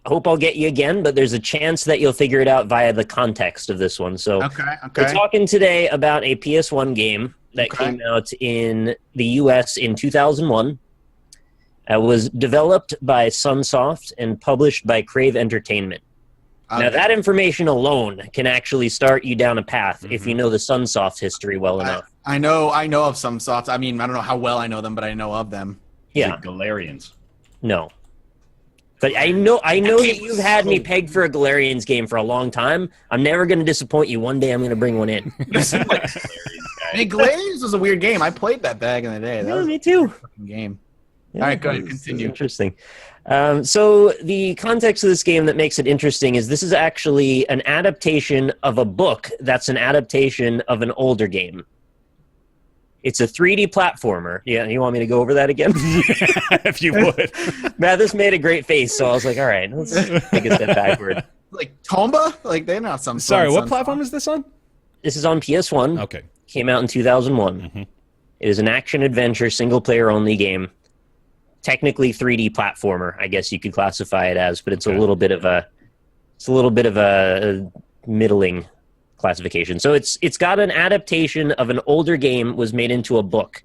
hope I'll get you again, but there's a chance that you'll figure it out via the context of this one. So we're talking today about a PS1 game that came out in the U.S. in 2001. It was developed by Sunsoft and published by Crave Entertainment. Now, that information alone can actually start you down a path if Mm-hmm. you know the Sunsoft history well enough. I know of some softs. I mean, I don't know how well I know them, but I know of them. Yeah, Galarians. no. But I know that you've had me pegged for a Galarians game for a long time. I'm never going to disappoint you. One day I'm going to bring one in. Hey, Galarians was a weird game. I played that back in the day. That Yeah, was me too. a fucking game. Yeah, All right, go ahead. this is Continue. Interesting. So the context of this game that makes it interesting is this is actually an adaptation of a book that's an adaptation of an older game. It's a 3D platformer. Yeah, you want me to go over that again? If you would. Mathas made a great face, so I was like, all right, let's take a step backward. Like Tomba? Like they're not some. Sorry, what platform is this on? This is on PS1. Okay. Came out in 2001. Mhm. It is an action-adventure, single-player only game. Technically 3D platformer, I guess you could classify it as, but it's a little bit of a middling classification. So it's got an adaptation of an older game was made into a book.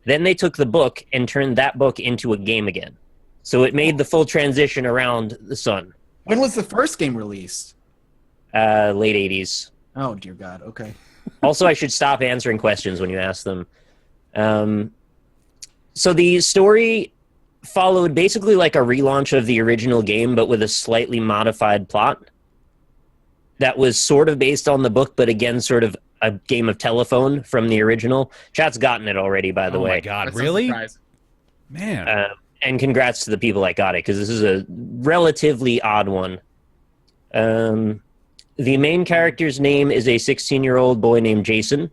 Then they took the book and turned that book into a game again. So it made the full transition around the sun. When was the first game released? Late 80s. Oh dear God. Okay. Also, I should stop answering questions when you ask them. So the story followed basically like a relaunch of the original game, but with a slightly modified plot that was sort of based on the book, but again, sort of a game of telephone from the original. Chat's gotten it already, by the Oh way. my God, That's really? surprising. Man. And congrats to the people that got it, because this is a relatively odd one. The main character's name is a 16-year-old boy named Jason.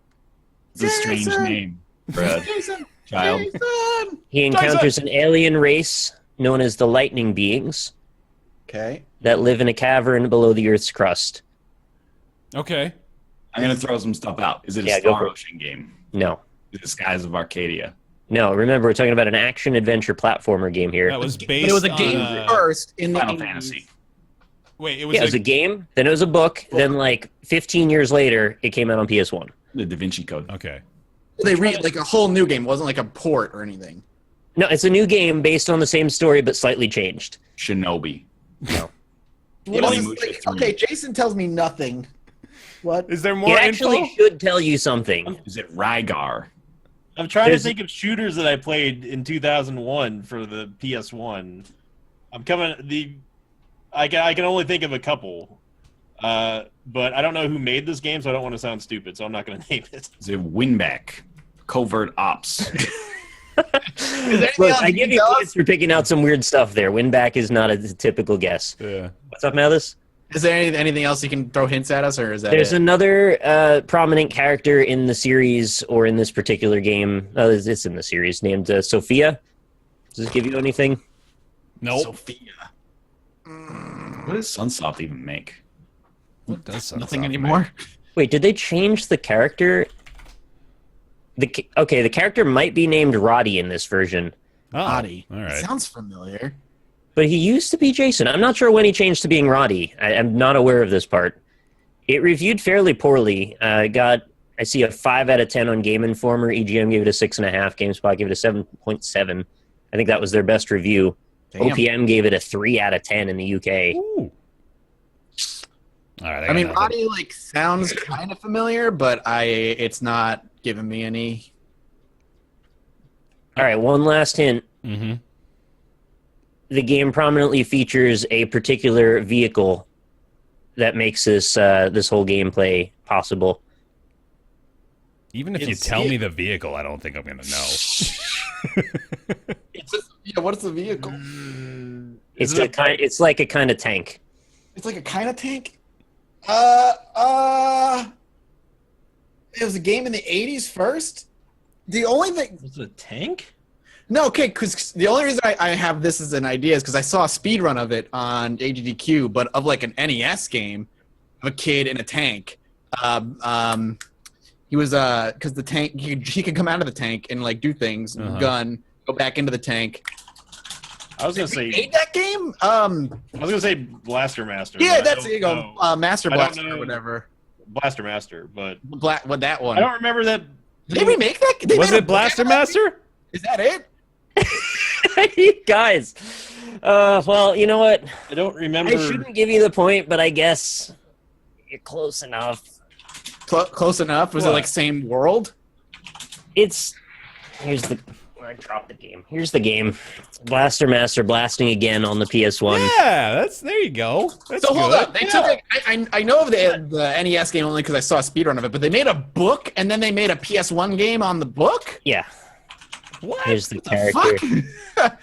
It's a strange Jason! name for a Jason. child. Jason! He encounters an alien race known as the Lightning Beings Okay. that live in a cavern below the Earth's crust. Okay. I'm going to throw some stuff out. Is it a Yeah, go Star for it. Ocean game? No. Is it Skies of Arcadia? No, remember, we're talking about an action-adventure platformer game here. That was But based it was a on, game first in the Final 80s. Fantasy. Wait, it was, Yeah, it was a game, then it was a book, then like 15 years later, it came out on PS1. The Da Vinci Code. Okay. They read like a whole new game. It wasn't like a port or anything. No, it's a new game based on the same story, but slightly changed. Shinobi. No. What Only is Musha this, like, 3. okay, Jason tells me nothing. What? Is there more It actually info? should tell you something. Is it Rygar? I'm trying There's- to think of shooters that I played in 2001 for the PS1. I can only think of a couple, but I don't know who made this game, so I don't want to sound stupid, so I'm not going to name it. Is it Winback? Covert Ops. Look, I give you points for picking out some weird stuff there. Winback is not a typical guess. Yeah. What's up, Mathas? Is there anything else you can throw hints at us, or is that There's it? another prominent character in the series, or in this particular game. It's in the series, named Sophia. Does this give you anything? Nope. Sophia. What does Sunsoft even make? What does Nothing Sunsoft anymore. Wait, did they change the character? The character might be named Roddy in this version, make? Oh, Body. all right. Sounds familiar. but he used to be Jason. I'm not sure when he changed to being Roddy. I'm not aware of this part. It reviewed fairly poorly. I see a 5 out of 10 on Game Informer. EGM gave it a 6.5. GameSpot gave it a 7.7. I think that was their best review. Damn. OPM gave it a 3 out of 10 in the UK. Ooh. All right. I mean, got nothing. Roddy like sounds kind of familiar, but it's not giving me any. All right, one last hint. Mm-hmm. The game prominently features a particular vehicle that makes this whole gameplay possible. Even if you It's- tell me the vehicle, I don't think I'm going to know. Yeah, what is the vehicle? It's like a kind of tank. It's like a kind of tank. It was a game in the 80s first. The only thing, Was it a tank? no, okay, because the only reason I have this as an idea is because I saw a speed run of it on AGDQ, but of like an NES game of a kid in a tank. He was because the tank he could come out of the tank and like do things, gun, go back into the tank. I was gonna say. Made that game? I was gonna say Blaster Master. Yeah, but I that's don't it. You go, know. Master I don't Blaster know. or whatever. Blaster Master, but What that one? I don't remember that. Did they remake that? They Was made a it Blaster Master? Is that it? You guys, Well, you know what? I don't remember. I shouldn't give you the point, but I guess you're close enough. Close enough? Was it What? like same world? I dropped the game. Here's the game. It's Blaster Master blasting again on the PS1. Yeah, there you go. That's So hold good. up. They took I know of the NES game only because I saw a speedrun of it, but they made a book and then they made a PS1 game on the book? Yeah. What? Here's the The character. fuck?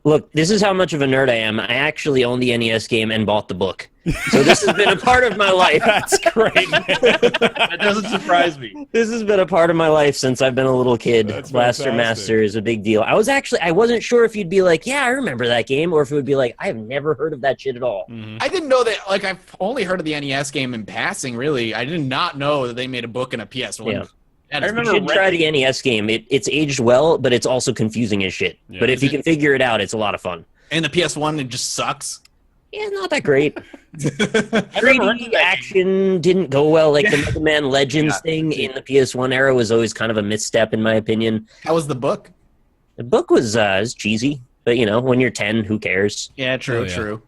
Look, this is how much of a nerd I am. I actually own the NES game and bought the book. So this has been a part of my life. That's great. That doesn't surprise me. This has been a part of my life since I've been a little kid. That's Blaster fantastic. Master is a big deal. I wasn't sure if you'd be like, yeah, I remember that game, or if it would be like, I have never heard of that shit at all. I didn't know that. Like, I've only heard of the NES game in passing, really. I did not know that they made a book and a PS1. Yeah. That I is- remember You should try the NES game. It's aged well, but it's also confusing as shit. Yeah. But if you can figure it out, it's a lot of fun. And the PS1, it just sucks. Yeah, not that great. I remember 3D action didn't go well. Like the Mega Man Legends thing in the PS1 era was always kind of a misstep, in my opinion. How was the book? The book was cheesy, but when you're 10, who cares? Yeah, true, Oh, yeah. true.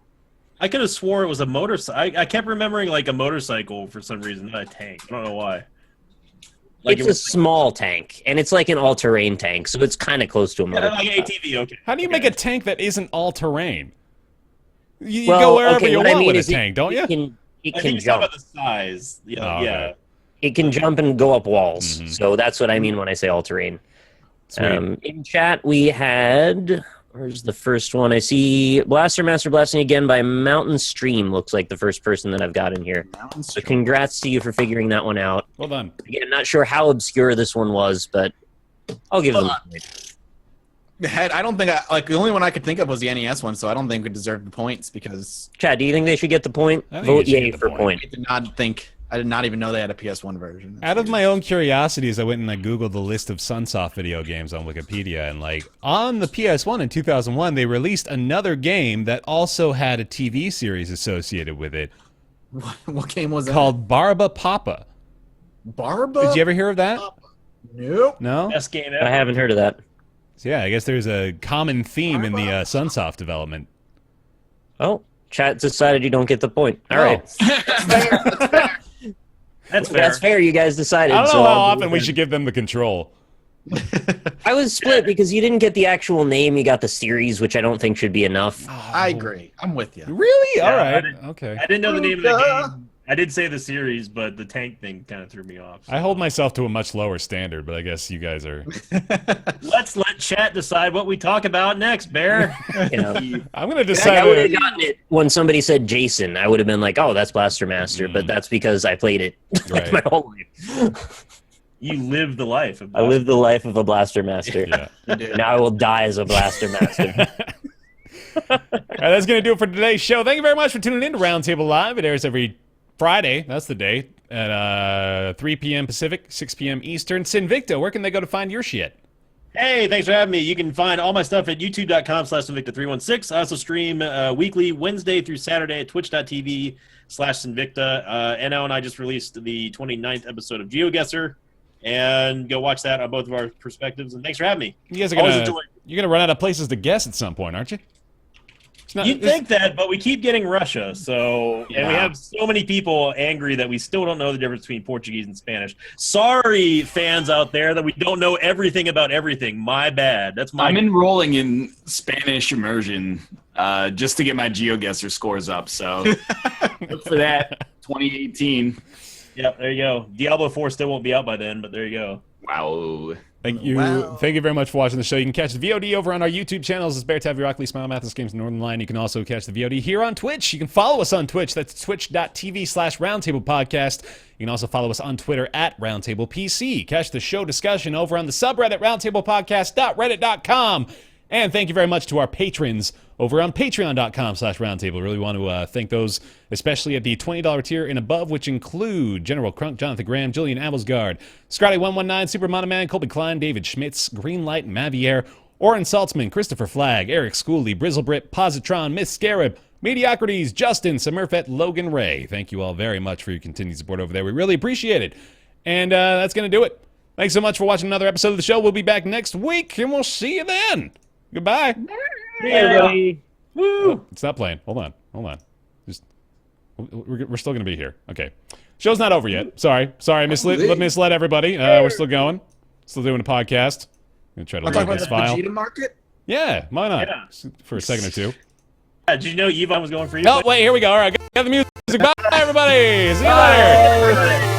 I could have swore it was a motorcycle. I kept remembering like a motorcycle for some reason, not a tank. I don't know why. Like It's a small tank, and it's like an all-terrain tank, so it's kind of close to a motor. like ATV. Okay. How do you make a tank that isn't all terrain? You Well, go wherever okay, you what I want mean with a is tank, don't you? It I can think it's jump. about the size. Yeah. Oh, yeah. okay. It can jump and go up walls. Mhm. So that's what I mean when I say all-terrain. Sweet. In chat, we had... Where's the first one? I see Blaster Master blasting again by Mountain Stream. Looks like the first person that I've got in here. So congrats to you for figuring that one out. Well done. Again, not sure how obscure this one was, but I'll give them a point. I don't think the only one I could think of was the NES one, so I don't think it deserved the points because Chad, do you think they should get the point? I think Vote they should yay get the for point. point. I did not even know they had a PS1 version. Out of my own curiosities, I went and I Googled the list of Sunsoft video games on Wikipedia, and on the PS1 in 2001, they released another game that also had a TV series associated with it What game was that? called Barba Papa. Barba? Did you ever hear of that? Nope. No? Best game I ever. haven't heard of that. So yeah, I guess there's a common theme in the Sunsoft development. Oh, chat decided you don't get the point. All Oh. right. That's fair. That's fair. You guys decided. I don't so know how I'll do often it we then. should give them the control. I was split because you didn't get the actual name. You got the series, which I don't think should be enough. I agree. I'm with you. Really? Yeah, All I right. didn't- Okay. I didn't know the name of the game. I did say the series, but the tank thing kind of threw me off. I hold myself to a much lower standard, but I guess you guys are. Let's let chat decide what we talk about next, Bear. You know, I'm gonna I decide. would have gotten it when somebody said Jason. I would have been like, "Oh, that's Blaster Master," but that's because I played it like Right. my whole life. You live the life. Of I lived the life of a Blaster Master. Yeah. Now I will die as a Blaster Master. All right, that's going to do it for today's show. Thank you very much for tuning in to Roundtable Live. It airs every Friday. That's the day at 3 p.m. Pacific, 6 p.m. Eastern. Sinvicta, where can they go to find your shit? Hey, thanks for having me. You can find all my stuff at youtube.com/Sinvicta316. I also stream weekly, Wednesday through Saturday at twitch.tv/Sinvicta. NL and I just released the 29th episode of GeoGuessr, and go watch that on both of our perspectives. And thanks for having me. You guys are Always going to enjoy. you're gonna run out of places to guess at some point, aren't you? It's not, You'd think that, but we keep getting Russia, and we Yeah. have so many people angry that we still don't know the difference between Portuguese and Spanish. Sorry, fans out there, that we don't know everything about everything. My bad. That's my. I'm enrolling in Spanish immersion just to get my GeoGuessr scores up. So look for that 2018. Yep, there you go. Diablo 4 still won't be out by then, but there you go. Wow. Thank you. Wow. Thank you very much for watching the show. You can catch the VOD over on our YouTube channels. It's BaerTaffy, RockLeeSmile, MathasGames, Northernlion. You can also catch the VOD here on Twitch. You can follow us on Twitch. That's twitch.tv/Roundtable Podcast. You can also follow us on Twitter at Roundtable PC. Catch the show discussion over on the subreddit, roundtablepodcast.reddit.com. And thank you very much to our patrons over on patreon.com/roundtable. Really want to thank those, especially at the $20 tier and above, which include General Crunk, Jonathan Graham, Julian Abelsgard, Scotty119, Super Monoman, Colby Klein, David Schmitz, Greenlight, Mavier, Oren Saltzman, Christopher Flagg, Eric Schooley, Brizzlebrit, Positron, Miss Scarab, Mediocrities, Justin, Smurfette, Logan Ray. Thank you all very much for your continued support over there. We really appreciate it. And that's going to do it. Thanks so much for watching another episode of the show. We'll be back next week, and we'll see you then. Goodbye. Hey, everybody. Woo! It's not playing. Hold on. Just we're still gonna be here. Okay. Show's not over yet. Sorry, misled everybody. We're still going. Still doing a podcast. I'm gonna try to Talk load about this the file. Vegeta market. Yeah, why not? Yeah. For a second or two. Did you know Yvonne was going for you? Oh, wait, here we go. All right, got the music. Bye, everybody. See you later. Bye.